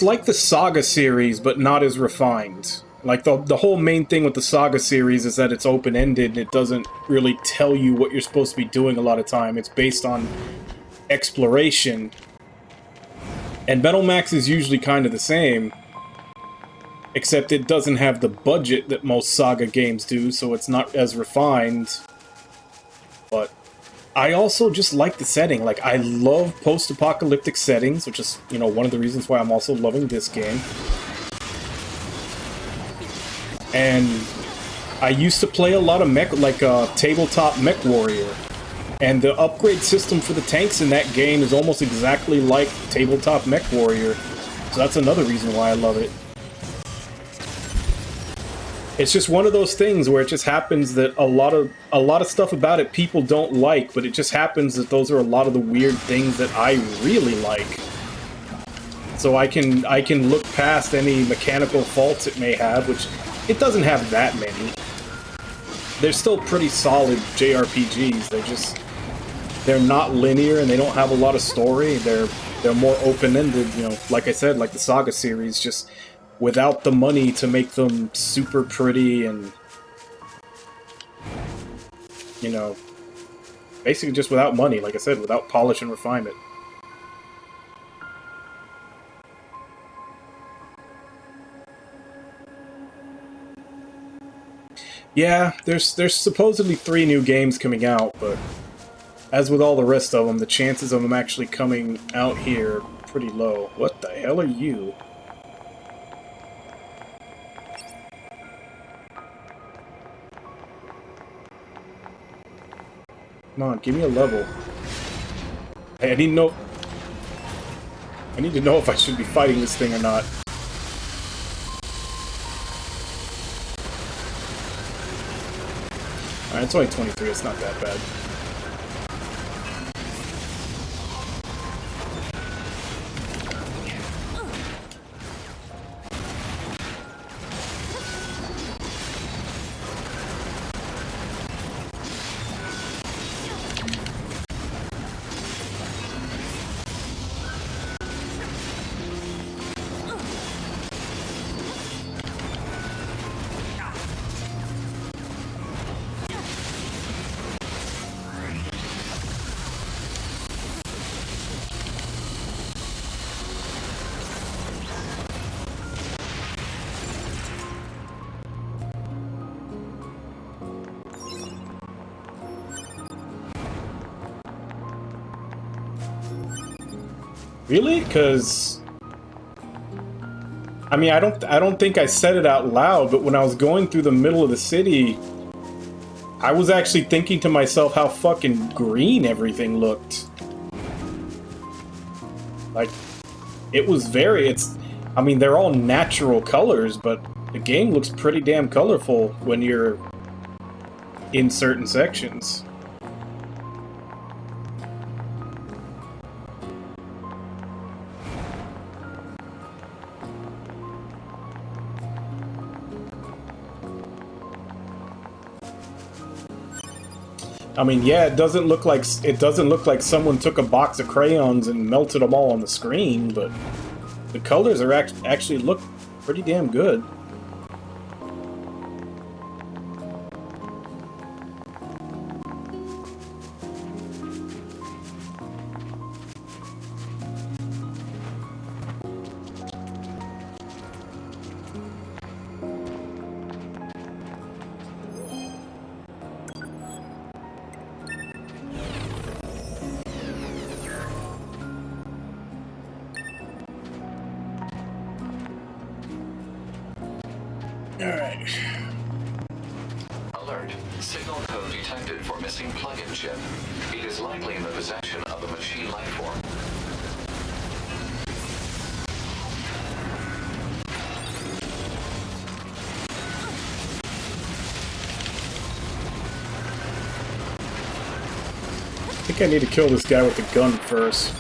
like the Saga series, but not as refined. Like, the whole main thing with the Saga series is that it's open-ended, and it doesn't really tell you what you're supposed to be doing a lot of time. It's based on exploration. And Metal Max is usually kind of the same, except it doesn't have the budget that most Saga games do, so it's not as refined. But I also just like the setting. Like, I love post-apocalyptic settings, which is, you know, one of the reasons why I'm also loving this game. And I used to play a lot of mech, like tabletop Mech Warrior. And the upgrade system for the tanks in that game is almost exactly like tabletop Mech Warrior. So that's another reason why I love it. It's just one of those things where it just happens that a lot of stuff about it people don't like, but it just happens that those are a lot of the weird things that I really like. So I can look past any mechanical faults it may have, which it doesn't have that many. They're still pretty solid JRPGs. They're not linear and they don't have a lot of story. They're more open-ended, you know, like I said, like the Saga series, just without the money to make them super pretty and, you know, basically just without money, like I said, without polish and refinement. Yeah, there's supposedly 3 new games coming out, but as with all the rest of them, the chances of them actually coming out here are pretty low. What the hell are you? Come on, give me a level. Hey, I need to know if I should be fighting this thing or not. Alright, it's only 23, it's not that bad. Really? Because I mean, I don't think I said it out loud, but when I was going through the middle of the city, I was actually thinking to myself how fucking green everything looked. Like, it was I mean, they're all natural colors, but the game looks pretty damn colorful when you're in certain sections. I mean, yeah, it doesn't look like someone took a box of crayons and melted them all on the screen, but the colors are actually look pretty damn good. Alright. Alert. Signal code detected for missing plug-in chip. It is likely in the possession of a machine life form. I think I need to kill this guy with the gun first.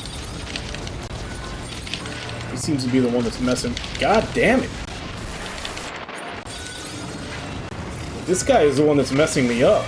He seems to be the one that's messing. God damn it! This guy is the one that's messing me up.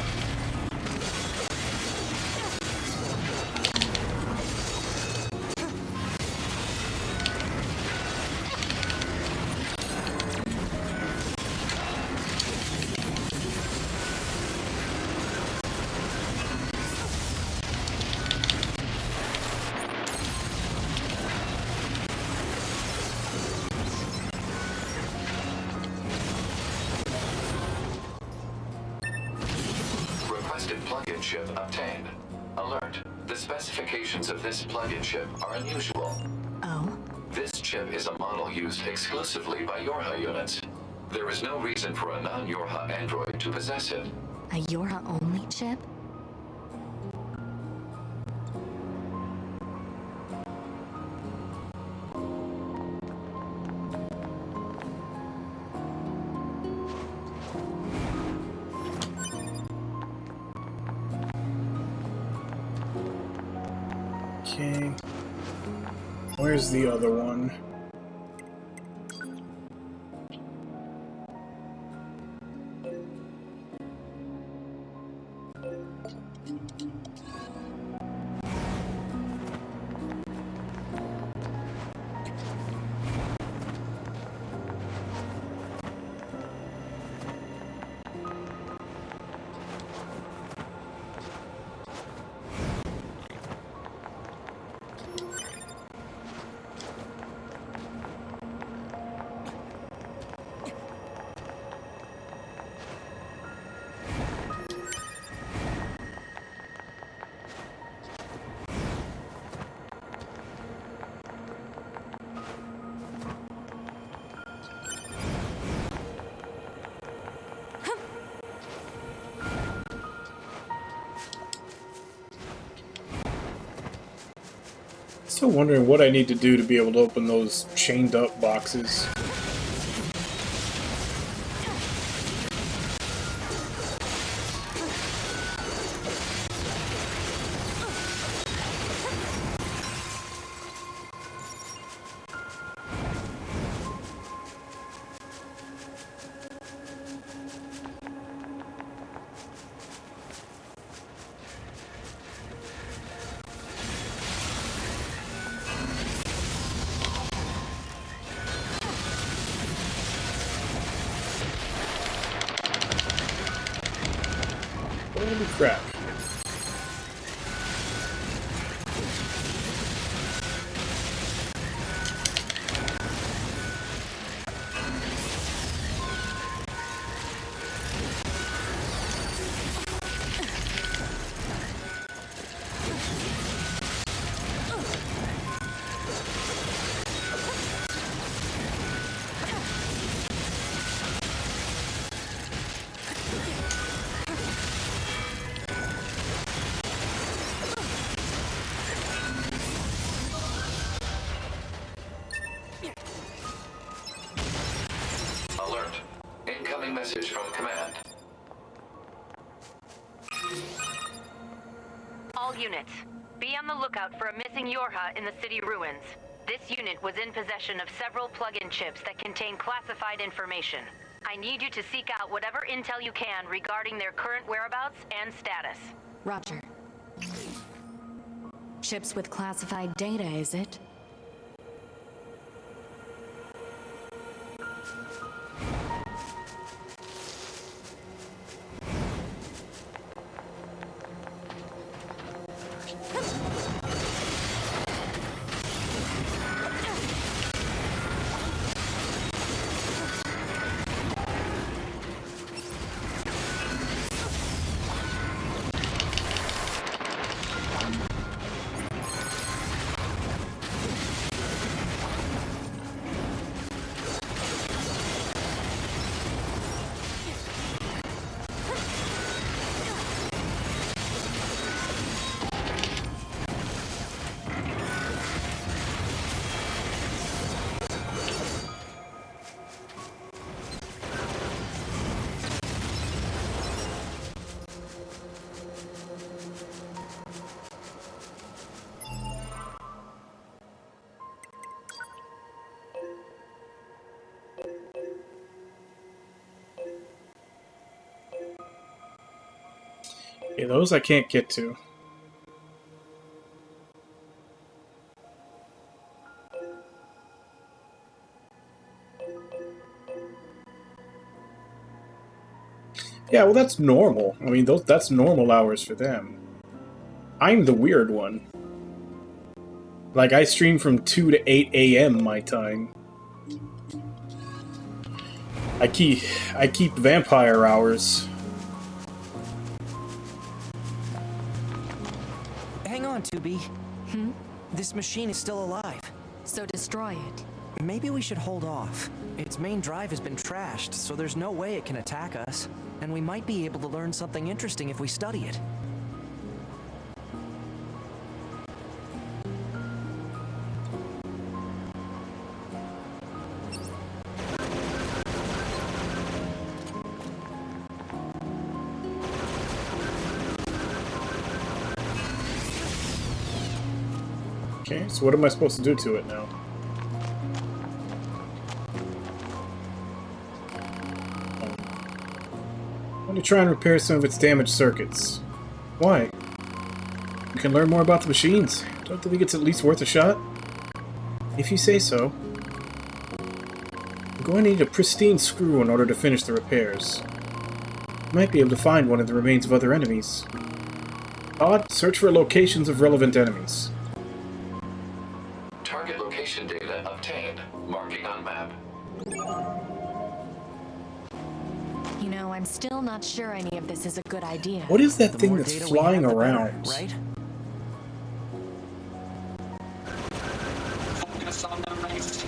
Plug-in chip obtained. Alert. The specifications of this plug-in chip are unusual. Oh? This chip is a model used exclusively by Yorha units. There is no reason for a non-Yorha android to possess it. A Yorha-only chip? Okay. Where's the other one? Still wondering what I need to do to be able to open those chained up boxes. Holy crap. message from command. All units, be on the lookout for a missing Yorha in the city ruins. This unit was in possession of several plug-in chips that contain classified information. I need you to seek out whatever intel you can regarding their current whereabouts and status. Roger. Chips with classified data, is it? Yeah, those I can't get to. Yeah, well, that's normal. I mean, that's normal hours for them. I'm the weird one. Like, I stream from 2 to 8 a.m. my time. I keep vampire hours. Hang on, 2B. This machine is still alive. So destroy it. Maybe we should hold off. Its main drive has been trashed, so there's no way it can attack us. And we might be able to learn something interesting if we study it. Okay, so what am I supposed to do to it now? I want to try and repair some of its damaged circuits. Why? You can learn more about the machines. Don't you think it's at least worth a shot? If you say so. I'm going to need a pristine screw in order to finish the repairs. You might be able to find one of the remains of other enemies. Odd, search for locations of relevant enemies. Target location data obtained. Marking on map. You know, I'm still not sure any of this is a good idea. What is that thing that's flying around? Right? Focus on the race.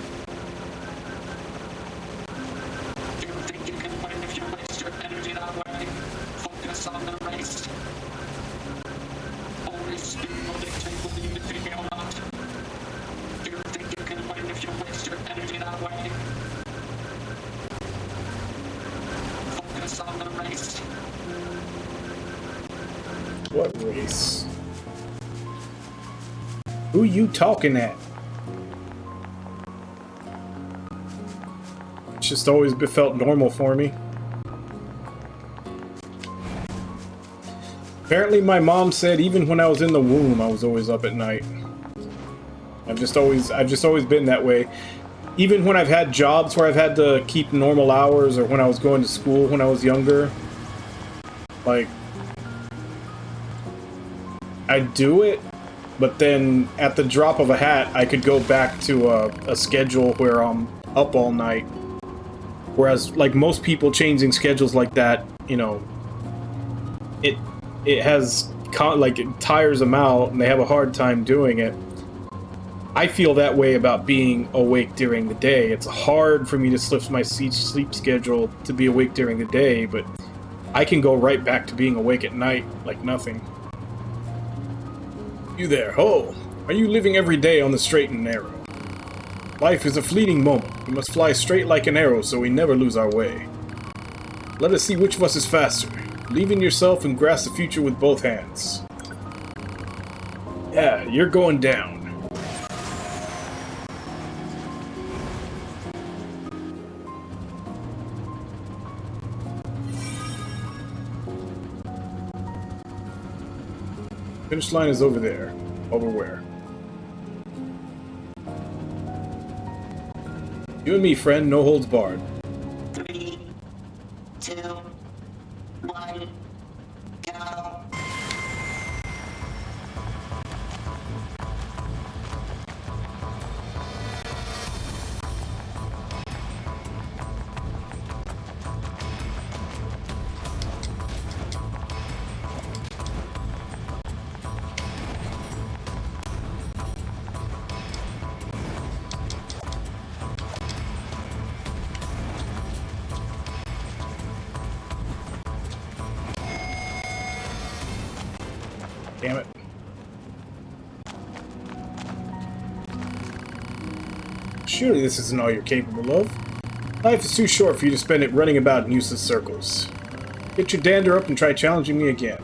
Do you think you can win if you waste your energy that way? Focus on the race. Only speed will dictate whether you defeat me or not. Do you think you can win if you waste your energy that way? Focus on the race. What race? Who you talking at? It's just always felt normal for me. Apparently my mom said even when I was in the womb I was always up at night. I've just always been that way. Even when I've had jobs where I've had to keep normal hours, or when I was going to school when I was younger, like, I'd do it, but then at the drop of a hat I could go back to a schedule where I'm up all night. Whereas, like, most people changing schedules like that, you know, it has, like, it tires them out and they have a hard time doing it. I feel that way about being awake during the day. It's hard for me to slip my sleep schedule to be awake during the day, but I can go right back to being awake at night like nothing. You there, ho! Are you living every day on the straight and narrow? Life is a fleeting moment. We must fly straight like an arrow so we never lose our way. Let us see which of us is faster. Believe in yourself and grasp the future with both hands. Yeah, you're going down. Finish line is over there. Over where? You and me, friend. No holds barred. 3, 2, 1, go. Damn it. Surely this isn't all you're capable of. Life is too short for you to spend it running about in useless circles. Get your dander up and try challenging me again.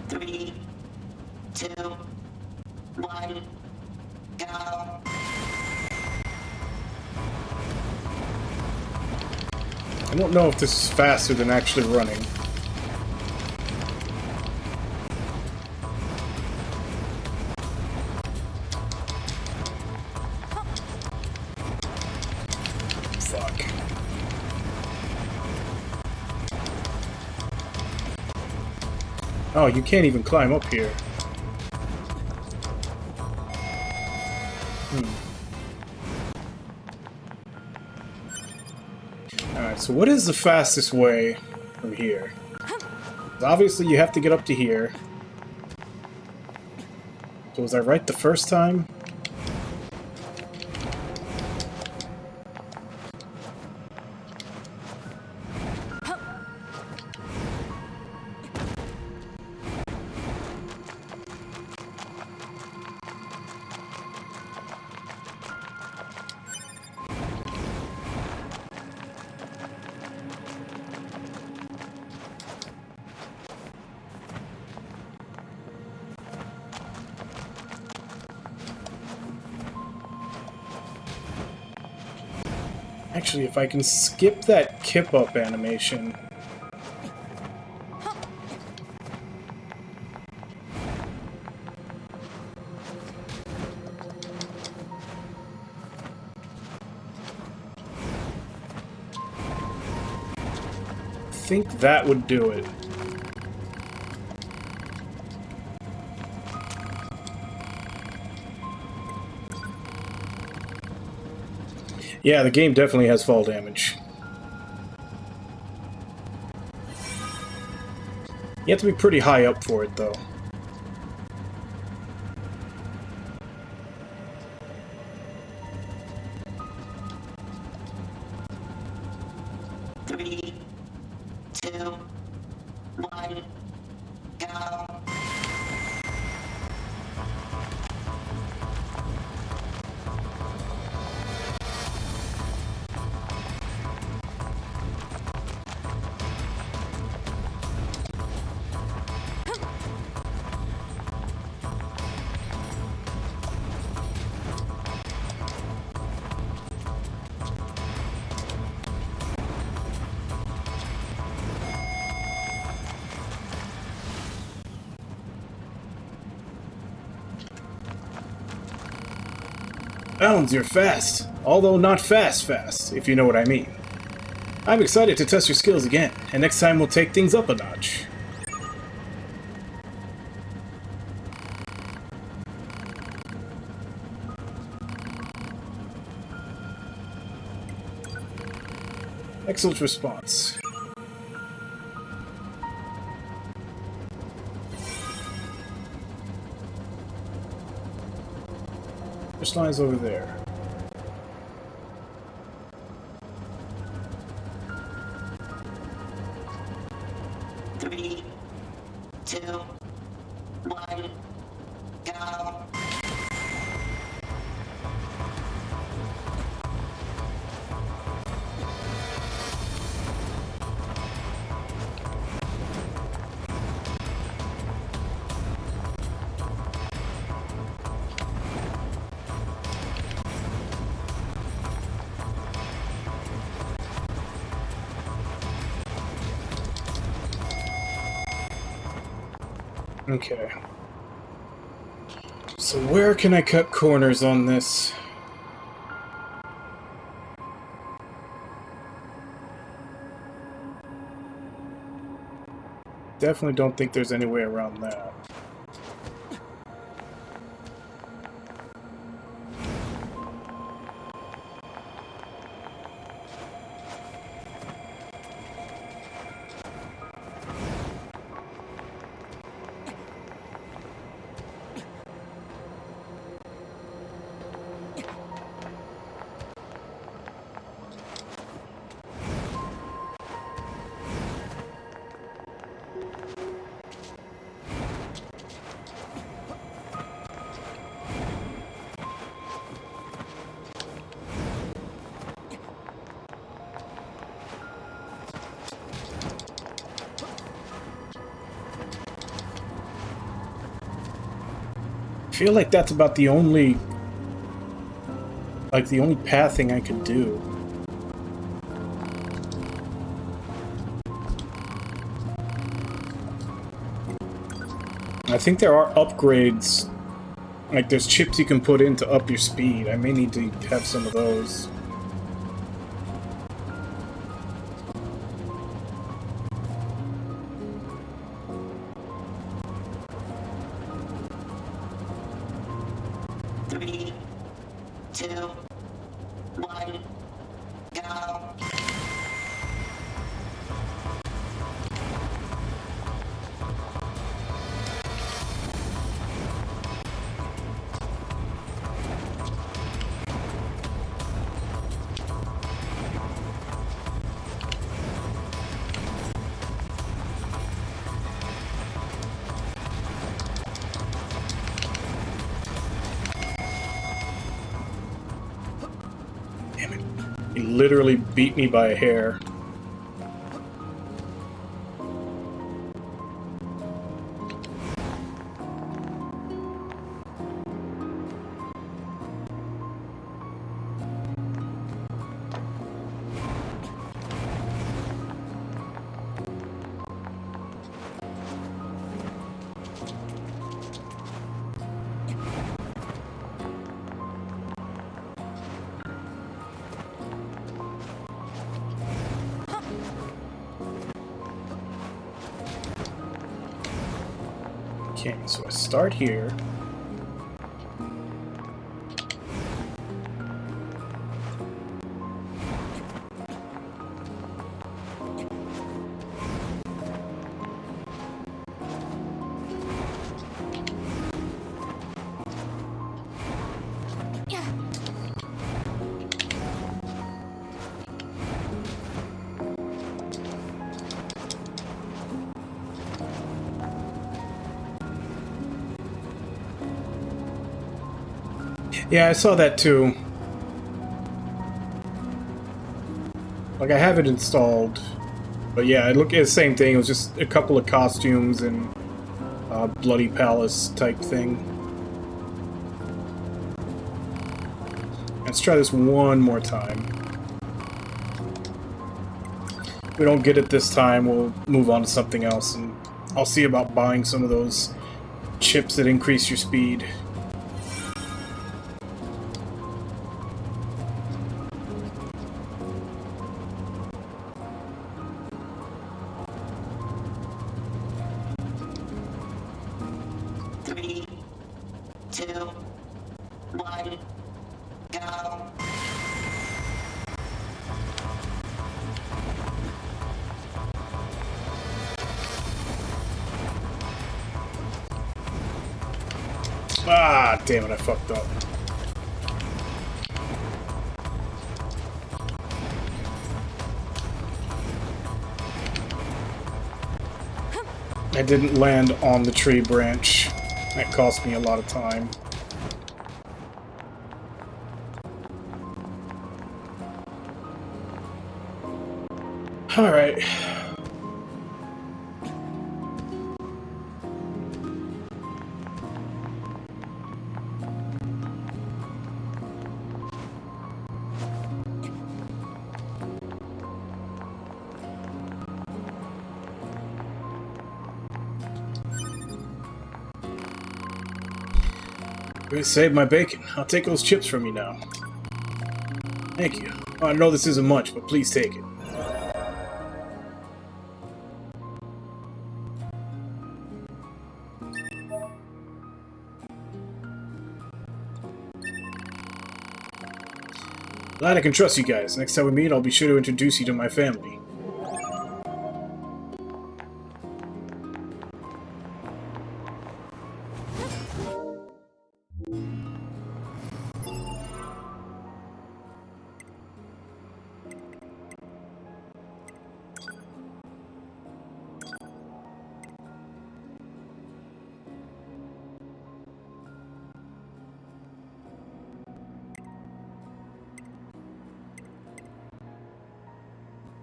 Three, two, one, go. I don't know if this is faster than actually running. Fuck. Oh, you can't even climb up here. Alright, so what is the fastest way from here? Obviously you have to get up to here. So was I right the first time? Actually, if I can skip that kip up animation. I think that would do it. Yeah, the game definitely has fall damage. You have to be pretty high up for it, though. Three, two, one, go. Bounds, you're fast. Although not fast, if you know what I mean. I'm excited to test your skills again, and next time we'll take things up a notch. Excellent response. Which line's over there? Three, two, one, go. Okay. So where can I cut corners on this? Definitely don't think there's any way around that. I feel like that's about the only pathing I could do. I think there are upgrades, like there's chips you can put in to up your speed. I may need to have some of those. Three, two, one, go. He literally beat me by a hair. Okay, so I start here. Yeah, I saw that too. Like, I have it installed. But yeah, it looked at the same thing. It was just a couple of costumes and Bloody Palace type thing. Let's try this one more time. If we don't get it this time, we'll move on to something else, and I'll see about buying some of those chips that increase your speed. Three, two, one, go. Ah, damn it, I fucked up. I didn't land on the tree branch. That cost me a lot of time. Alright. You saved my bacon. I'll take those chips from you now. Thank you. I know this isn't much, but please take it. Glad I can trust you guys. Next time we meet, I'll be sure to introduce you to my family.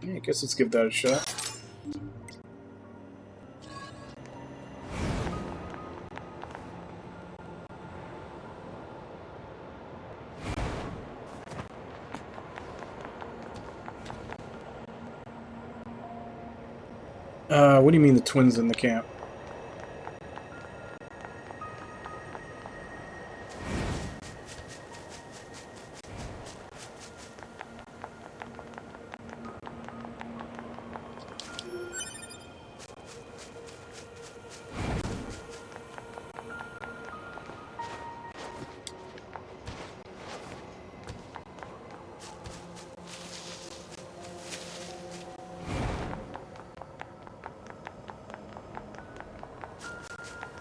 I guess let's give that a shot. What do you mean the twins in the camp?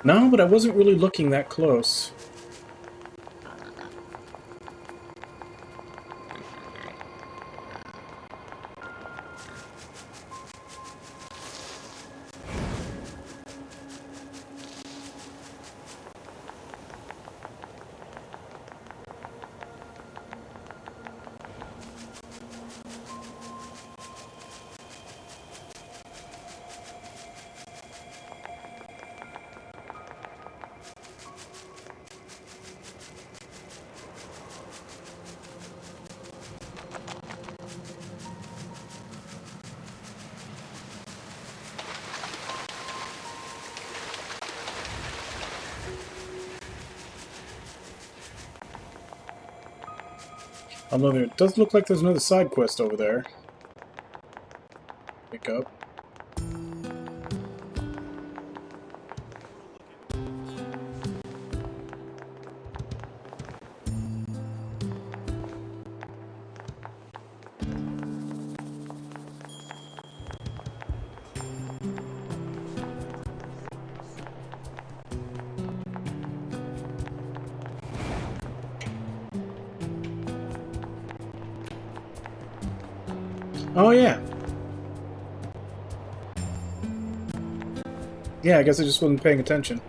No, but I wasn't really looking that close. Although it does look like there's another side quest over there. Pick up. Oh, yeah. Yeah, I guess I just wasn't paying attention.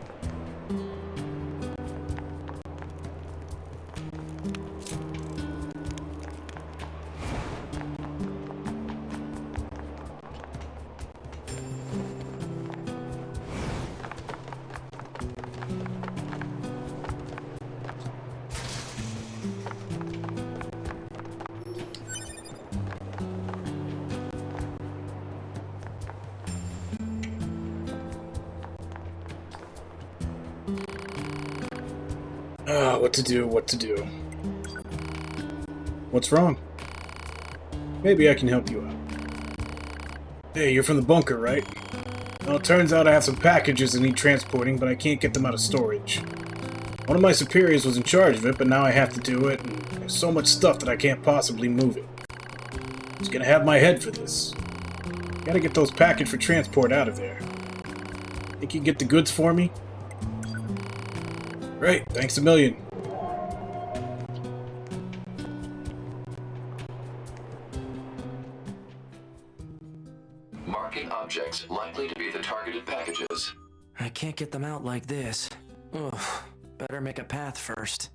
What to do, what to do. What's wrong? Maybe I can help you out. Hey, you're from the bunker, right? Well, it turns out I have some packages that need transporting, but I can't get them out of storage. One of my superiors was in charge of it, but now I have to do it, and there's so much stuff that I can't possibly move it. He's gonna have my head for this. Gotta get those packages for transport out of there. Think you can get the goods for me? Great, thanks a million. Marking objects likely to be the targeted packages. can't get them out like this. Ugh, better make a path first.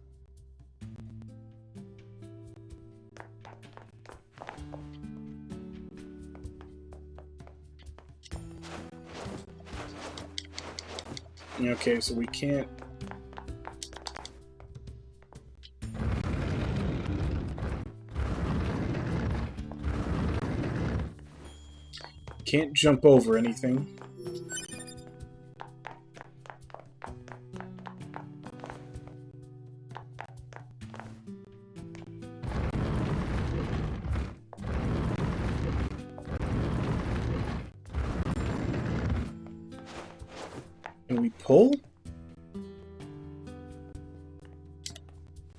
Okay, so we can't... Can't jump over anything. Can we pull?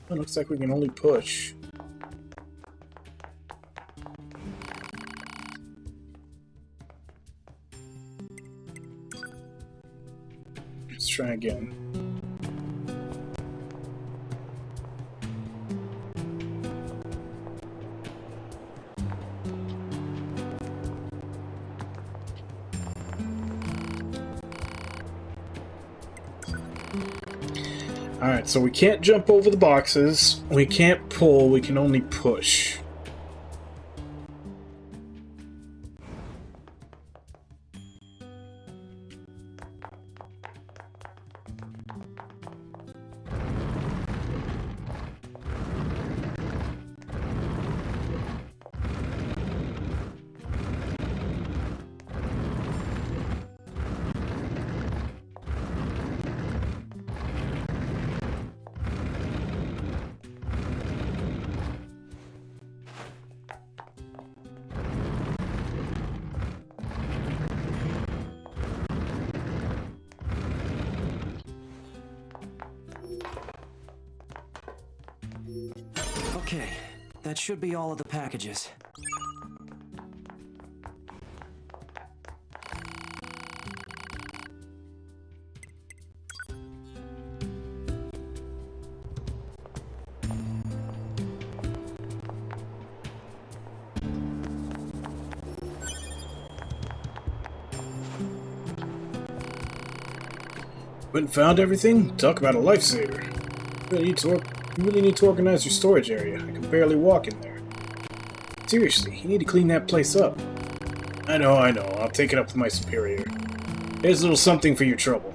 It looks like we can only push. Let's try again. Alright, so we can't jump over the boxes, we can't pull, we can only push. Okay, that should be all of the packages. Went and found everything? Talk about a lifesaver. You really need to organize your storage area. I can barely walk in there. Seriously, you need to clean that place up. I know. I'll take it up with my superior. Here's a little something for your trouble.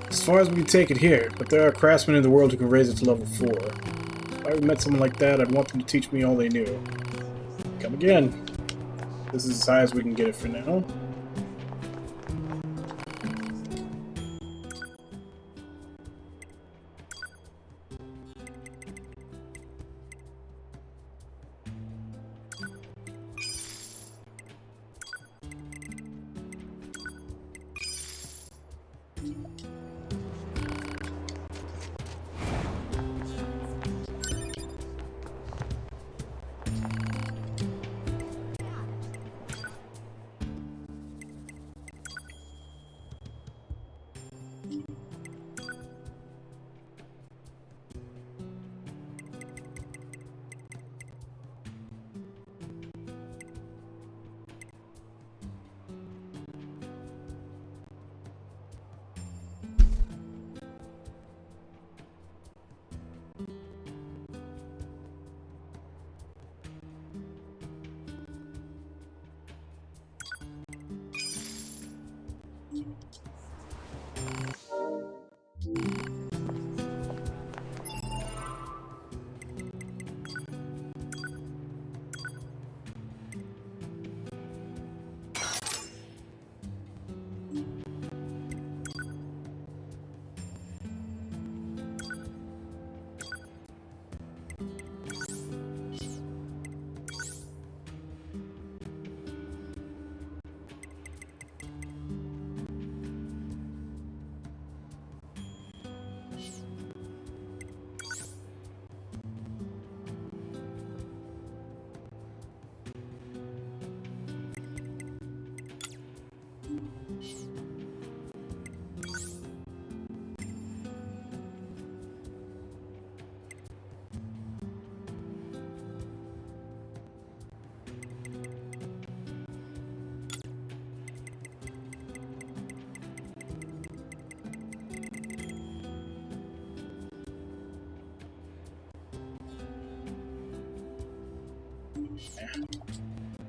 As far as we can take it here, but there are craftsmen in the world who can raise it to level 4. If I ever met someone like that, I'd want them to teach me all they knew. Come again. This is as high as we can get it for now.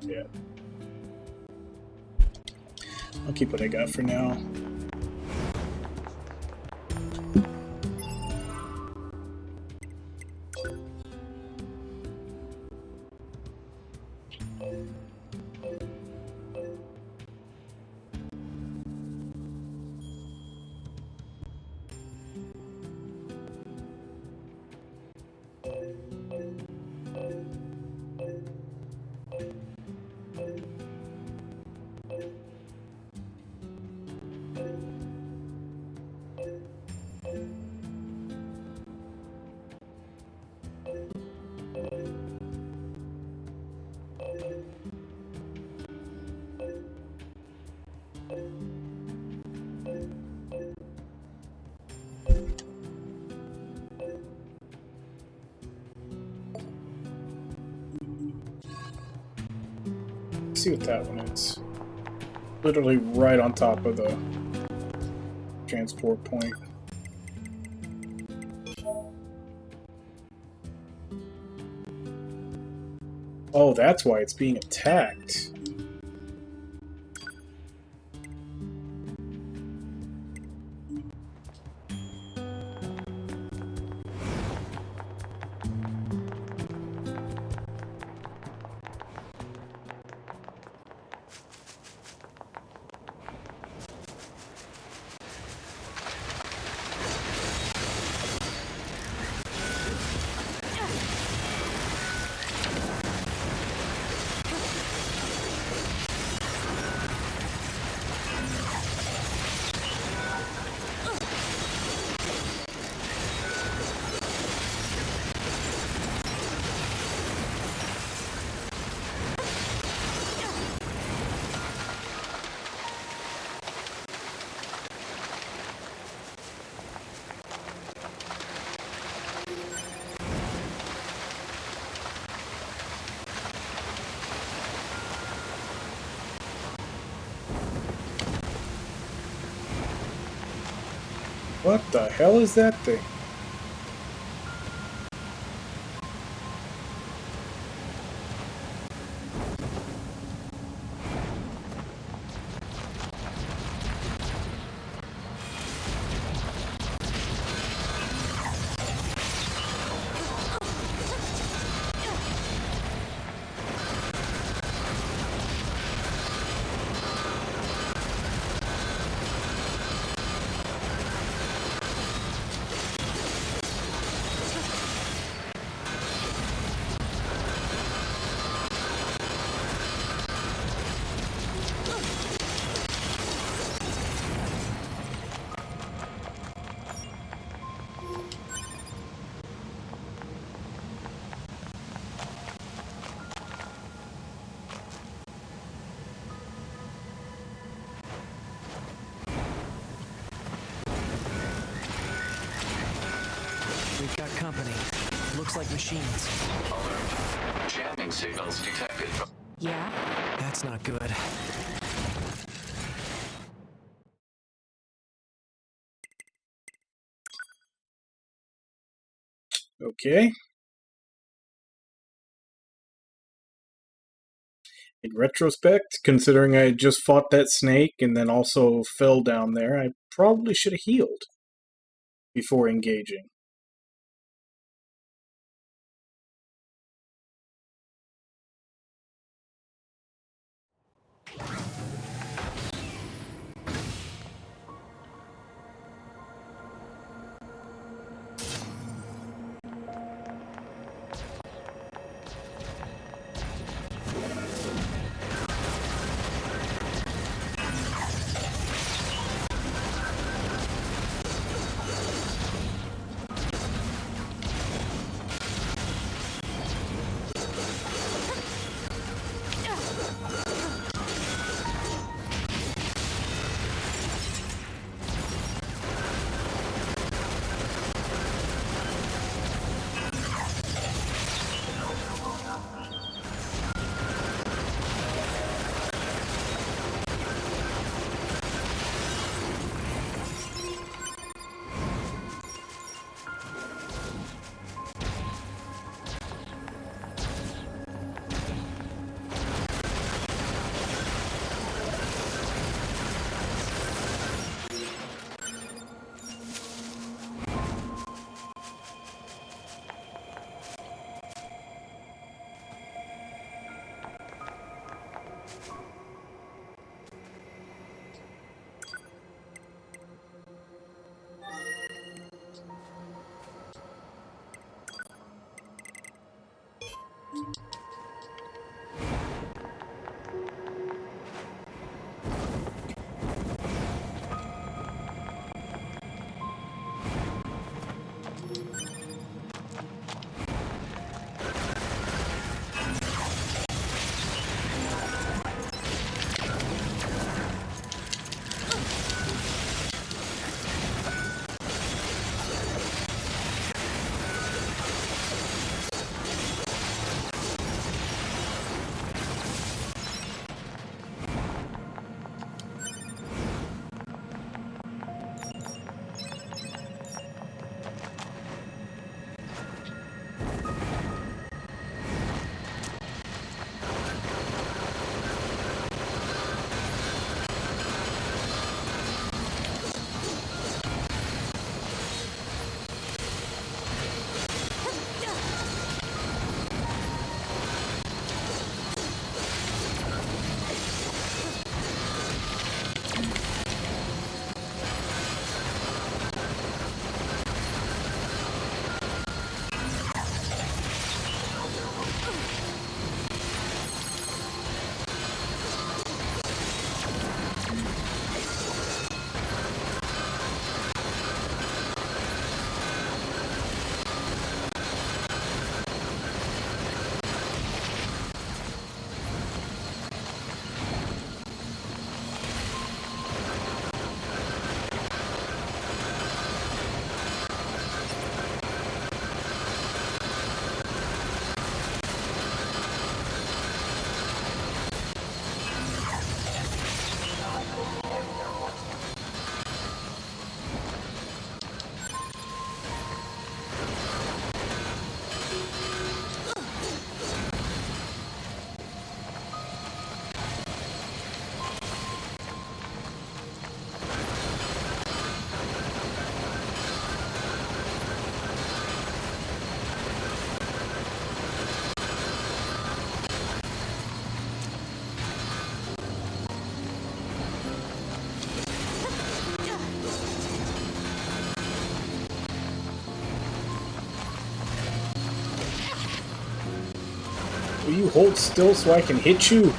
Yeah. I'll keep what I got for now. Let's see what that one is. Literally right on top of the transport point. Oh, that's why it's being attacked. What the hell is that thing? We've got company. Looks like machines. Alert. Jamming signals detected. Yeah? That's not good. Okay. In retrospect, considering I had just fought that snake and then also fell down there, I probably should have healed before engaging. Will you hold still so I can hit you?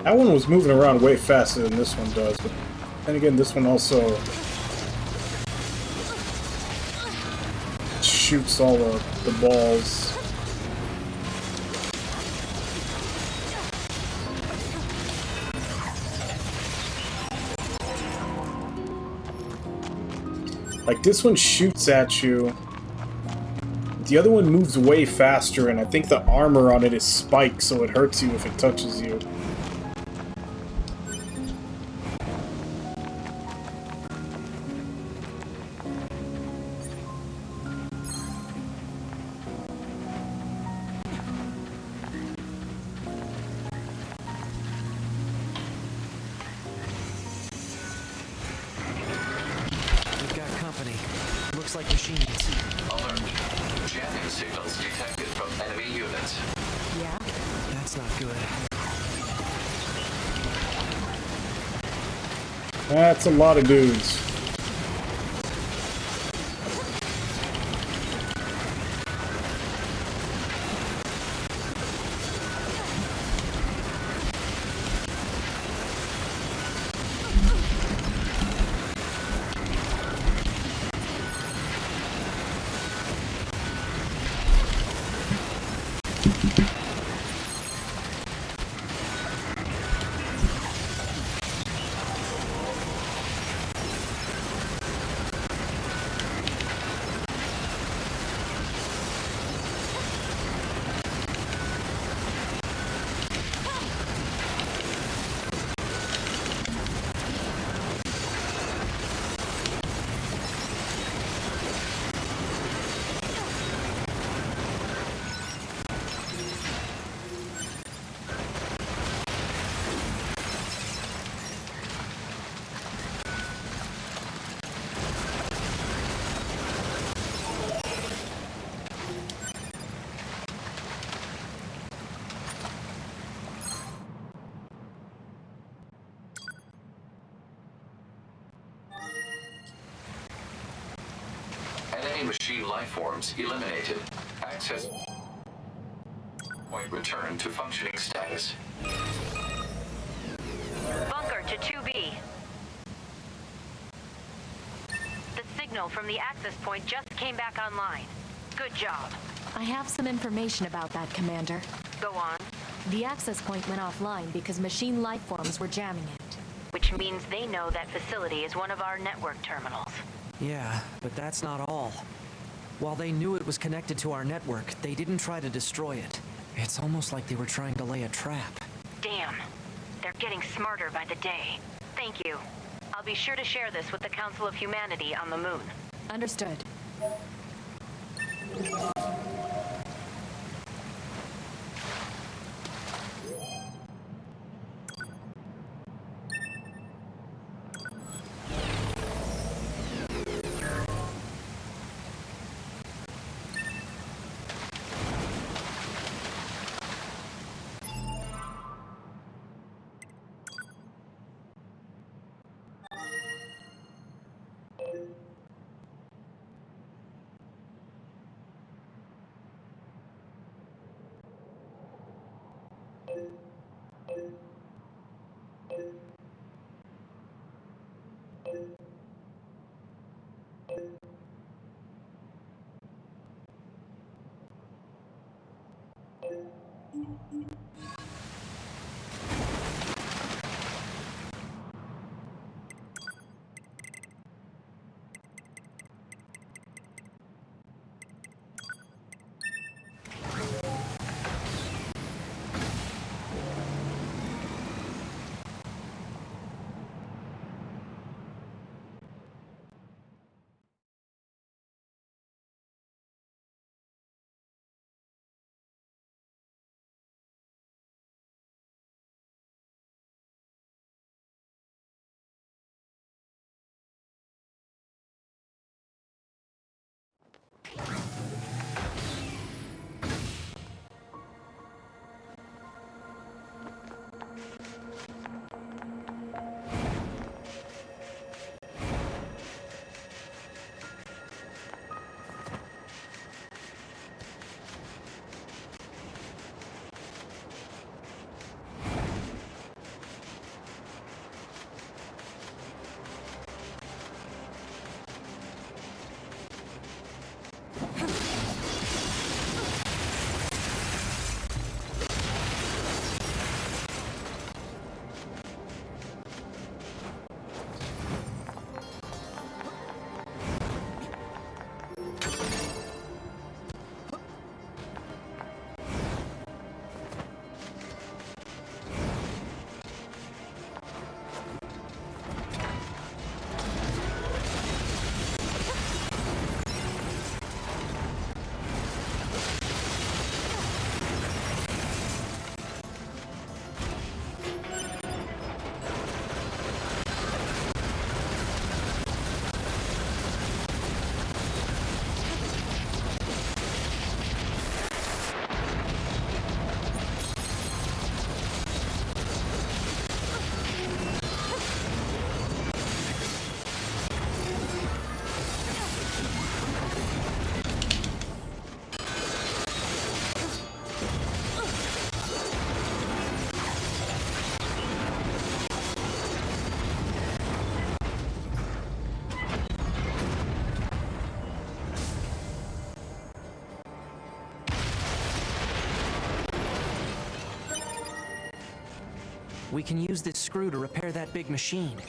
That one was moving around way faster than this one does, but then again, this one also shoots all the balls. Like, this one shoots at you. The other one moves way faster, and I think the armor on it is spiked, so it hurts you if it touches you. We've got company. Looks like machines. Alert. Jamming signals detected from enemy units. Yeah? That's not good. That's a lot of dudes. Enemy machine lifeforms eliminated. Access point returned to functioning status. Bunker to 2B. The signal from the access point just came back online. Good job. I have some information about that, Commander. Go on. The access point went offline because machine lifeforms were jamming it. Which means they know that facility is one of our network terminals. Yeah, but that's not all. While they knew it was connected to our network, they didn't try to destroy it. It's almost like they were trying to lay a trap. Damn. They're getting smarter by the day. Thank you. I'll be sure to share this with the Council of Humanity on the Moon. Understood. We can use this screw to repair that big machine.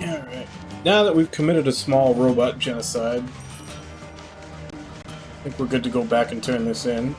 Alright. Now that we've committed a small robot genocide, I think we're good to go back and turn this in.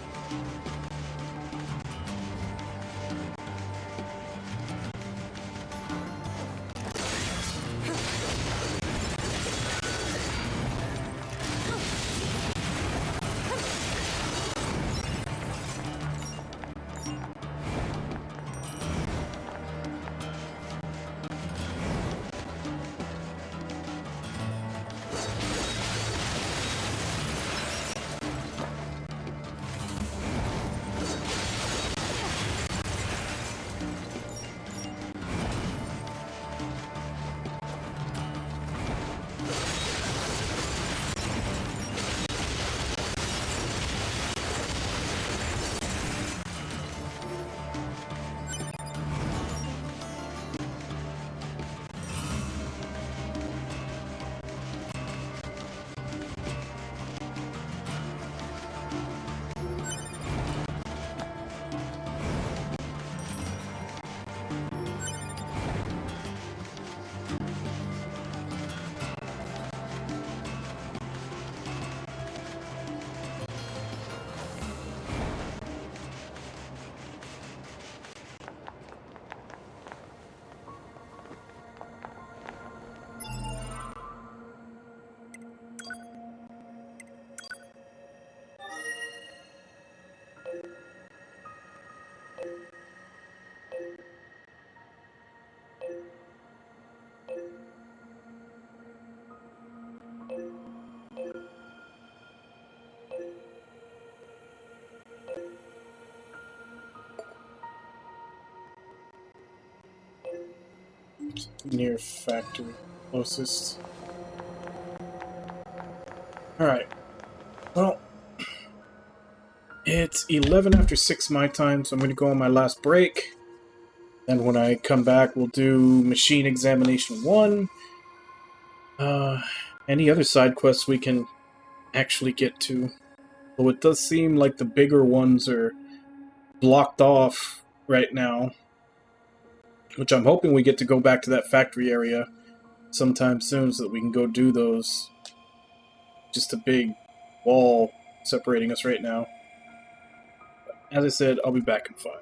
Near factory. Closest. Alright. Well, it's 11 after 6 my time, so I'm going to go on my last break. Then when I come back, we'll do Machine Examination 1. Any other side quests we can actually get to. Though it does seem like the bigger ones are blocked off right now. Which I'm hoping we get to go back to that factory area sometime soon so that we can go do those. Just a big wall separating us right now. As I said, I'll be back in 5.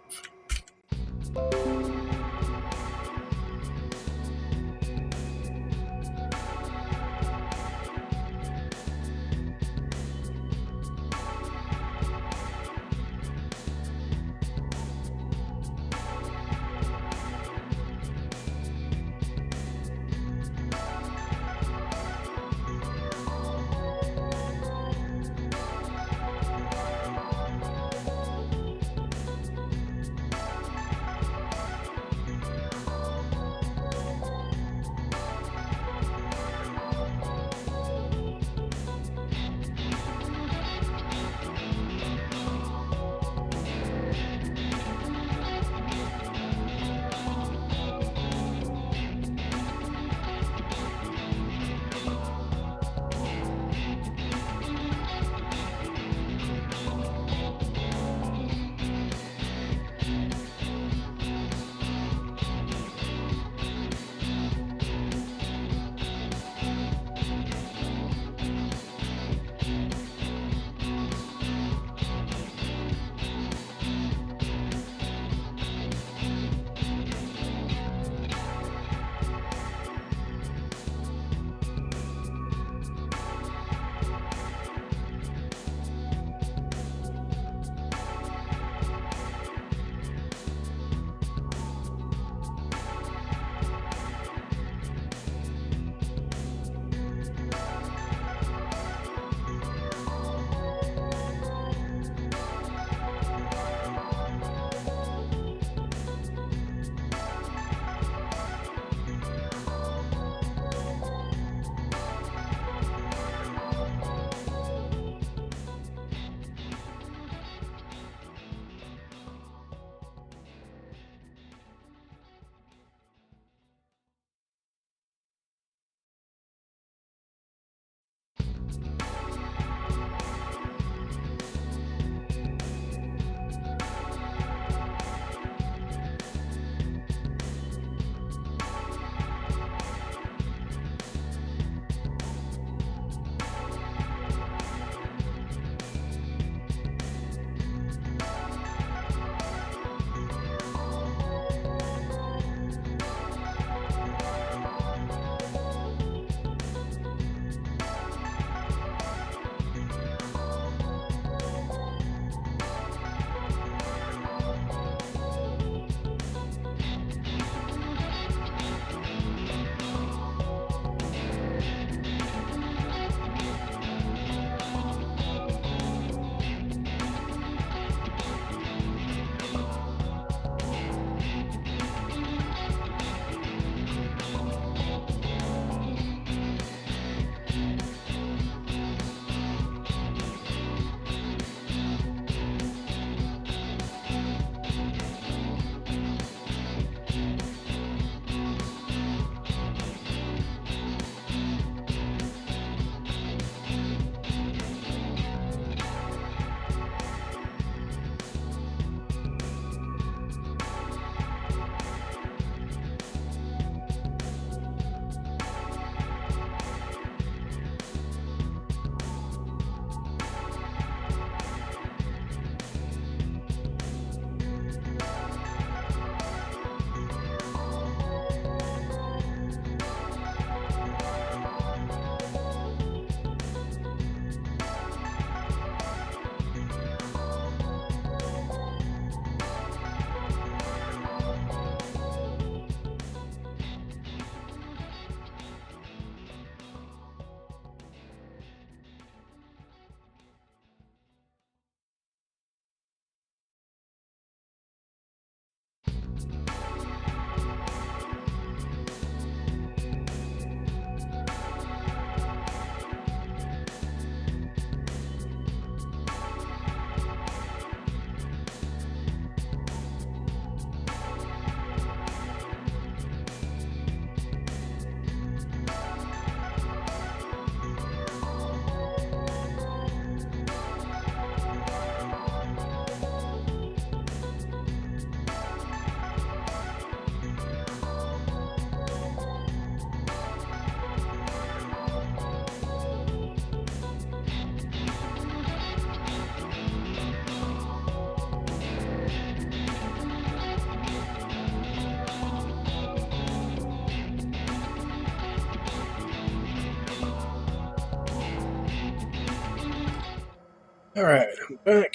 Alright, I'm back.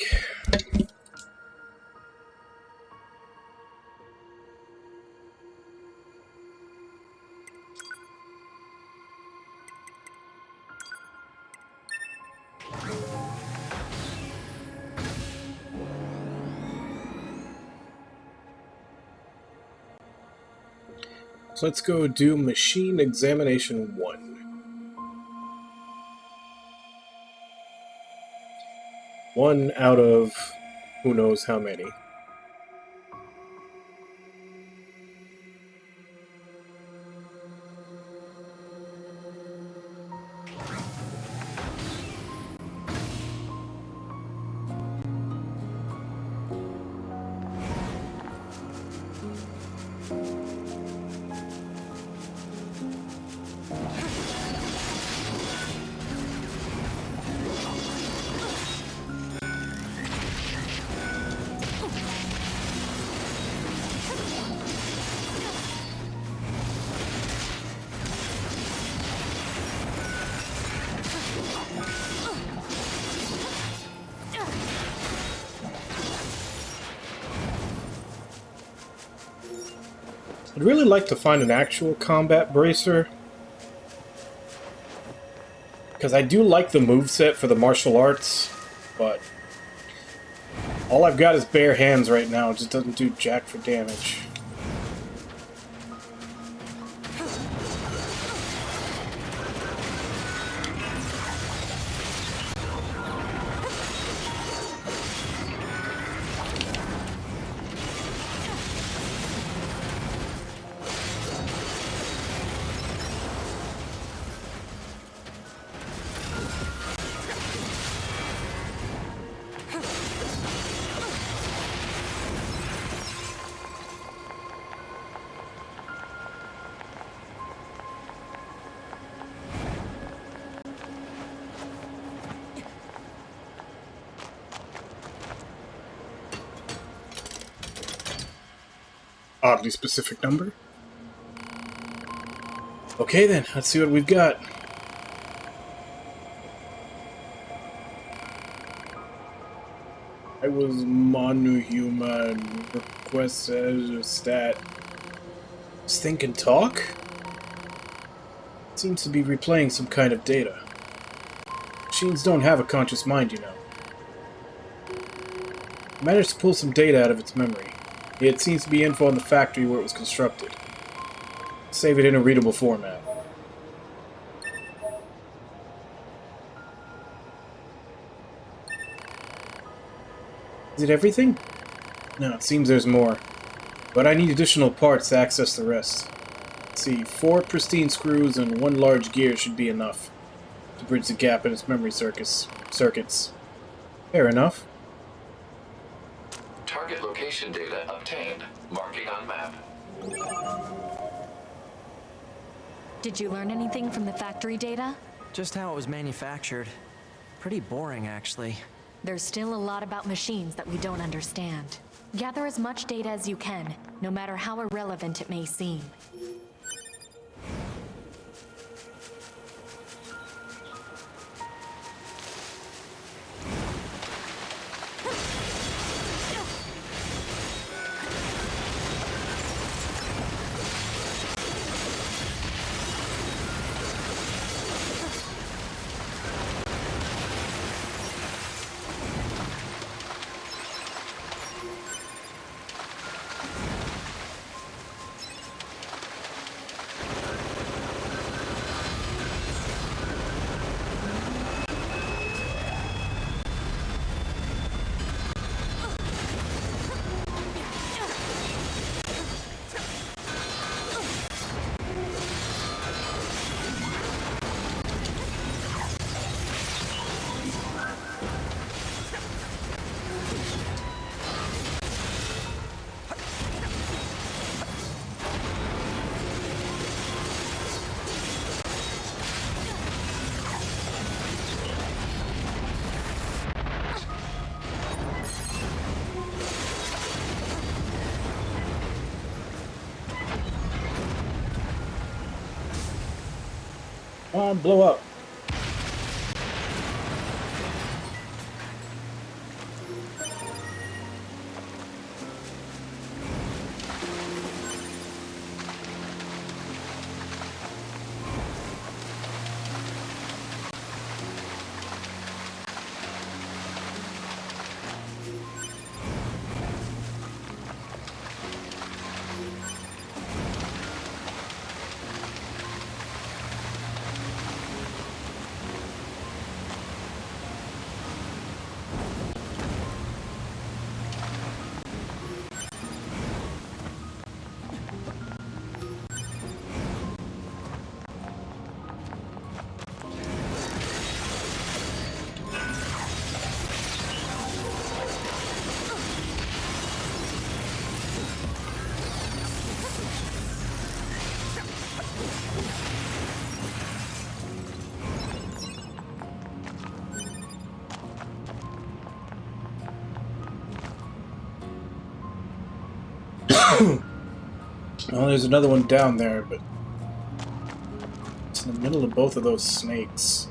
So let's go do Machine Examination 1. 1 out of who knows how many. I'd really like to find an actual combat bracer, because I do like the moveset for the martial arts, but all I've got is bare hands right now. It just doesn't do jack for damage. Oddly specific number. Okay then, let's see what we've got. I was monohuman. Request as a stat. Think and talk? Seems to be replaying some kind of data. Machines don't have a conscious mind, you know. I managed to pull some data out of its memory. It seems to be info on the factory where it was constructed. Save it in a readable format. Is it everything? No, it seems there's more. But I need additional parts to access the rest. Let's see, 4 pristine screws and 1 large gear should be enough to bridge the gap in its memory circuits. Fair enough. Target location data obtained. Marking on map. Did you learn anything from the factory data? Just how it was manufactured. Pretty boring, actually. There's still a lot about machines that we don't understand. Gather as much data as you can, no matter how irrelevant it may seem. Come on, blow up. Well, there's another one down there, but it's in the middle of both of those snakes.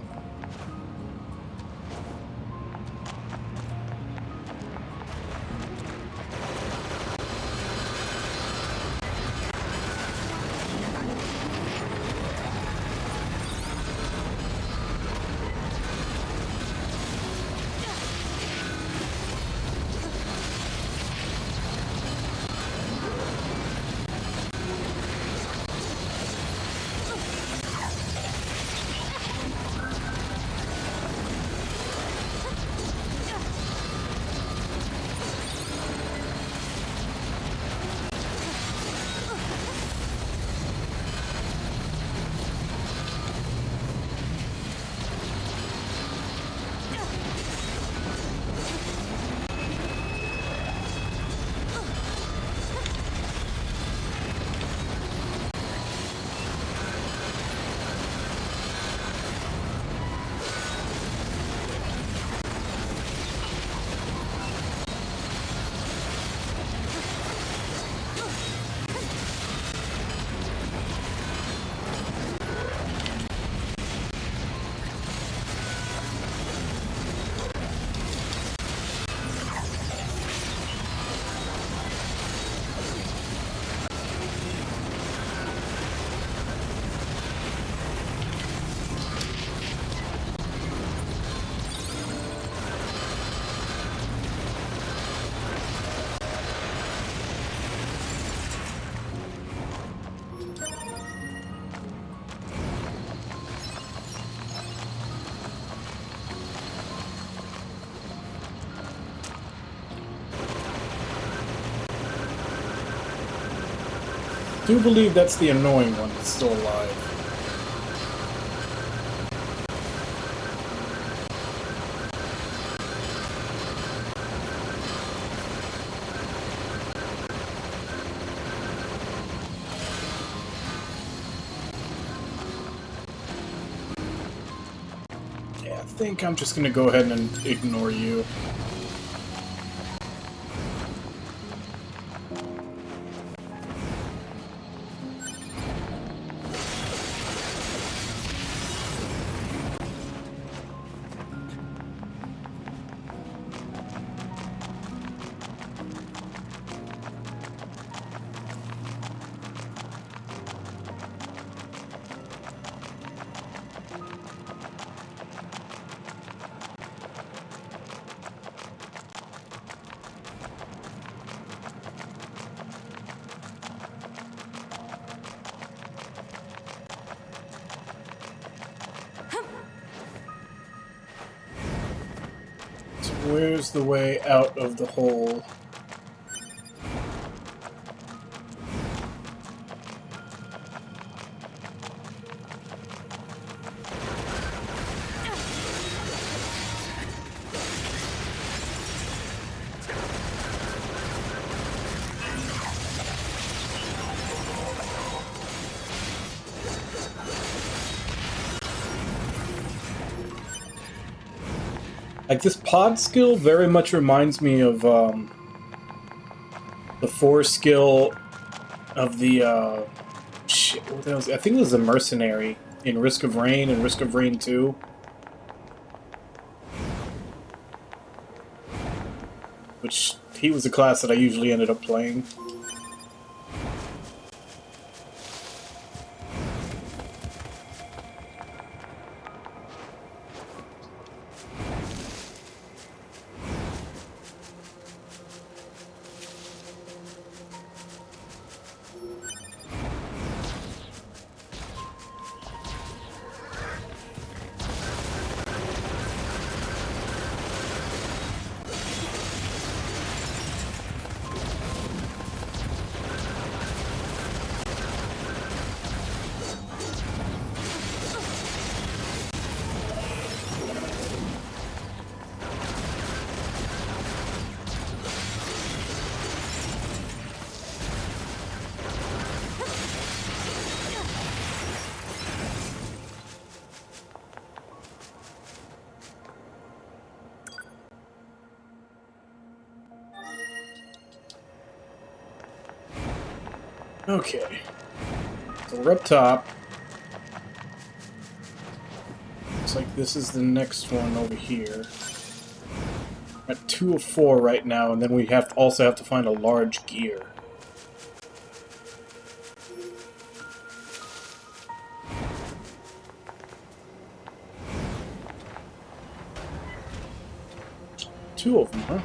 I do believe that's the annoying one that's still alive. Yeah, I think I'm just gonna go ahead and ignore you. So where's the way out of the hole? Like, this pod skill very much reminds me of, the 4 skill of the, shit, what the hell was it? I think it was the Mercenary in Risk of Rain and Risk of Rain 2. Which, he was the class that I usually ended up playing. Okay. So we're up top. Looks like this is the next one over here. We're at 2 of 4 right now, and then we also have to find a large gear. Two of them, huh?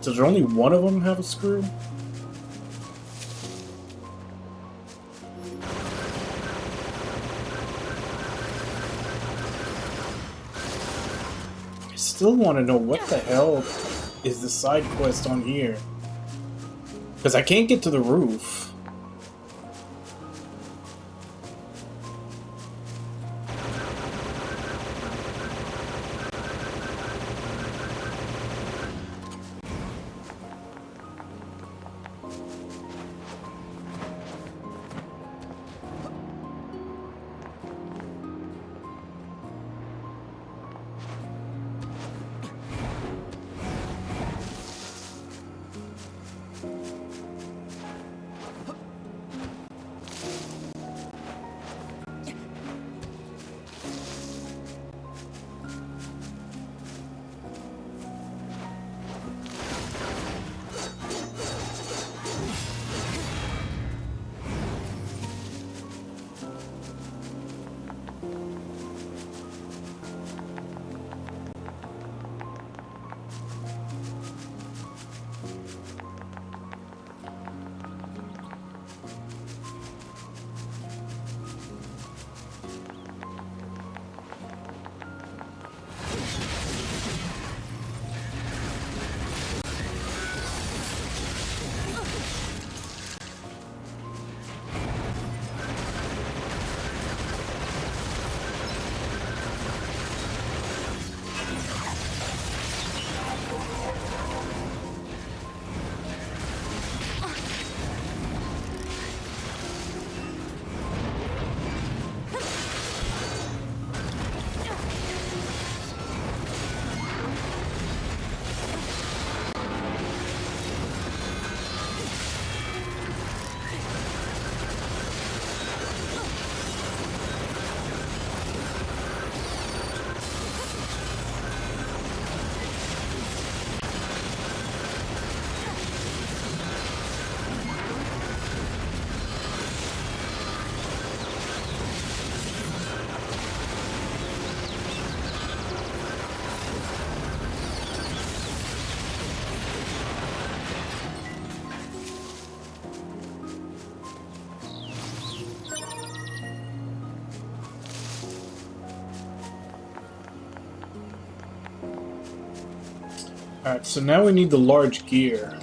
Does only one of them have a screw? I still want to know what the hell is the side quest on here. Because I can't get to the roof. Alright, so now we need the large gear.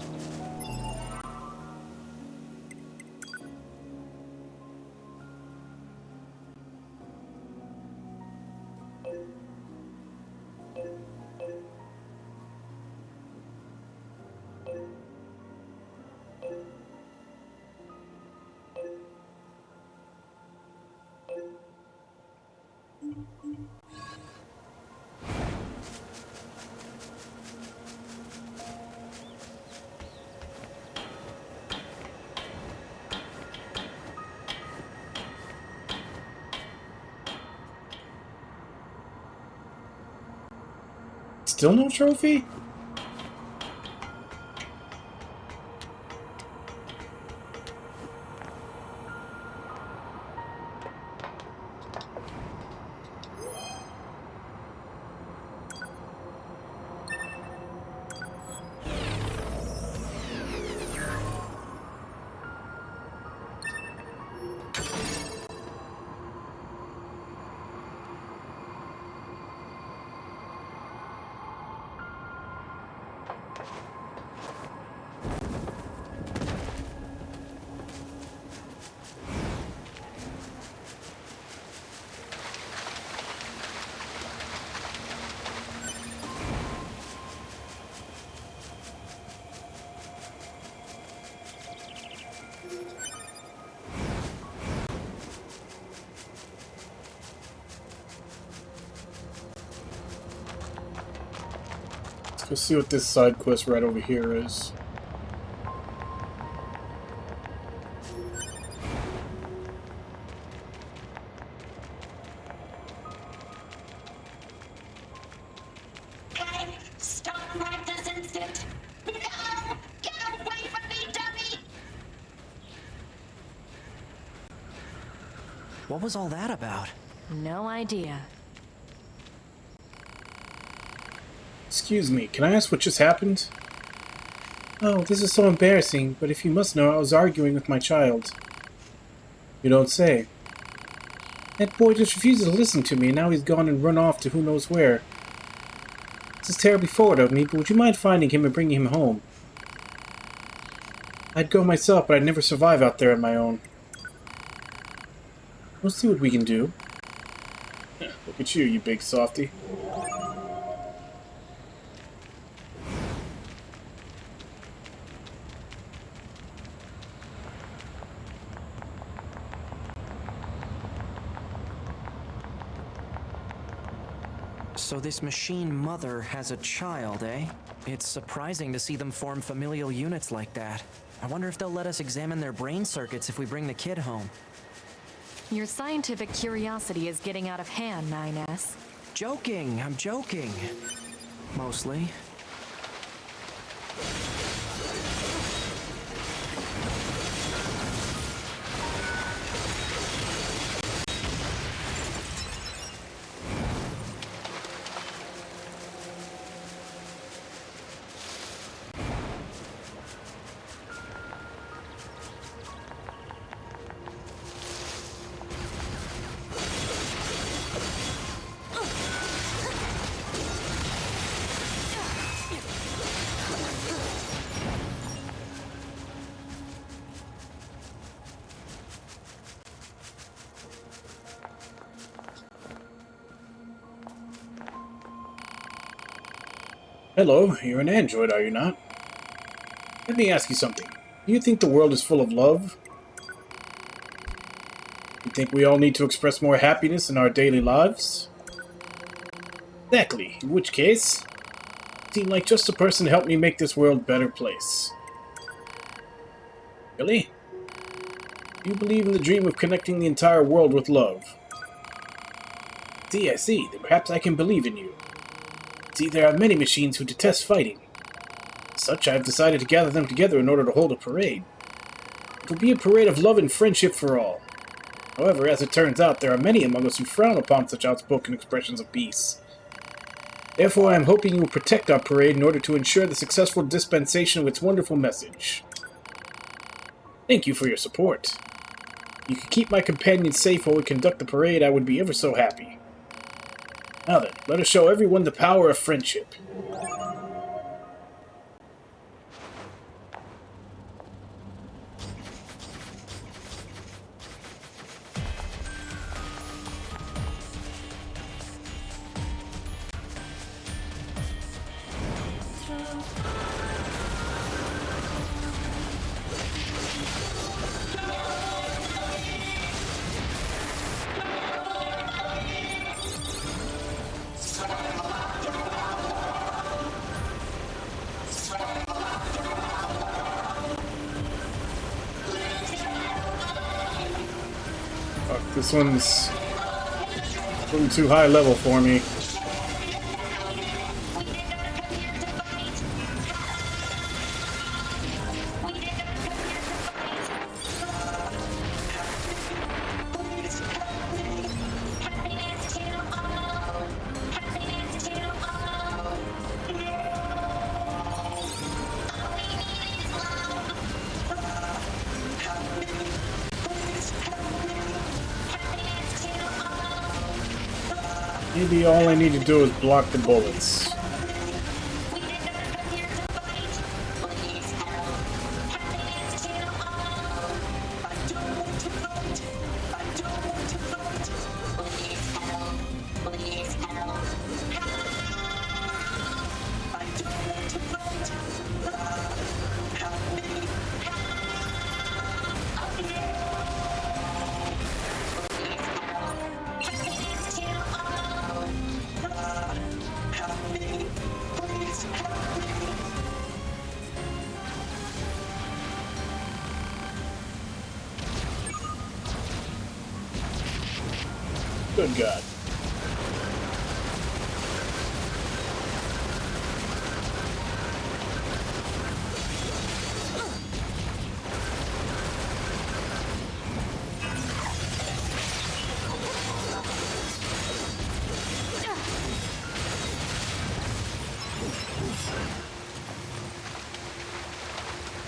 Still no trophy? Let's see what this side quest right over here is. Stop right this instant! No! Get away from me, dummy! What was all that about? No idea. Excuse me, can I ask what just happened? Oh, this is so embarrassing, but if you must know, I was arguing with my child. You don't say. That boy just refuses to listen to me, and now he's gone and run off to who knows where. This is terribly forward of me, but would you mind finding him and bringing him home? I'd go myself, but I'd never survive out there on my own. We'll see what we can do. Look at you, you big softy. So this machine mother has a child, eh? It's surprising to see them form familial units like that. I wonder if they'll let us examine their brain circuits if we bring the kid home. Your scientific curiosity is getting out of hand, 9S. Joking, I'm joking. Mostly. Hello, you're an android, are you not? Let me ask you something. Do you think the world is full of love? You think we all need to express more happiness in our daily lives? Exactly, in which case, you seem like just the person to help me make this world a better place. Really? You believe in the dream of connecting the entire world with love? I see, then perhaps I can believe in you. See, there are many machines who detest fighting. As such, I have decided to gather them together in order to hold a parade. It will be a parade of love and friendship for all. However, as it turns out, there are many among us who frown upon such outspoken expressions of peace. Therefore, I am hoping you will protect our parade in order to ensure the successful dispensation of its wonderful message. Thank you for your support. If you could keep my companions safe while we conduct the parade, I would be ever so happy. Now then, let us show everyone the power of friendship. This one's a little too high level for me. Maybe all I need to do is block the bullets. Good God.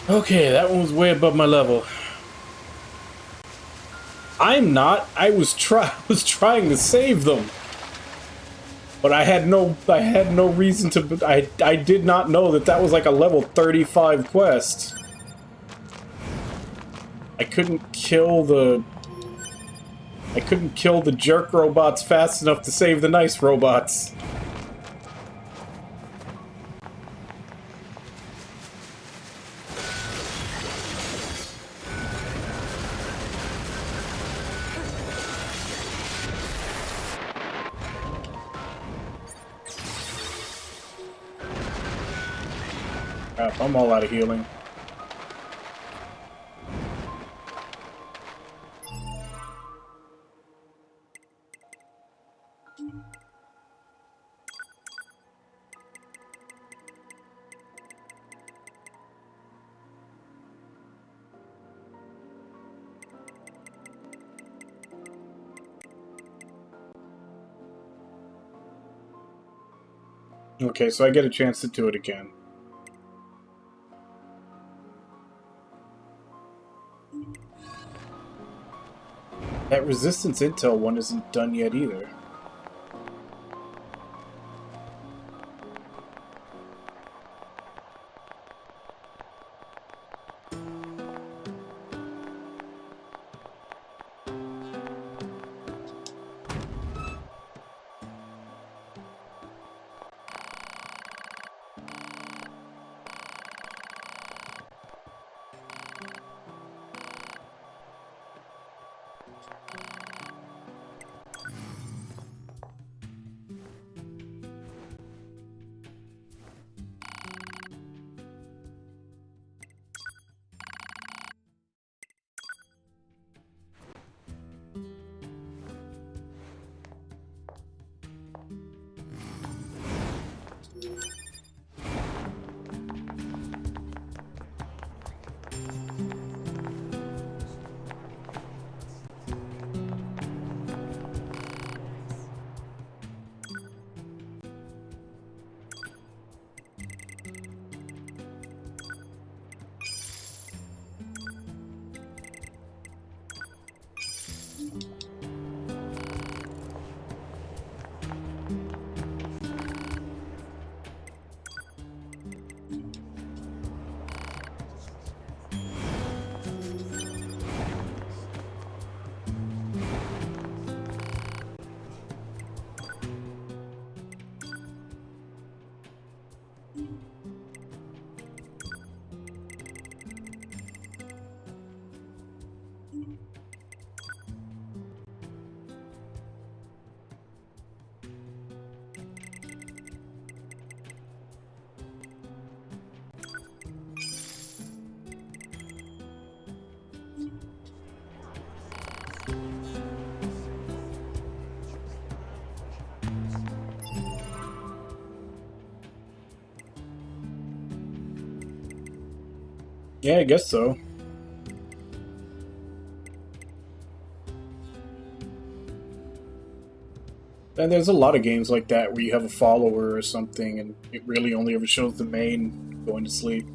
Okay, that one was way above my level. I'm not. I was trying to save them. But I had no reason to. I did not know that that was like a level 35 quest. I couldn't kill the jerk robots fast enough to save the nice robots. Crap, I'm all out of healing. Okay, so I get a chance to do it again. That resistance intel one isn't done yet either. Yeah, I guess so. And there's a lot of games like that where you have a follower or something, and it really only ever shows the main going to sleep.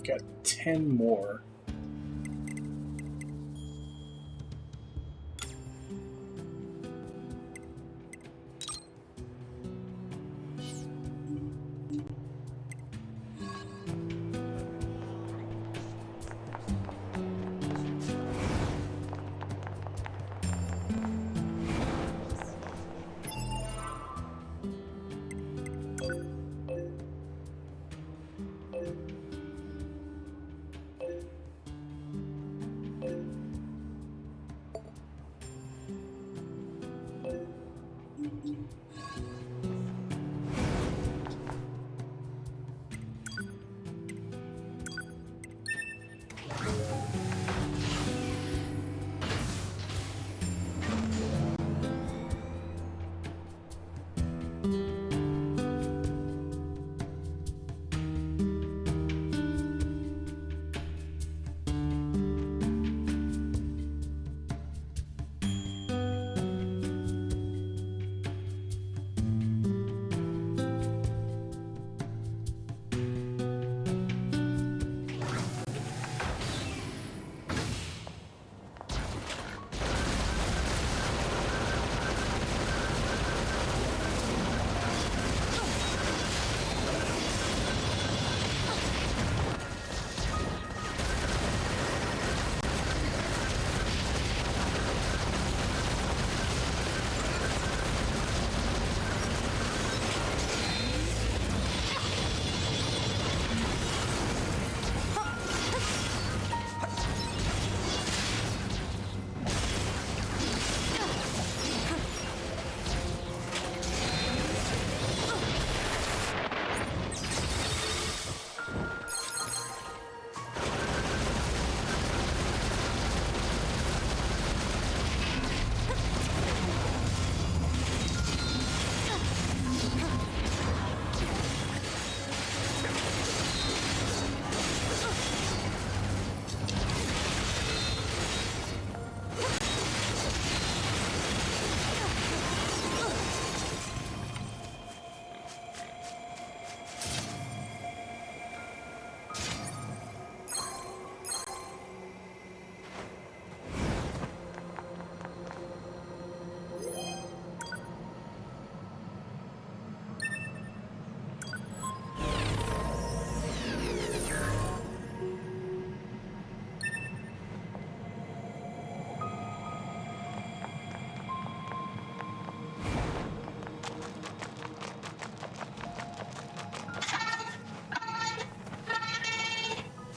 Got 10 more.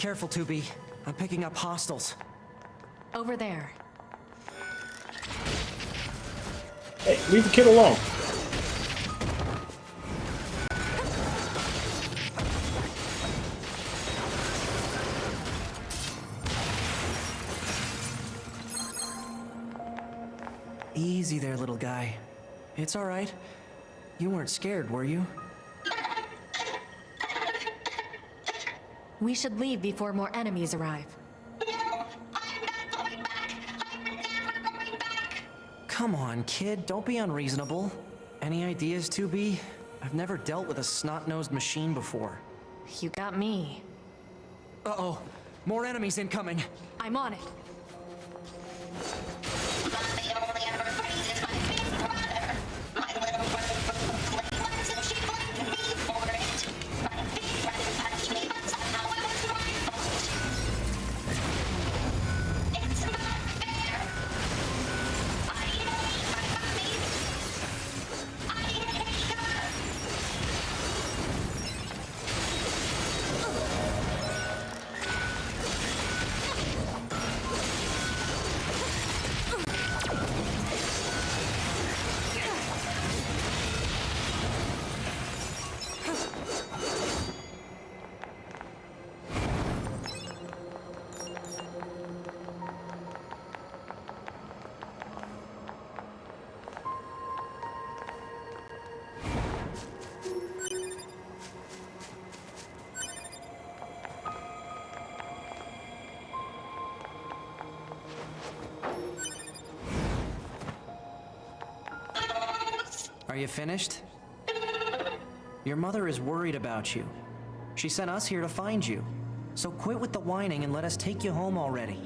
Careful, 2B. I'm picking up hostiles. Over there. Hey, leave the kid alone. Easy there, little guy. It's all right. You weren't scared, were you? We should leave before more enemies arrive. Come on, kid. Don't be unreasonable. Any ideas, 2B? I've never dealt with a snot-nosed machine before. You got me. Uh-oh. More enemies incoming. I'm on it. Are you finished? Your mother is worried about you. She sent us here to find you. So quit with the whining and let us take you home already.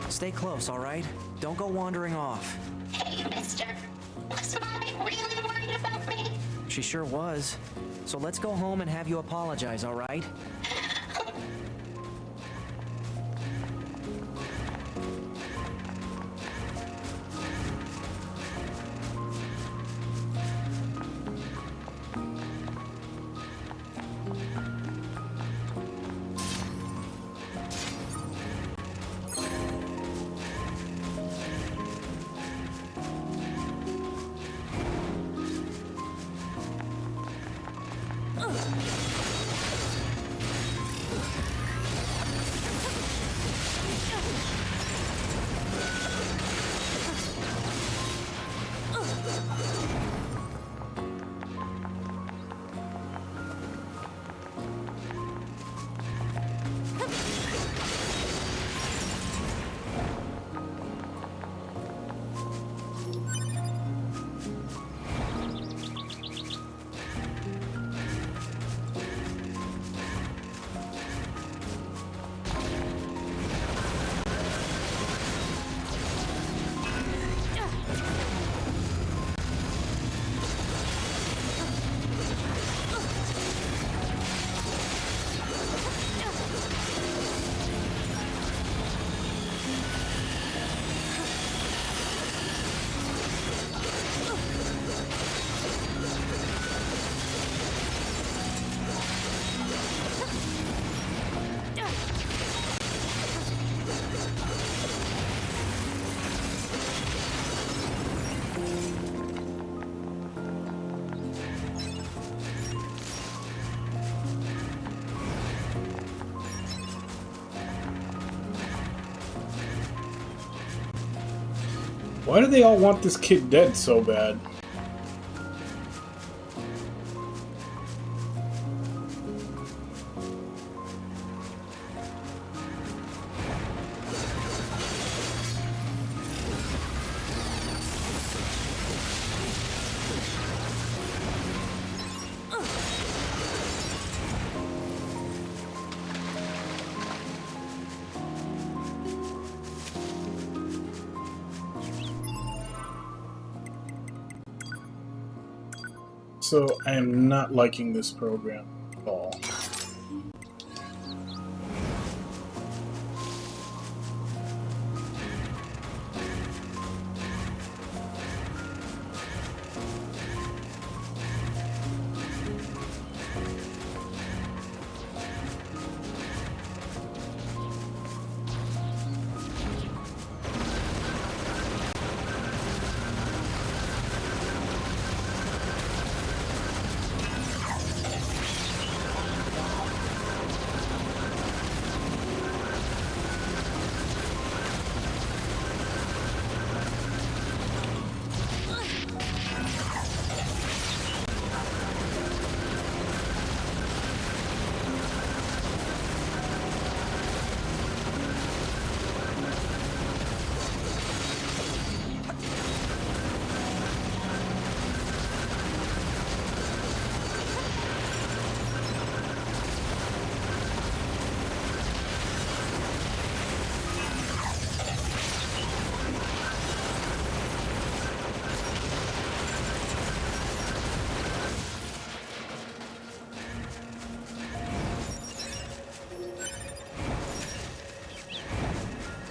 Stay close, all right? Don't go wandering off. Hey, mister. Was Mommy really worried about me? She sure was. So let's go home and have you apologize, all right? Why do they all want this kid dead so bad? So, I am not liking this program at all.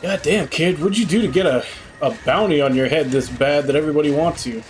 God damn, kid, what'd you do to get a bounty on your head this bad that everybody wants you?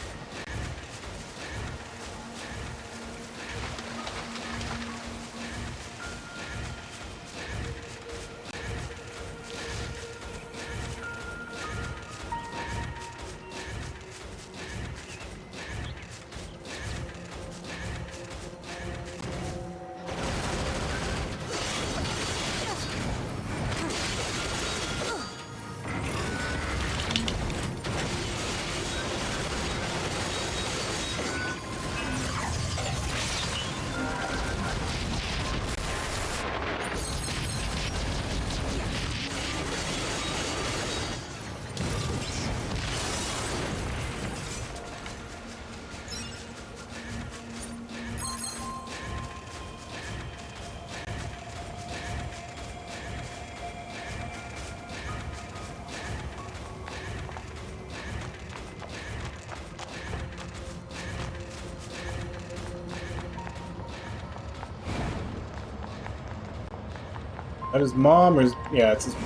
That his mom or his... Yeah, it's his mom.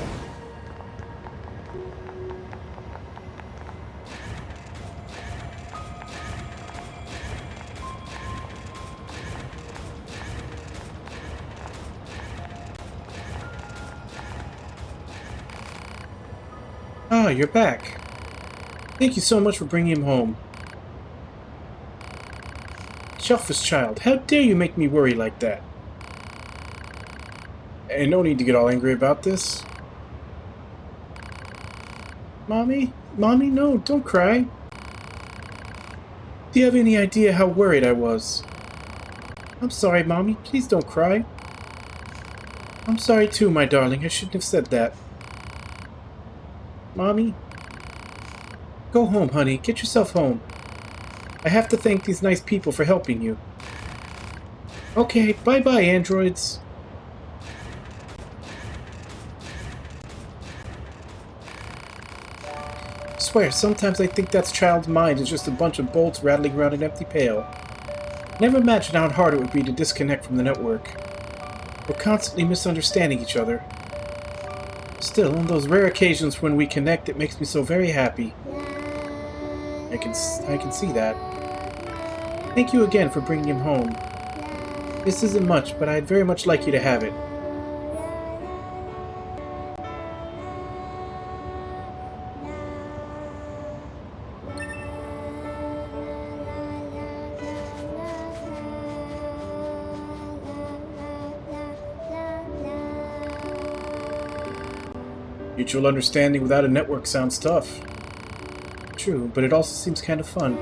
Ah, you're back. Thank you so much for bringing him home. Selfish child, how dare you make me worry like that? And no need to get all angry about this. Mommy? Mommy, no, don't cry. Do you have any idea how worried I was? I'm sorry, Mommy. Please don't cry. I'm sorry too, my darling. I shouldn't have said that. Mommy? Go home, honey. Get yourself home. I have to thank these nice people for helping you. Okay, bye-bye, androids. I swear, sometimes I think that child's mind is just a bunch of bolts rattling around an empty pail. Never imagined how hard it would be to disconnect from the network. We're constantly misunderstanding each other. Still, on those rare occasions when we connect, it makes me so very happy. I can see that. Thank you again for bringing him home. This isn't much, but I'd very much like you to have it. Mutual understanding without a network sounds tough. True, but it also seems kind of fun.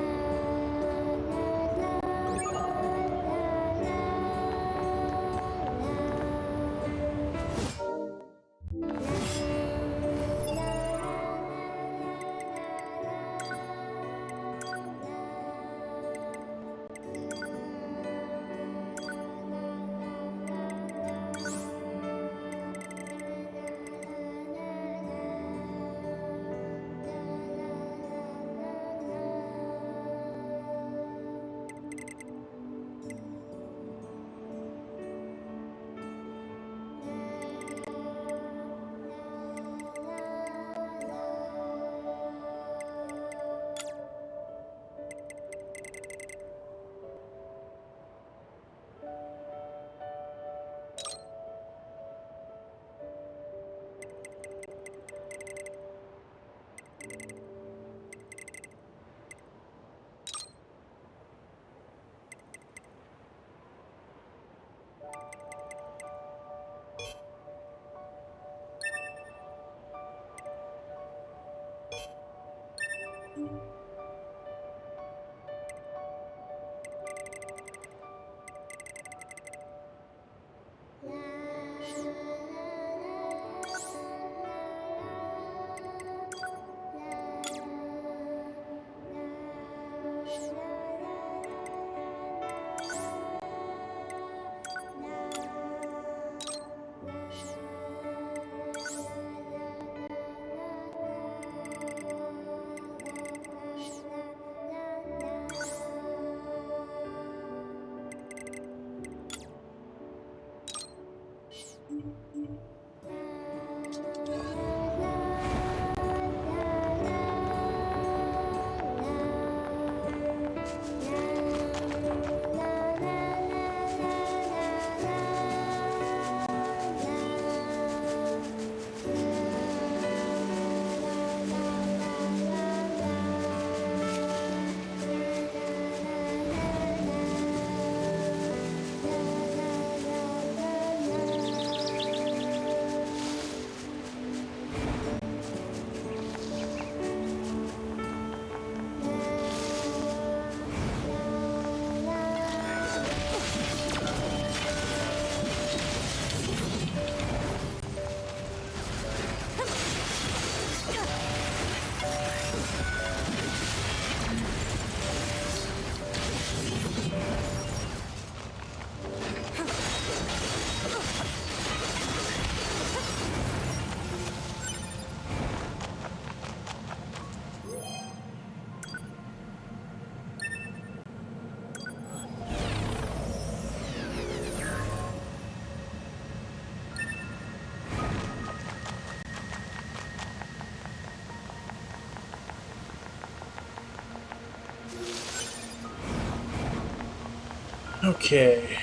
Okay.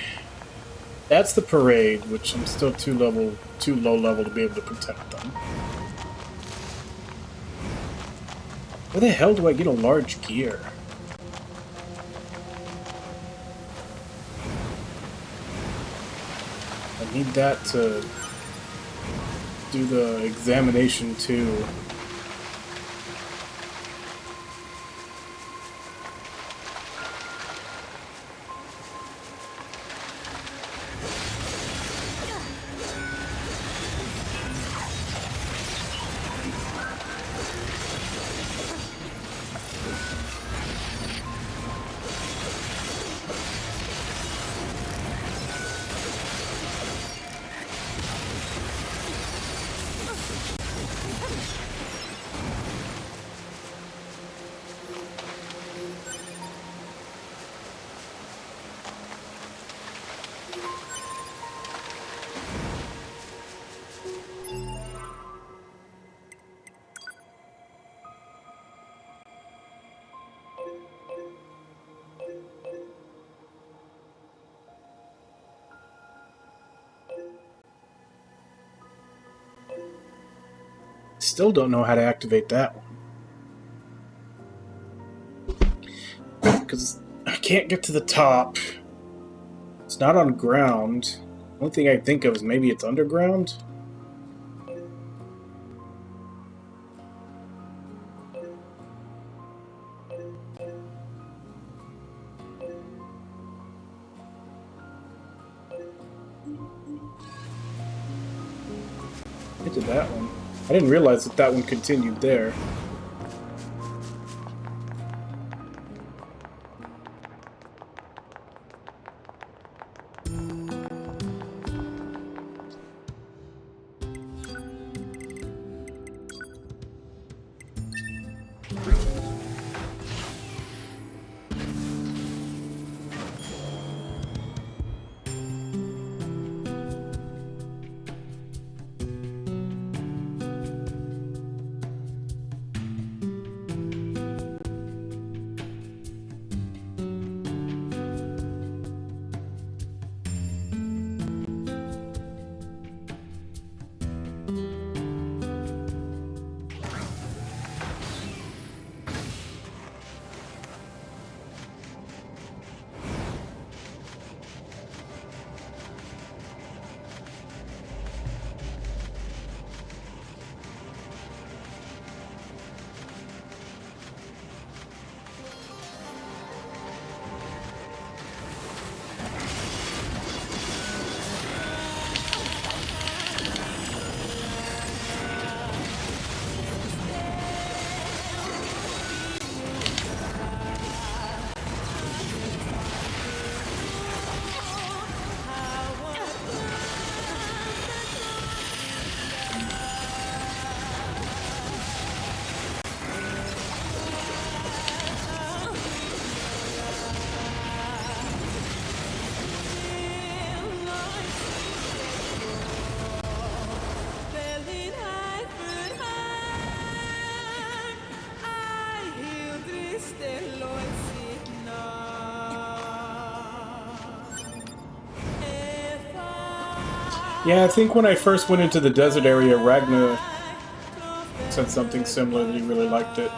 That's the parade, which I'm still too low level to be able to protect them. Where the hell do I get a large gear? I need that to do the examination too. Still don't know how to activate that one. Because I can't get to the top. It's not on ground. The only thing I think of is maybe it's underground. Get to that one. I didn't realize that that one continued there. Yeah, I think when I first went into the desert area, Ragna said something similar that he really liked it.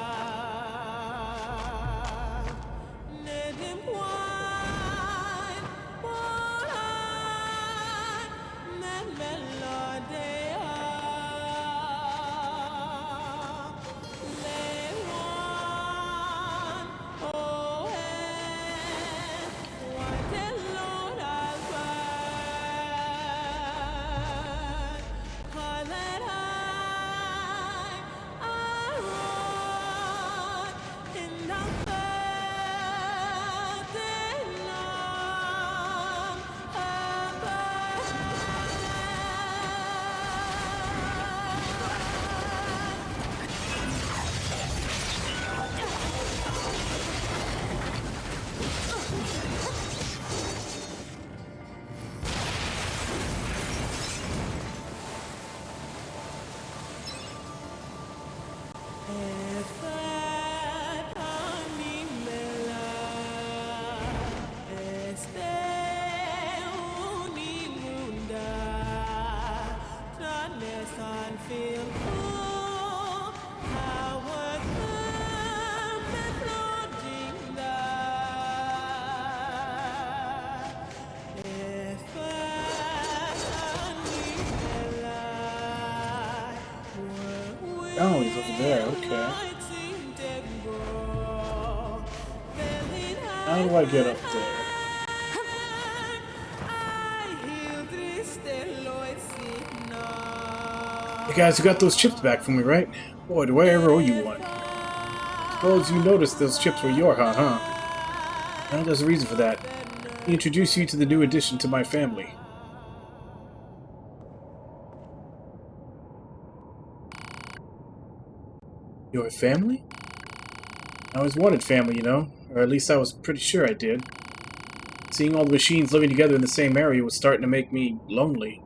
Oh, he's over there. Okay. How do I get up there? Hey guys, you got those chips back for me, right? Boy, do I ever owe you one. Suppose you noticed those chips were your hot, huh? Well, there's a reason for that. Let me introduce you to the new addition to my family. Your family? I always wanted family, you know? Or at least I was pretty sure I did. Seeing all the machines living together in the same area was starting to make me lonely.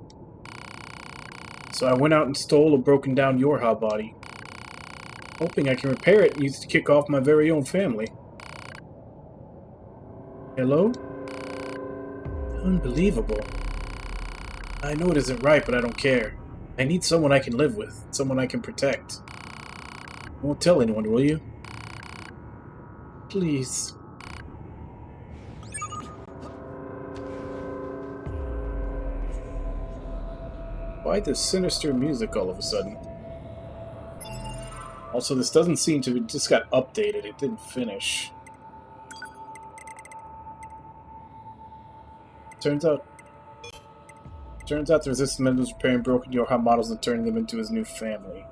So I went out and stole a broken down Yorha body, hoping I can repair it and use it to kick off my very own family. Hello? Unbelievable. I know it isn't right, but I don't care. I need someone I can live with, someone I can protect. You won't tell anyone, will you? Please. Why this sinister music all of a sudden? Also, this doesn't seem to... It just got updated. It didn't finish. Turns out the Resistance man was repairing broken Yorha models and turning them into his new family.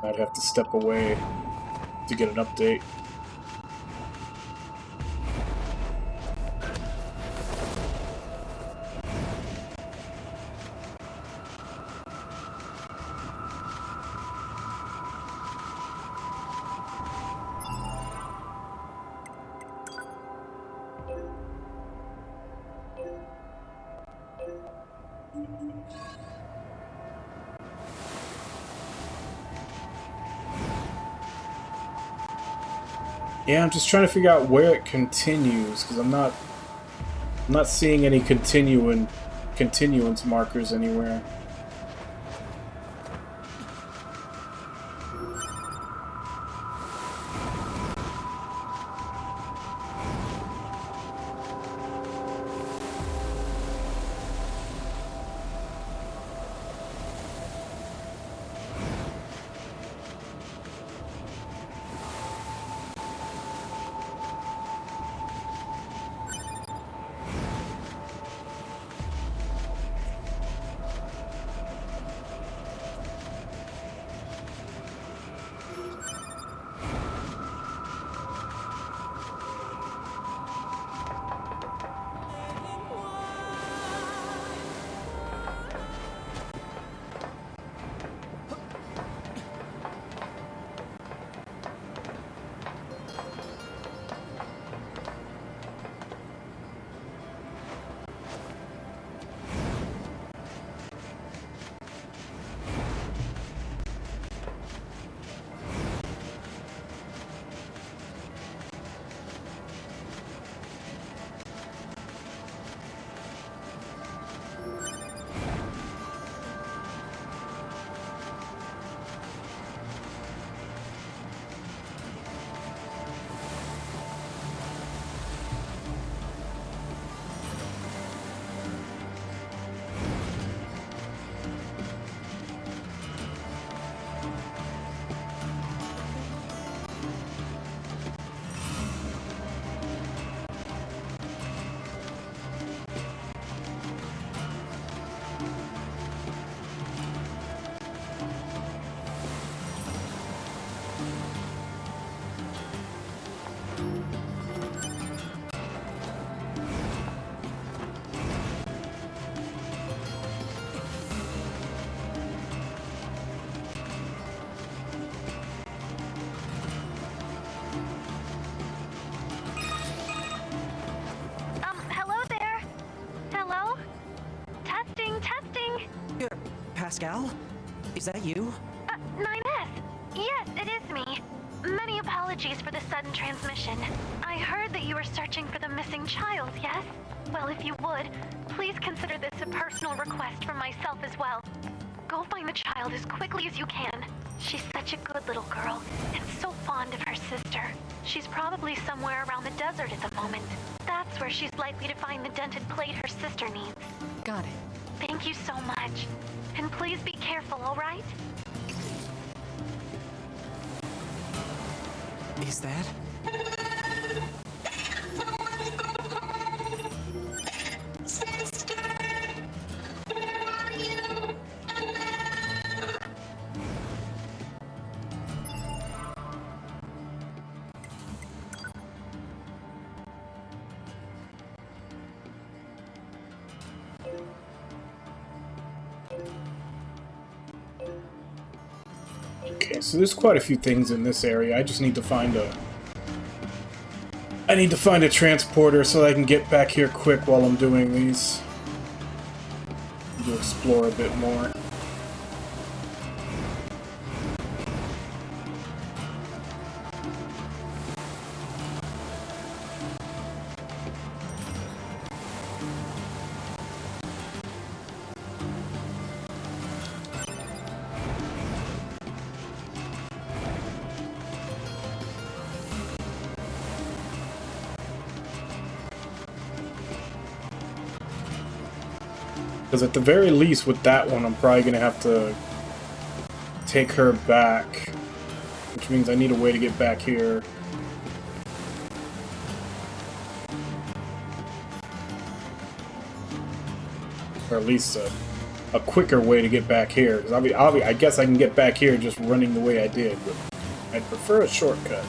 I'd have to step away to get an update. Yeah, I'm just trying to figure out where it continues, because I'm not seeing any continuance markers anywhere. Pascal? Is that you? 9S. Yes, it is me. Many apologies for the sudden transmission. I heard that you were searching for the missing child, yes? Well, if you would, please consider this a personal request from myself as well. Go find the child as quickly as you can. She's such a good little girl, and so fond of her sister. She's probably somewhere around the desert at the moment. That's where she's likely to find the dented plate her sister needs. Got it. Thank you so much. And please be careful, alright? Is that? Sister, where are you? Okay, so there's quite a few things in this area. I just need to find a... I need to find a transporter so I can get back here quick while I'm doing these. To explore a bit more. Because at the very least with that one, I'm probably going to have to take her back. Which means I need a way to get back here. Or at least a quicker way to get back here. Because I guess I can get back here just running the way I did. But I'd prefer a shortcut.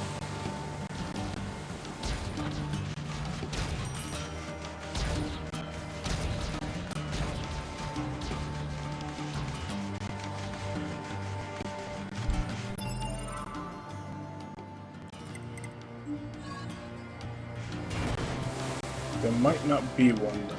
There might not be one though.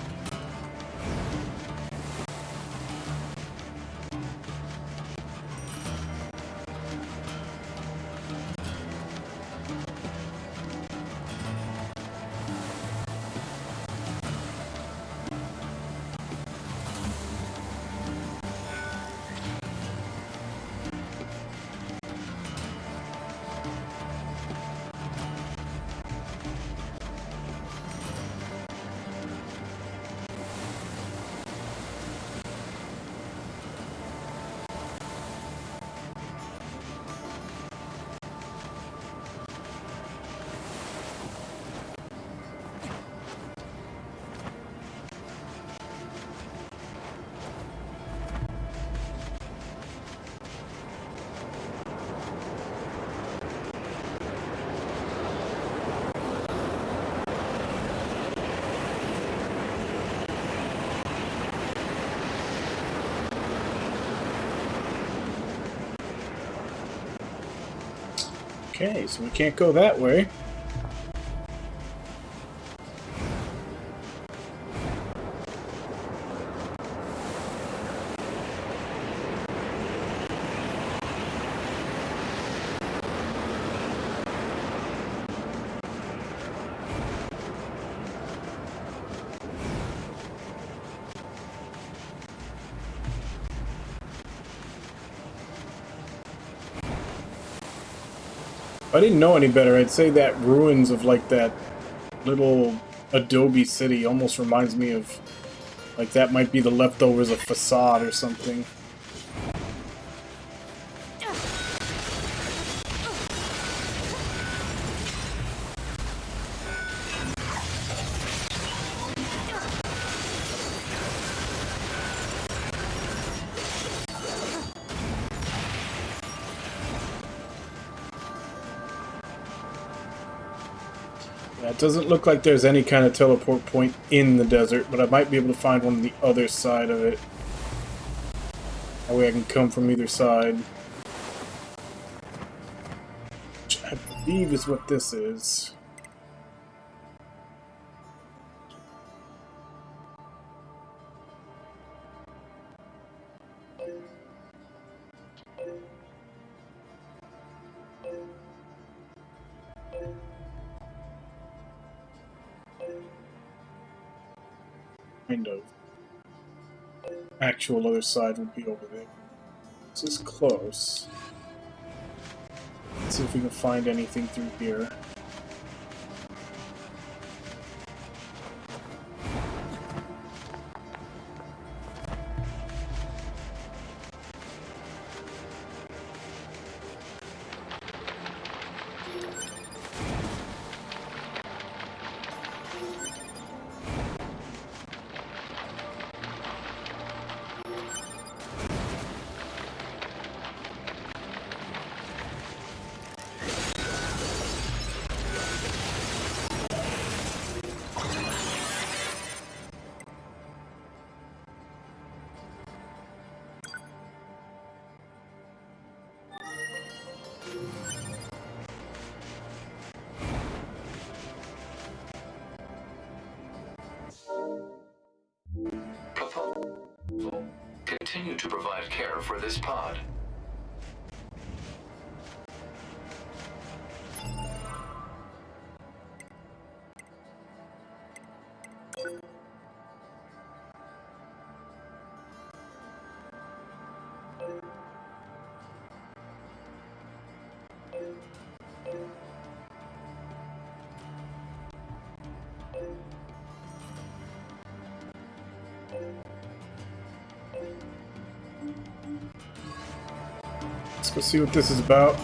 Okay, so we can't go that way. If I didn't know any better, I'd say that ruins of like that little adobe city almost reminds me of like that might be the leftovers of Facade or something. It doesn't look like there's any kind of teleport point in the desert, but I might be able to find one on the other side of it. That way I can come from either side. Which I believe is what this is. kind of actual other side would be over there. This is close. Let's see if we can find anything through here. Continue to provide care for this pod. Let's go see what this is about.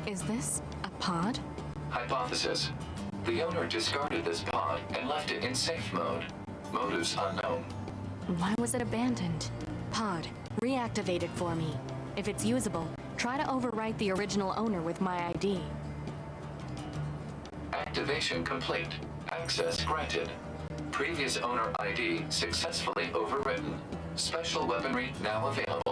Is this a pod? Hypothesis. The owner discarded this pod and left it in safe mode. Motives unknown. Why was it abandoned? Pod, reactivate it for me. If it's usable, try to overwrite the original owner with my ID. Activation complete. Access granted. Previous owner ID successfully overwritten. Special weaponry now available.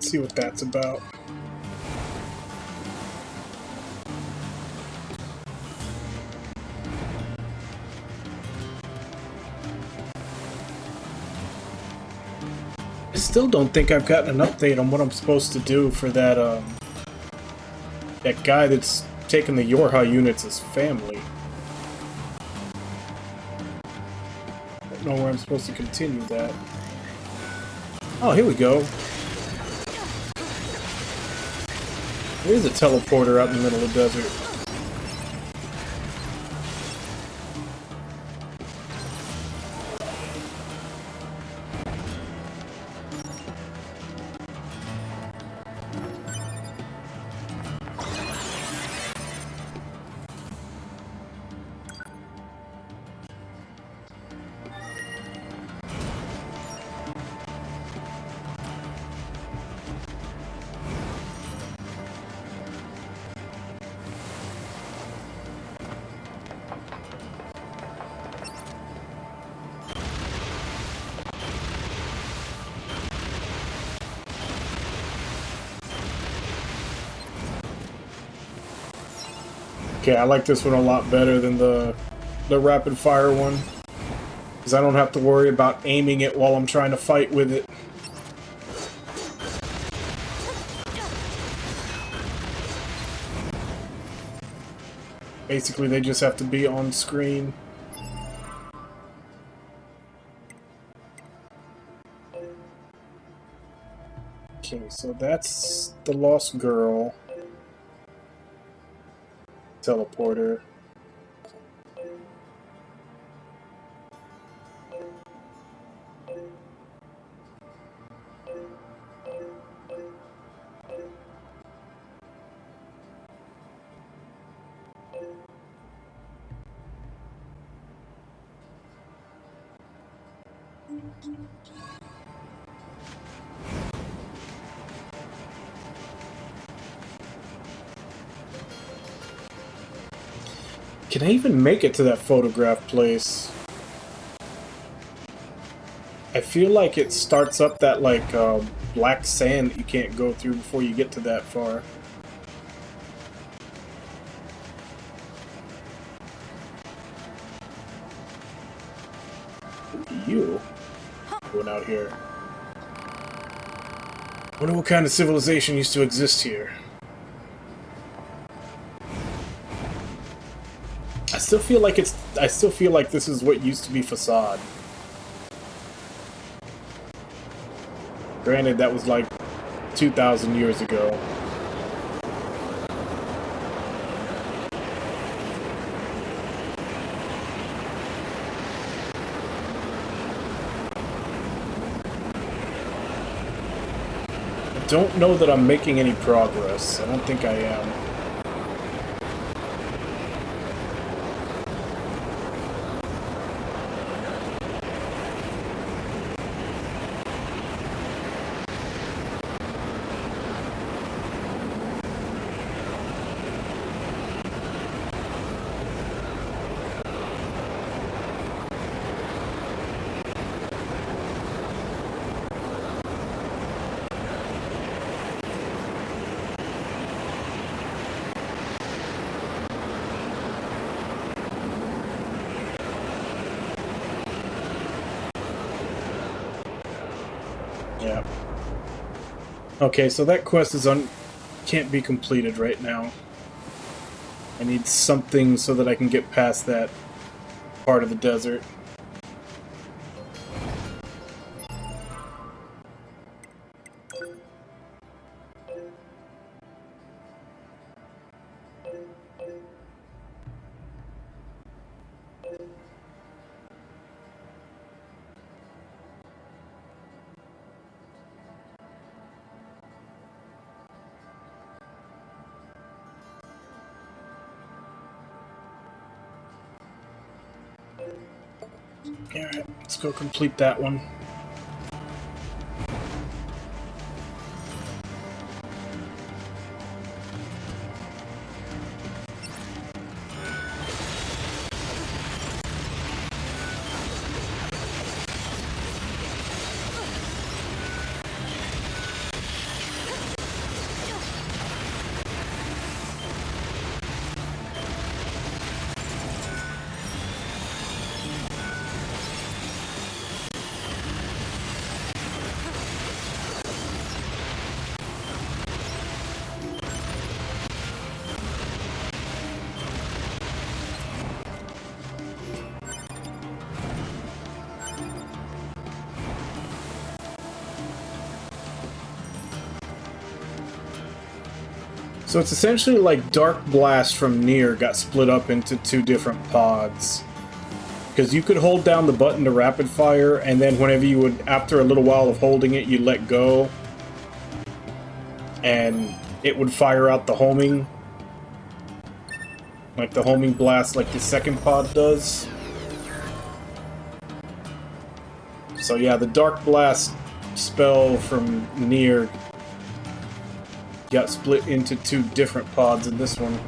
See what that's about. I still don't think I've gotten an update on what I'm supposed to do for that that guy that's taking the Yorha units as family. I don't know where I'm supposed to continue that. Oh, here we go. There's a teleporter out in the middle of the desert. Okay, I like this one a lot better than the rapid fire one. Because I don't have to worry about aiming it while I'm trying to fight with it. Basically, they just have to be on screen. Okay, so that's the Lost Girl. Teleporter. Can I even make it to that photograph place? I feel like it starts up that, like, black sand that you can't go through before you get to that far. You going out here? Wonder what kind of civilization used to exist here. I still feel like this is what used to be Facade. Granted, that was like 2,000 years ago. I don't know that I'm making any progress. I don't think I am. Yeah. Okay, so that quest is can't be completed right now. I need something so that I can get past that part of the desert. Alright, let's go complete that one. So it's essentially like Dark Blast from Nier got split up into two different pods. Because you could hold down the button to rapid fire, and then whenever you would, after a little while of holding it, you let go. And it would fire out the homing. Like the homing blast like the second pod does. So yeah, the Dark Blast spell from Nier got split into two different pods in this one.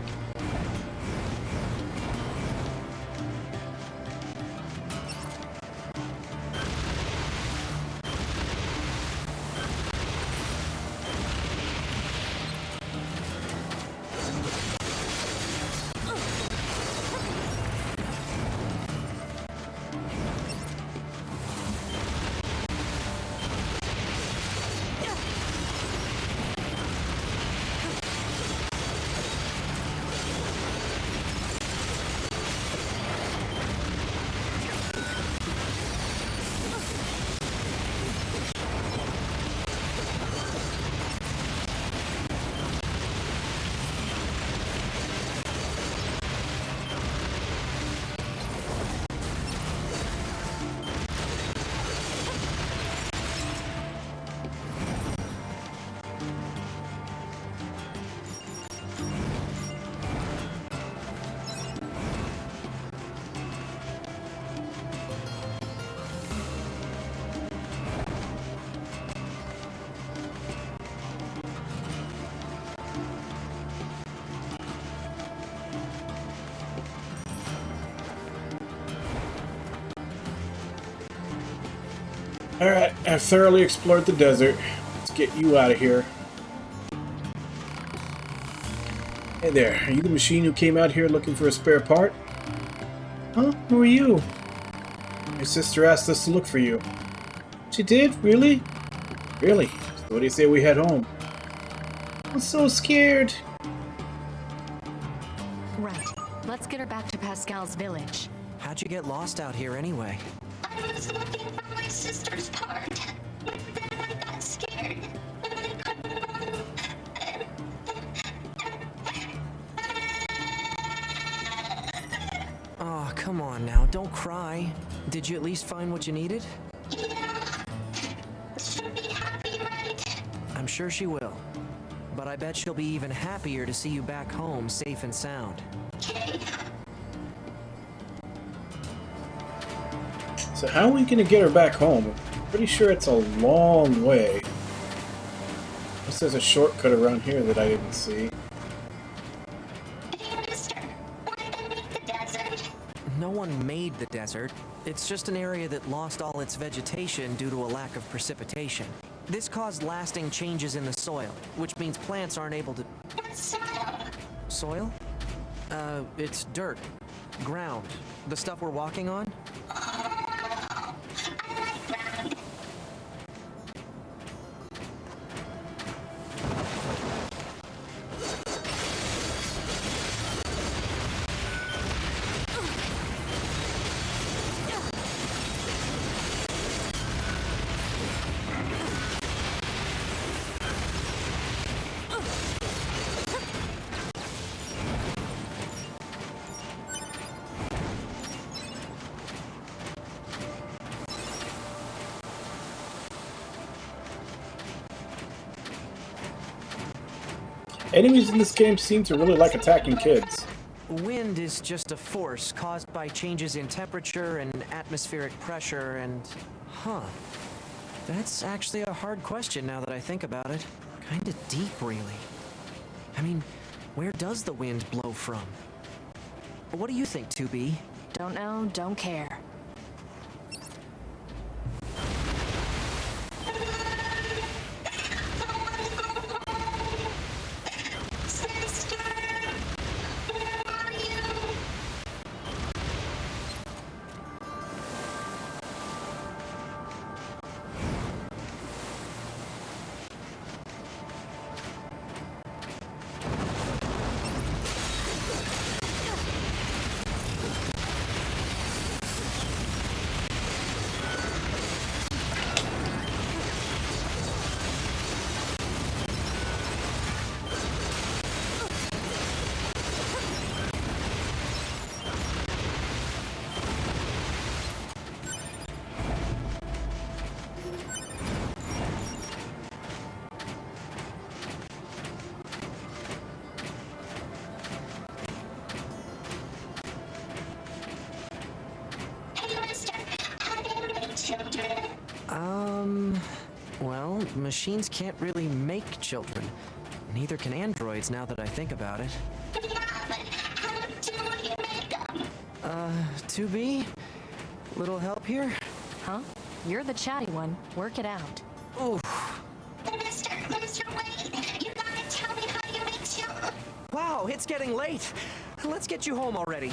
Alright, I've thoroughly explored the desert. Let's get you out of here. Hey there, are you the machine who came out here looking for a spare part? Huh? Who are you? Your sister asked us to look for you. She did? Really? Really? So what do you say we head home? I'm so scared. Right. Let's get her back to Pascal's village. How'd you get lost out here anyway? I was looking for my sister's part. Then I got scared. Oh, come on now, don't cry. Did you at least find what you needed? Yeah. She'll be happy, right? I'm sure she will. But I bet she'll be even happier to see you back home, safe and sound. Okay. So how are we gonna get her back home? I'm pretty sure it's a long way. Unless there's a shortcut around here that I didn't see. Hey, mister. Why don't we make the desert? No one made the desert. It's just an area that lost all its vegetation due to a lack of precipitation. This caused lasting changes in the soil, which means plants aren't able to... What's soil? Soil? It's dirt. Ground. The stuff we're walking on? I like ground. Enemies in this game seem to really like attacking kids. Wind is just a force caused by changes in temperature and atmospheric pressure and... Huh. That's actually a hard question now that I think about it. Kinda deep, really. I mean, where does the wind blow from? What do you think, 2B? Don't know, don't care. Sister, where are you? Hey, mister. How do you make children? Well, machines can't really make children. Neither can androids, now that I think about it. Yeah, but how do you make them? 2B? Little help here? Huh? You're the chatty one. Work it out. Oof. Mister, wait. You gotta tell me how you make children. Wow, it's getting late. Let's get you home already.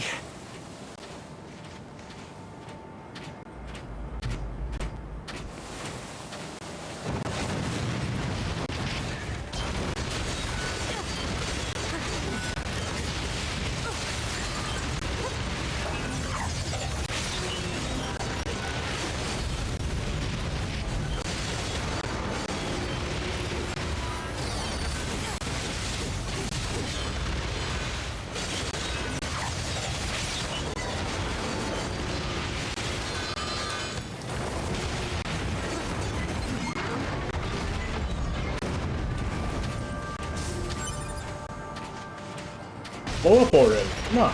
Blow up already. Come on.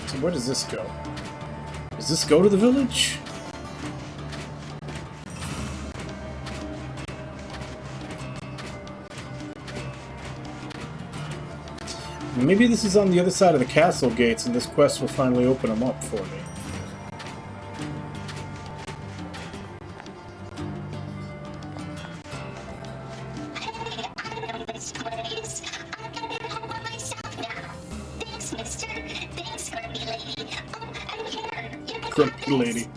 So where does this go? Does this go to the village? Maybe this is on the other side of the castle gates, and this quest will finally open them up for me. Grumpy lady.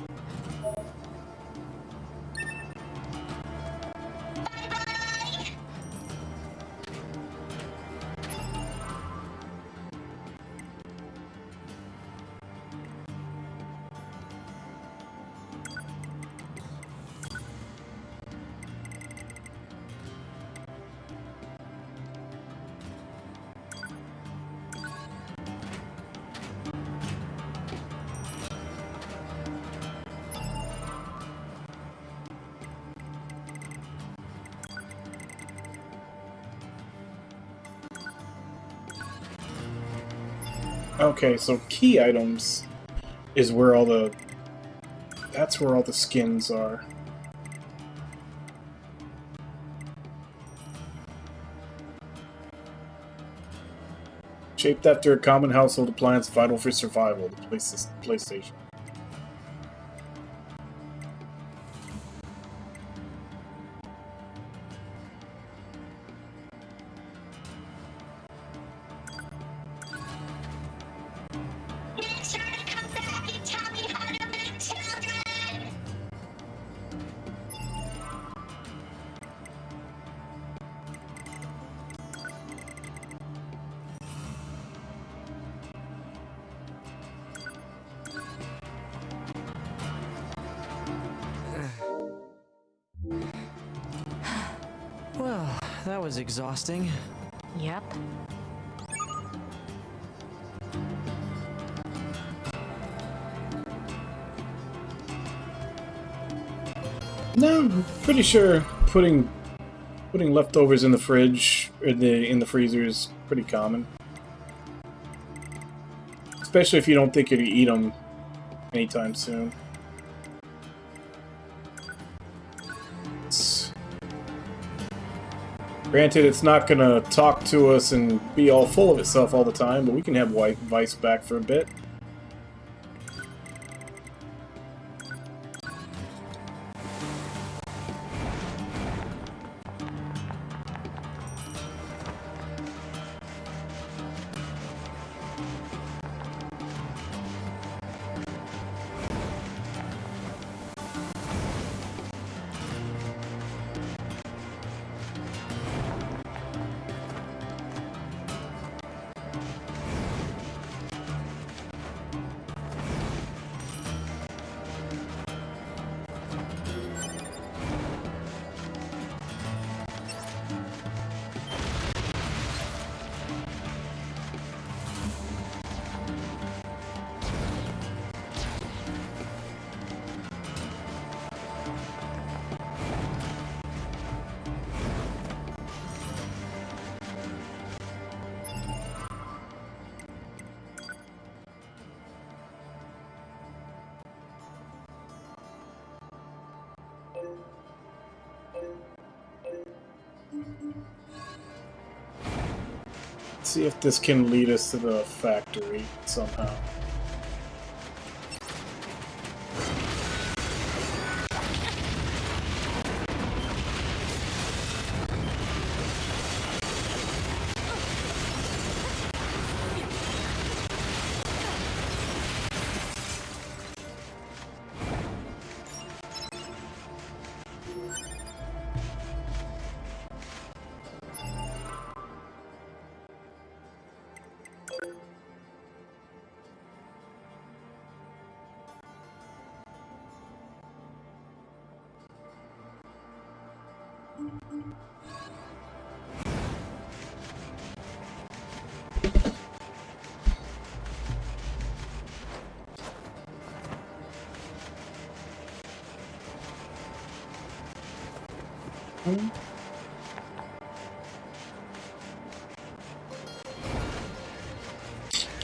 Okay, so key items is where all the... That's where all the skins are. Shaped after a common household appliance vital for survival, the PlayStation. Well, that was exhausting. Yep. No, I'm pretty sure putting leftovers in the fridge or in the freezer is pretty common. Especially if you don't think you're gonna eat them anytime soon. Granted, it's not gonna talk to us and be all full of itself all the time, but we can have Vice back for a bit. See if this can lead us to the factory somehow.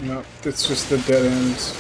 No, it's just the dead ends.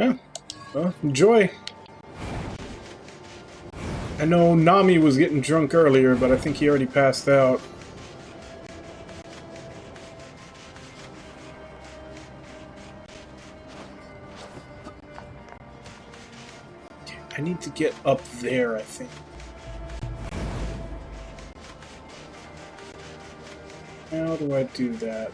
Yeah. Well, enjoy. I know Nami was getting drunk earlier, but I think he already passed out. I need to get up there, I think. How do I do that?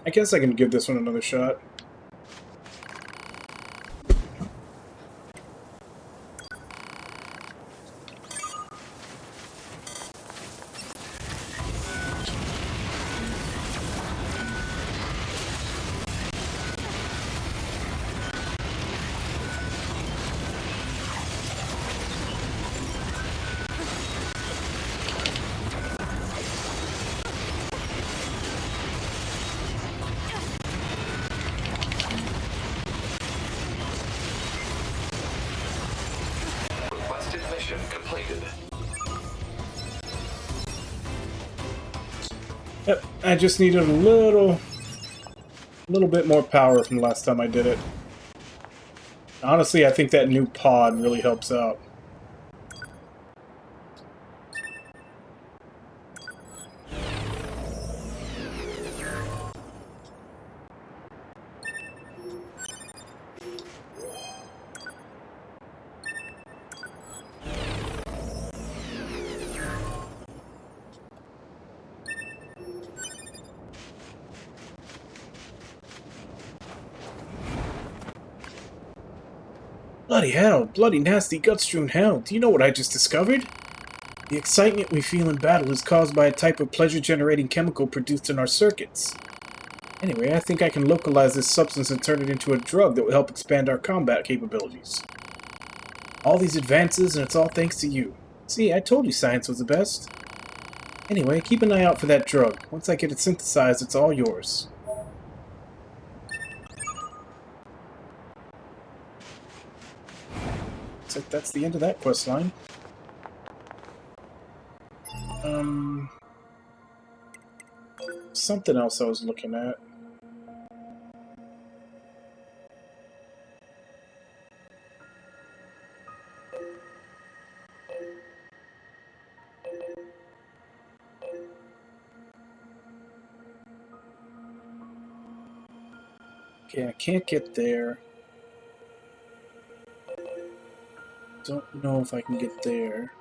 I guess I can give this one another shot. Requested mission completed. Yep, I just needed a little bit more power from the last time I did it. Honestly, I think that new pod really helps out. Bloody hell, bloody nasty gut-strewn hell, do you know what I just discovered? The excitement we feel in battle is caused by a type of pleasure-generating chemical produced in our circuits. Anyway, I think I can localize this substance and turn it into a drug that will help expand our combat capabilities. All these advances, and it's all thanks to you. See, I told you science was the best. Anyway, keep an eye out for that drug. Once I get it synthesized, it's all yours. Looks like that's the end of that quest line. Something else I was looking at. Okay, I can't get there. Don't know if I can get there.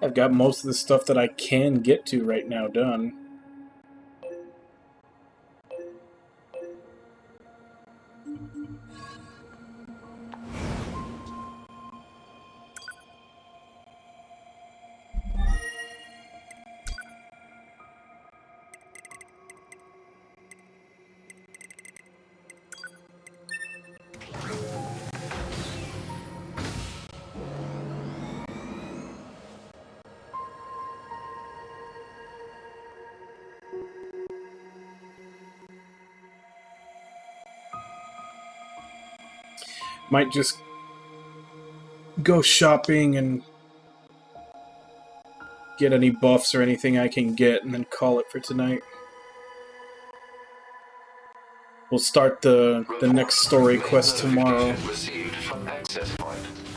I've got most of the stuff that I can get to right now done. Might just go shopping and get any buffs or anything I can get, and then call it for tonight. We'll start the next story quest tomorrow.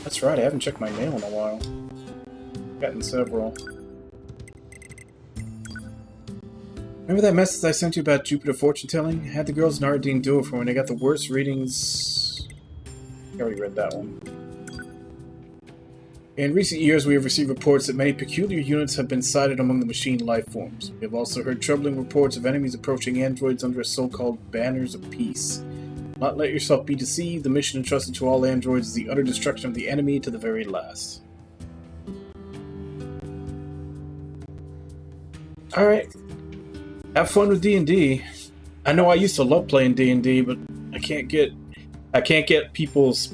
That's right, I haven't checked my mail in a while. Gotten several. Remember that message I sent you about Jupiter fortune telling? I had the girls in Ardeen do it for when they got the worst readings. I already read that one. In recent years, we have received reports that many peculiar units have been sighted among the machine life forms. We have also heard troubling reports of enemies approaching androids under so-called banners of peace. Do not let yourself be deceived. The mission entrusted to all androids is the utter destruction of the enemy to the very last. Alright. Have fun with D&D. I know I used to love playing D&D, but I can't get people's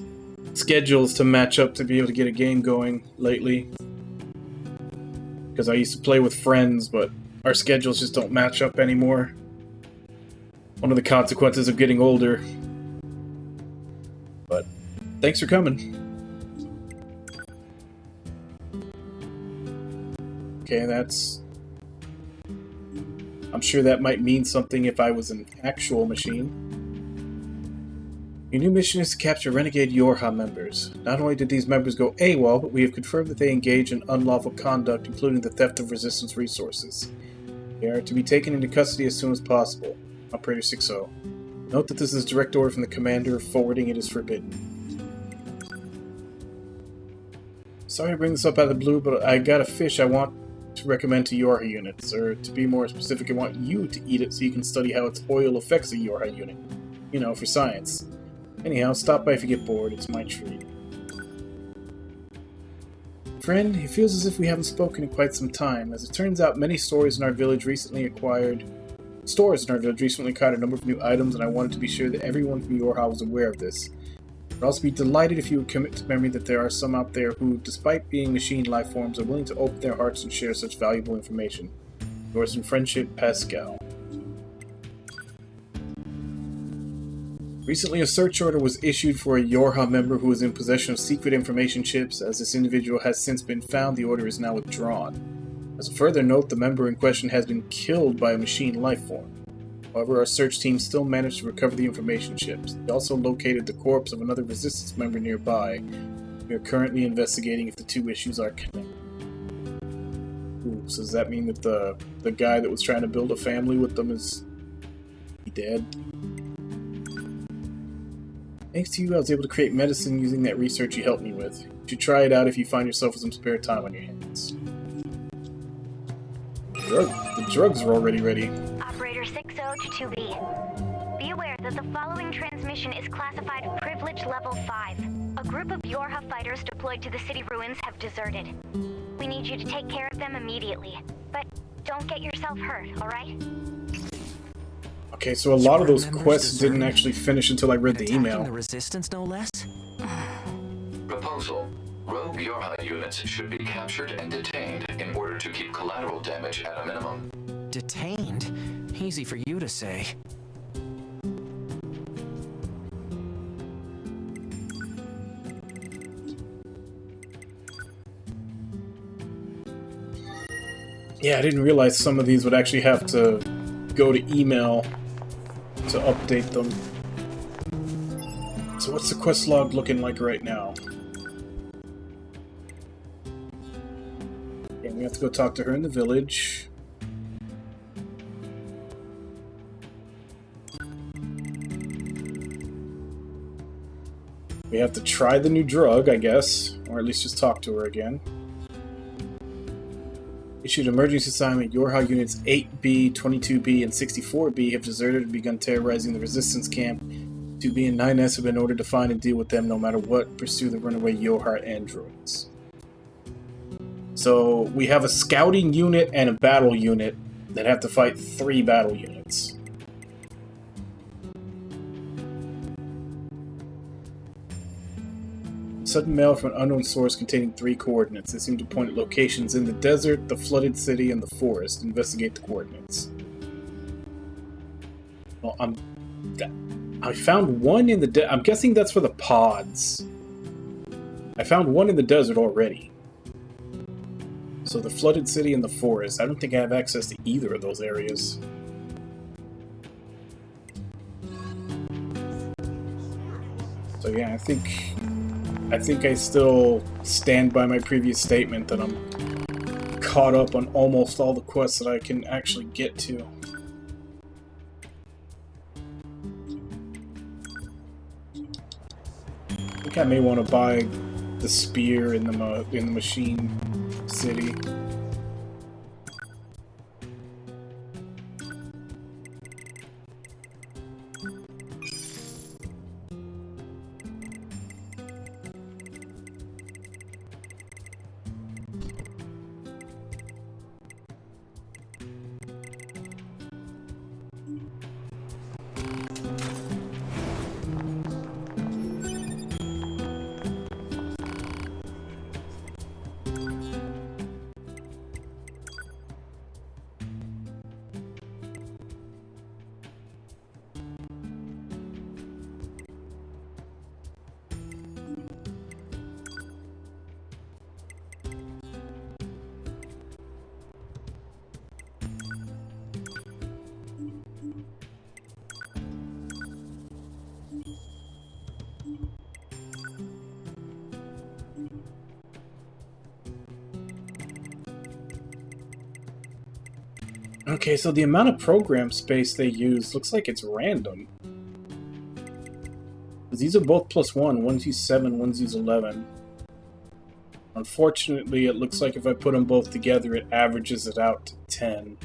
schedules to match up to be able to get a game going lately. Because I used to play with friends, but our schedules just don't match up anymore. One of the consequences of getting older. But thanks for coming. Okay, that's... I'm sure that might mean something if I was an actual machine. Your new mission is to capture renegade Yorha members. Not only did these members go AWOL, but we have confirmed that they engage in unlawful conduct, including the theft of Resistance resources. They are to be taken into custody as soon as possible. Operator 6-0. Note that this is a direct order from the commander. Forwarding it is forbidden. Sorry to bring this up out of the blue, but I got a fish I want to recommend to Yorha units. Or to be more specific, I want you to eat it so you can study how its oil affects a Yorha unit. You know, for science. Anyhow, stop by if you get bored. It's my treat. Friend, it feels as if we haven't spoken in quite some time. As it turns out, many stores in our village recently acquired a number of new items, and I wanted to be sure that everyone from Yorha was aware of this. I'd also be delighted if you would commit to memory that there are some out there who, despite being machine life forms, are willing to open their hearts and share such valuable information. Yours in friendship, Pascal. Recently, a search order was issued for a Yorha member who was in possession of secret information chips. As this individual has since been found, the order is now withdrawn. As a further note, the member in question has been killed by a machine life form. However, our search team still managed to recover the information chips. They also located the corpse of another Resistance member nearby. We are currently investigating if the two issues are connected. Ooh, so does that mean that the guy that was trying to build a family with them is dead? Thanks to you, I was able to create medicine using that research you helped me with. You should try it out if you find yourself with some spare time on your hands. The drugs are already ready. Operator 60 to 2B. Be aware that the following transmission is classified Privilege Level 5. A group of Yorha fighters deployed to the city ruins have deserted. We need you to take care of them immediately. But don't get yourself hurt, alright? Okay, so a lot of those quests didn't actually finish until I read the email. The Resistance, no less? Proposal. Rogue Yorha units should be captured and detained in order to keep collateral damage at a minimum. Detained? Easy for you to say. Yeah, I didn't realize some of these would actually have to go to email to update them. So what's the quest log looking like right now? Okay, we have to go talk to her in the village. We have to try the new drug, I guess, or at least just talk to her again. Issued emergency assignment. Yorha units 8B, 22B, and 64B have deserted and begun terrorizing the Resistance camp. 2B and 9S have been ordered to find and deal with them no matter what. Pursue the runaway Yorha androids. So we have a scouting unit and a battle unit that have to fight 3 battle units. Sudden mail from an unknown source containing 3 coordinates. They seem to point at locations in the desert, the flooded city, and the forest. Investigate the coordinates. Well, I found one in the I'm guessing that's for the pods. I found one in the desert already. So the flooded city and the forest. I don't think I have access to either of those areas. So yeah, I think I still stand by my previous statement that I'm caught up on almost all the quests that I can actually get to. I think I may want to buy the spear in the machine city. Okay, so the amount of program space they use looks like it's random. These are both +1. One's use 7, one's use 11. Unfortunately, it looks like if I put them both together, it averages it out to 10.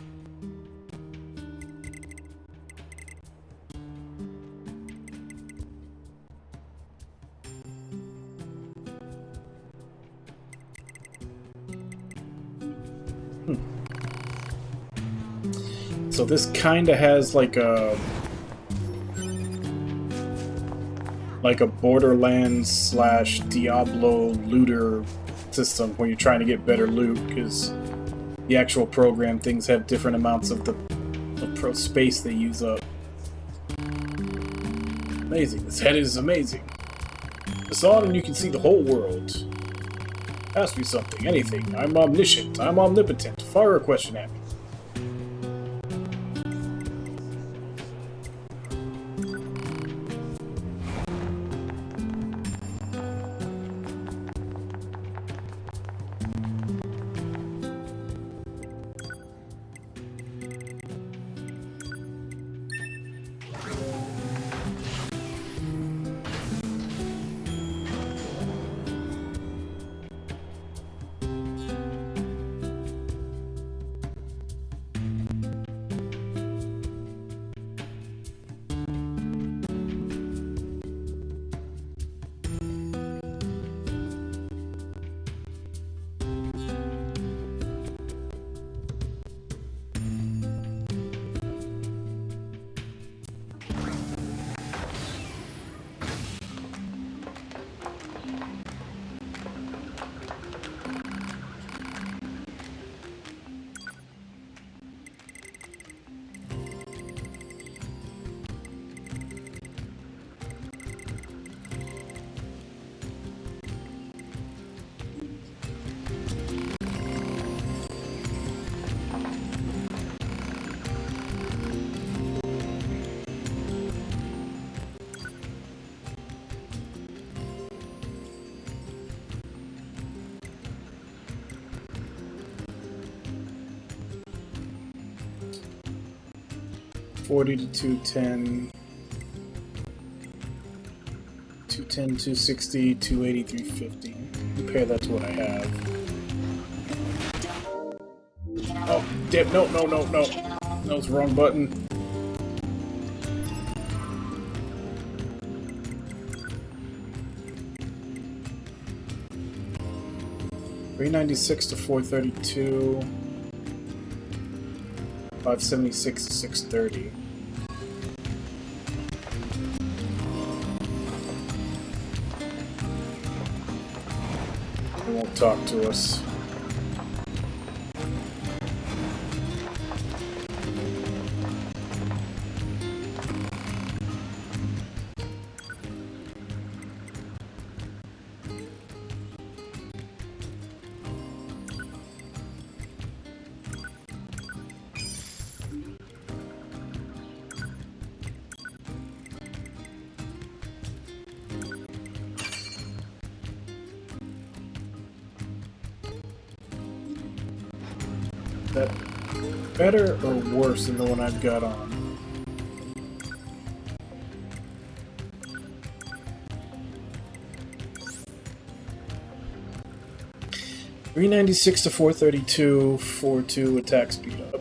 So this kinda has like a Borderlands / Diablo looter system where you're trying to get better loot, because the actual program things have different amounts of the space they use up. Amazing. This head is amazing. It's on and you can see the whole world. Ask me something, anything. I'm omniscient. I'm omnipotent. Fire a question at me. $40 to $210, $210, $260, $280, $350. Compare that to what I have. Oh, damn! No! That was the wrong button. $396 to $432. $576 to $630. They won't talk to us. that better or worse than the one I've got on? .396 to 432, 4.2 attack speed up.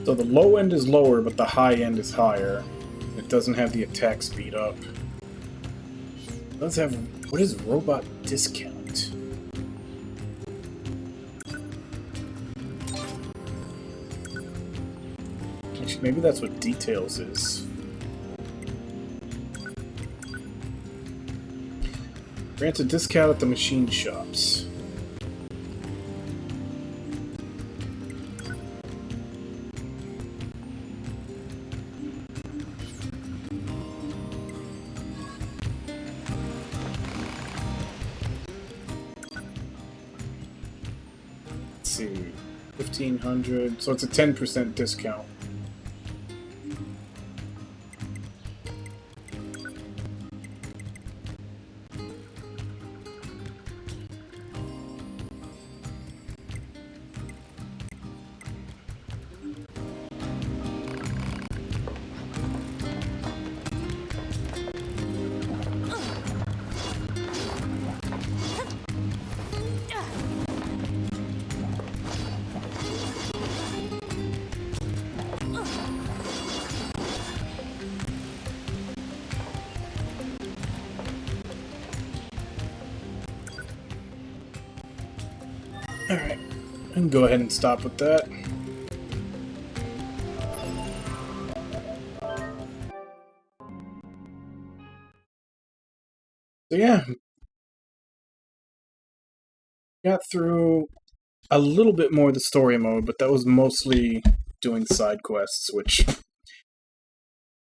So the low end is lower, but the high end is higher. It doesn't have the attack speed up. It does have... What is robot discount? Actually, maybe that's what details is. Grants a discount at the machine shops. Let's see, 1,500, so it's a 10% discount. Alright, I can go ahead and stop with that. So yeah, got through a little bit more of the story mode, but that was mostly doing side quests, which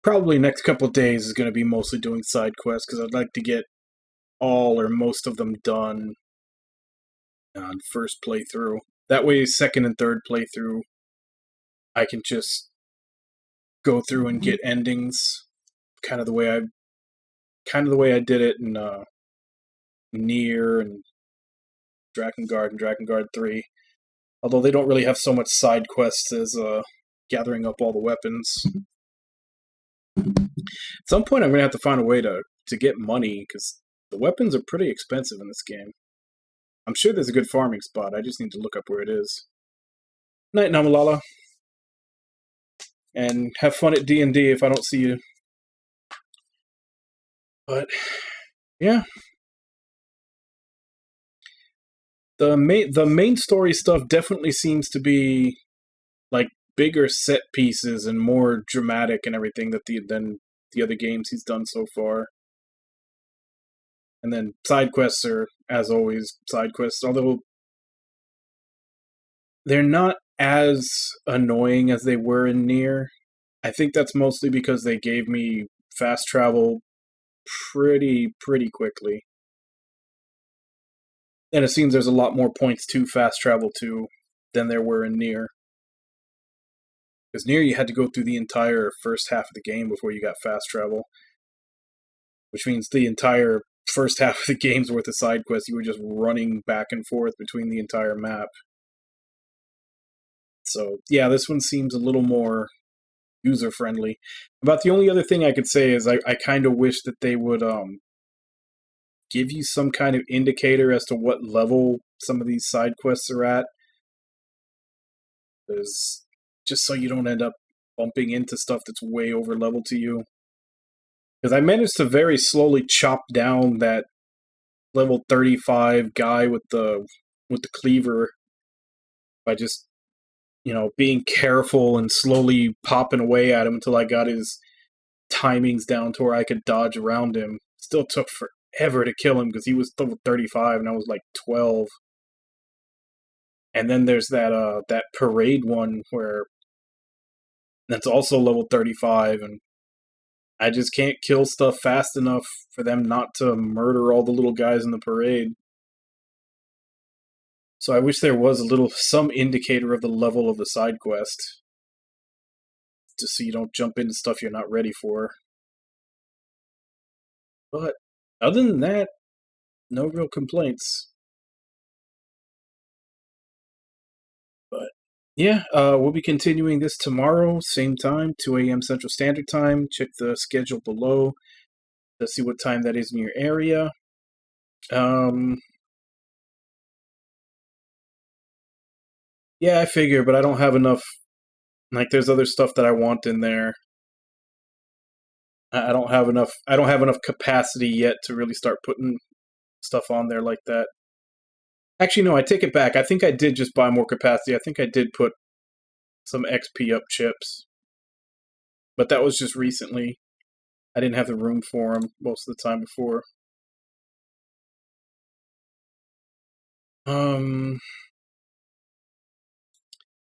probably next couple of days is going to be mostly doing side quests, because I'd like to get all or most of them done on first playthrough. That way, second and third playthrough, I can just go through and get endings, kind of the way I did it in Nier and Drakengard and Drakengard 3. Although they don't really have so much side quests as gathering up all the weapons. At some point, I'm going to have to find a way to get money, because the weapons are pretty expensive in this game. I'm sure there's a good farming spot, I just need to look up where it is. Night, Namalala. And have fun at D&D if I don't see you. But, yeah. The main story stuff definitely seems to be like bigger set pieces and more dramatic and everything than the other games he's done so far. And then side quests are, as always, side quests, although they're not as annoying as they were in Nier. I think that's mostly because they gave me fast travel pretty quickly. And it seems there's a lot more points to fast travel to than there were in Nier. Because Nier, you had to go through the entire first half of the game before you got fast travel. Which means the entire first half of the game's worth of side quests, you were just running back and forth between the entire map. So, yeah, this one seems a little more user-friendly. About the only other thing I could say is I kind of wish that they would give you some kind of indicator as to what level some of these side quests are at. Because just so you don't end up bumping into stuff that's way over level to you. Because I managed to very slowly chop down that level 35 guy with the cleaver by just, being careful and slowly popping away at him until I got his timings down to where I could dodge around him. Still took forever to kill him because he was level 35 and I was like 12. And then there's that parade one where that's also level 35, and I just can't kill stuff fast enough for them not to murder all the little guys in the parade. So I wish there was some indicator of the level of the side quest. Just so you don't jump into stuff you're not ready for. But other than that, no real complaints. But yeah, we'll be continuing this tomorrow, same time, 2 a.m. Central Standard Time. Check the schedule below to see what time that is in your area. Yeah, I figure, but I don't have enough. Like, there's other stuff that I want in there. I don't have enough. I don't have enough capacity yet to really start putting stuff on there like that. Actually, no, I take it back. I think I did just buy more capacity. I think I did put some XP up chips, but that was just recently. I didn't have the room for them most of the time before.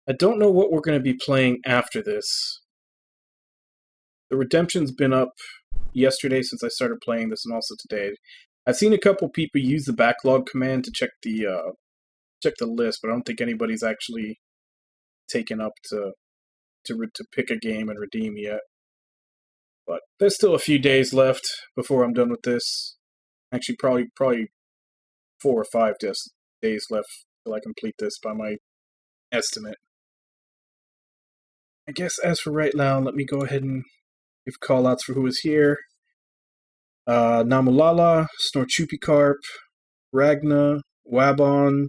I don't know what we're going to be playing after this. The Redemption's been up yesterday since I started playing this, and also today. I've seen a couple people use the backlog command to check the list, but I don't think anybody's actually taken up to pick a game and redeem yet. But there's still a few days left before I'm done with this. Actually, probably 4 or 5 days left till I complete this by my estimate. I guess as for right now, let me go ahead and give callouts for who is here. Namulala, Snorchupicarp, Ragna, Wabon,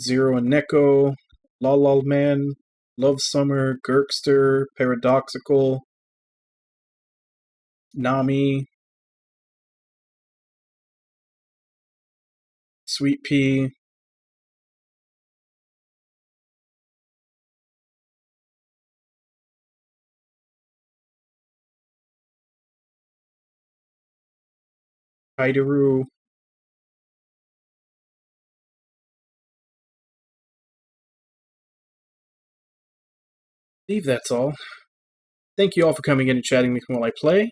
Zero and Neko, Lololman, Love Summer, Gurkster, Paradoxical, Nami, Sweet Pea, Haideru, I believe that's all. Thank you all for coming in and chatting with me while I play.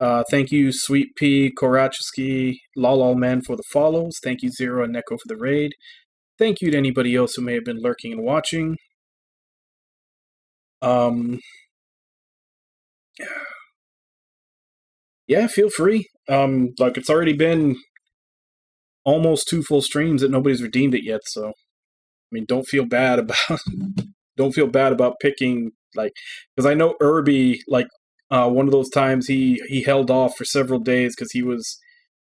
Thank you, Sweet Pea, Korachski, Lololman for the follows. Thank you, Zero and Neko for the raid. Thank you to anybody else who may have been lurking and watching. Yeah, feel free. Like, it's already been almost 2 full streams that nobody's redeemed it yet, so I mean, don't feel bad about picking, like, because I know Irby, like, one of those times he held off for several days because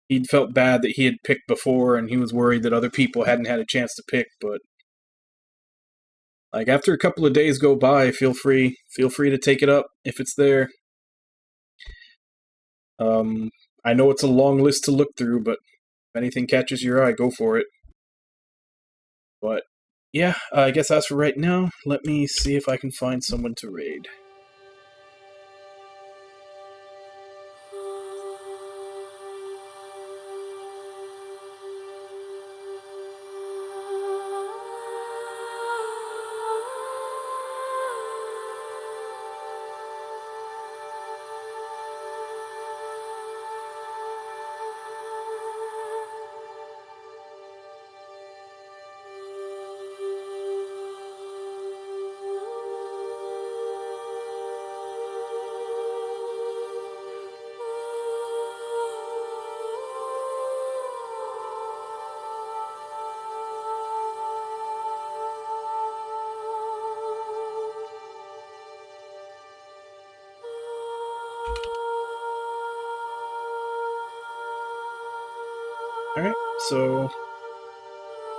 he'd felt bad that he had picked before and he was worried that other people hadn't had a chance to pick, but like, after a couple of days go by, feel free to take it up if it's there. I know it's a long list to look through, but if anything catches your eye, go for it. But yeah, I guess as for right now, let me see if I can find someone to raid. Alright, so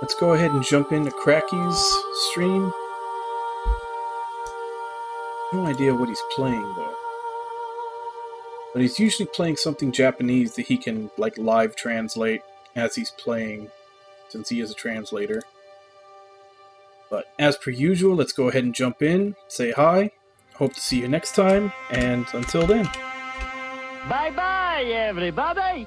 let's go ahead and jump into Cracky's stream. No idea what he's playing, though. But he's usually playing something Japanese that he can, like, live translate as he's playing, since he is a translator. But as per usual, let's go ahead and jump in, say hi, hope to see you next time, and until then. Bye-bye, everybody!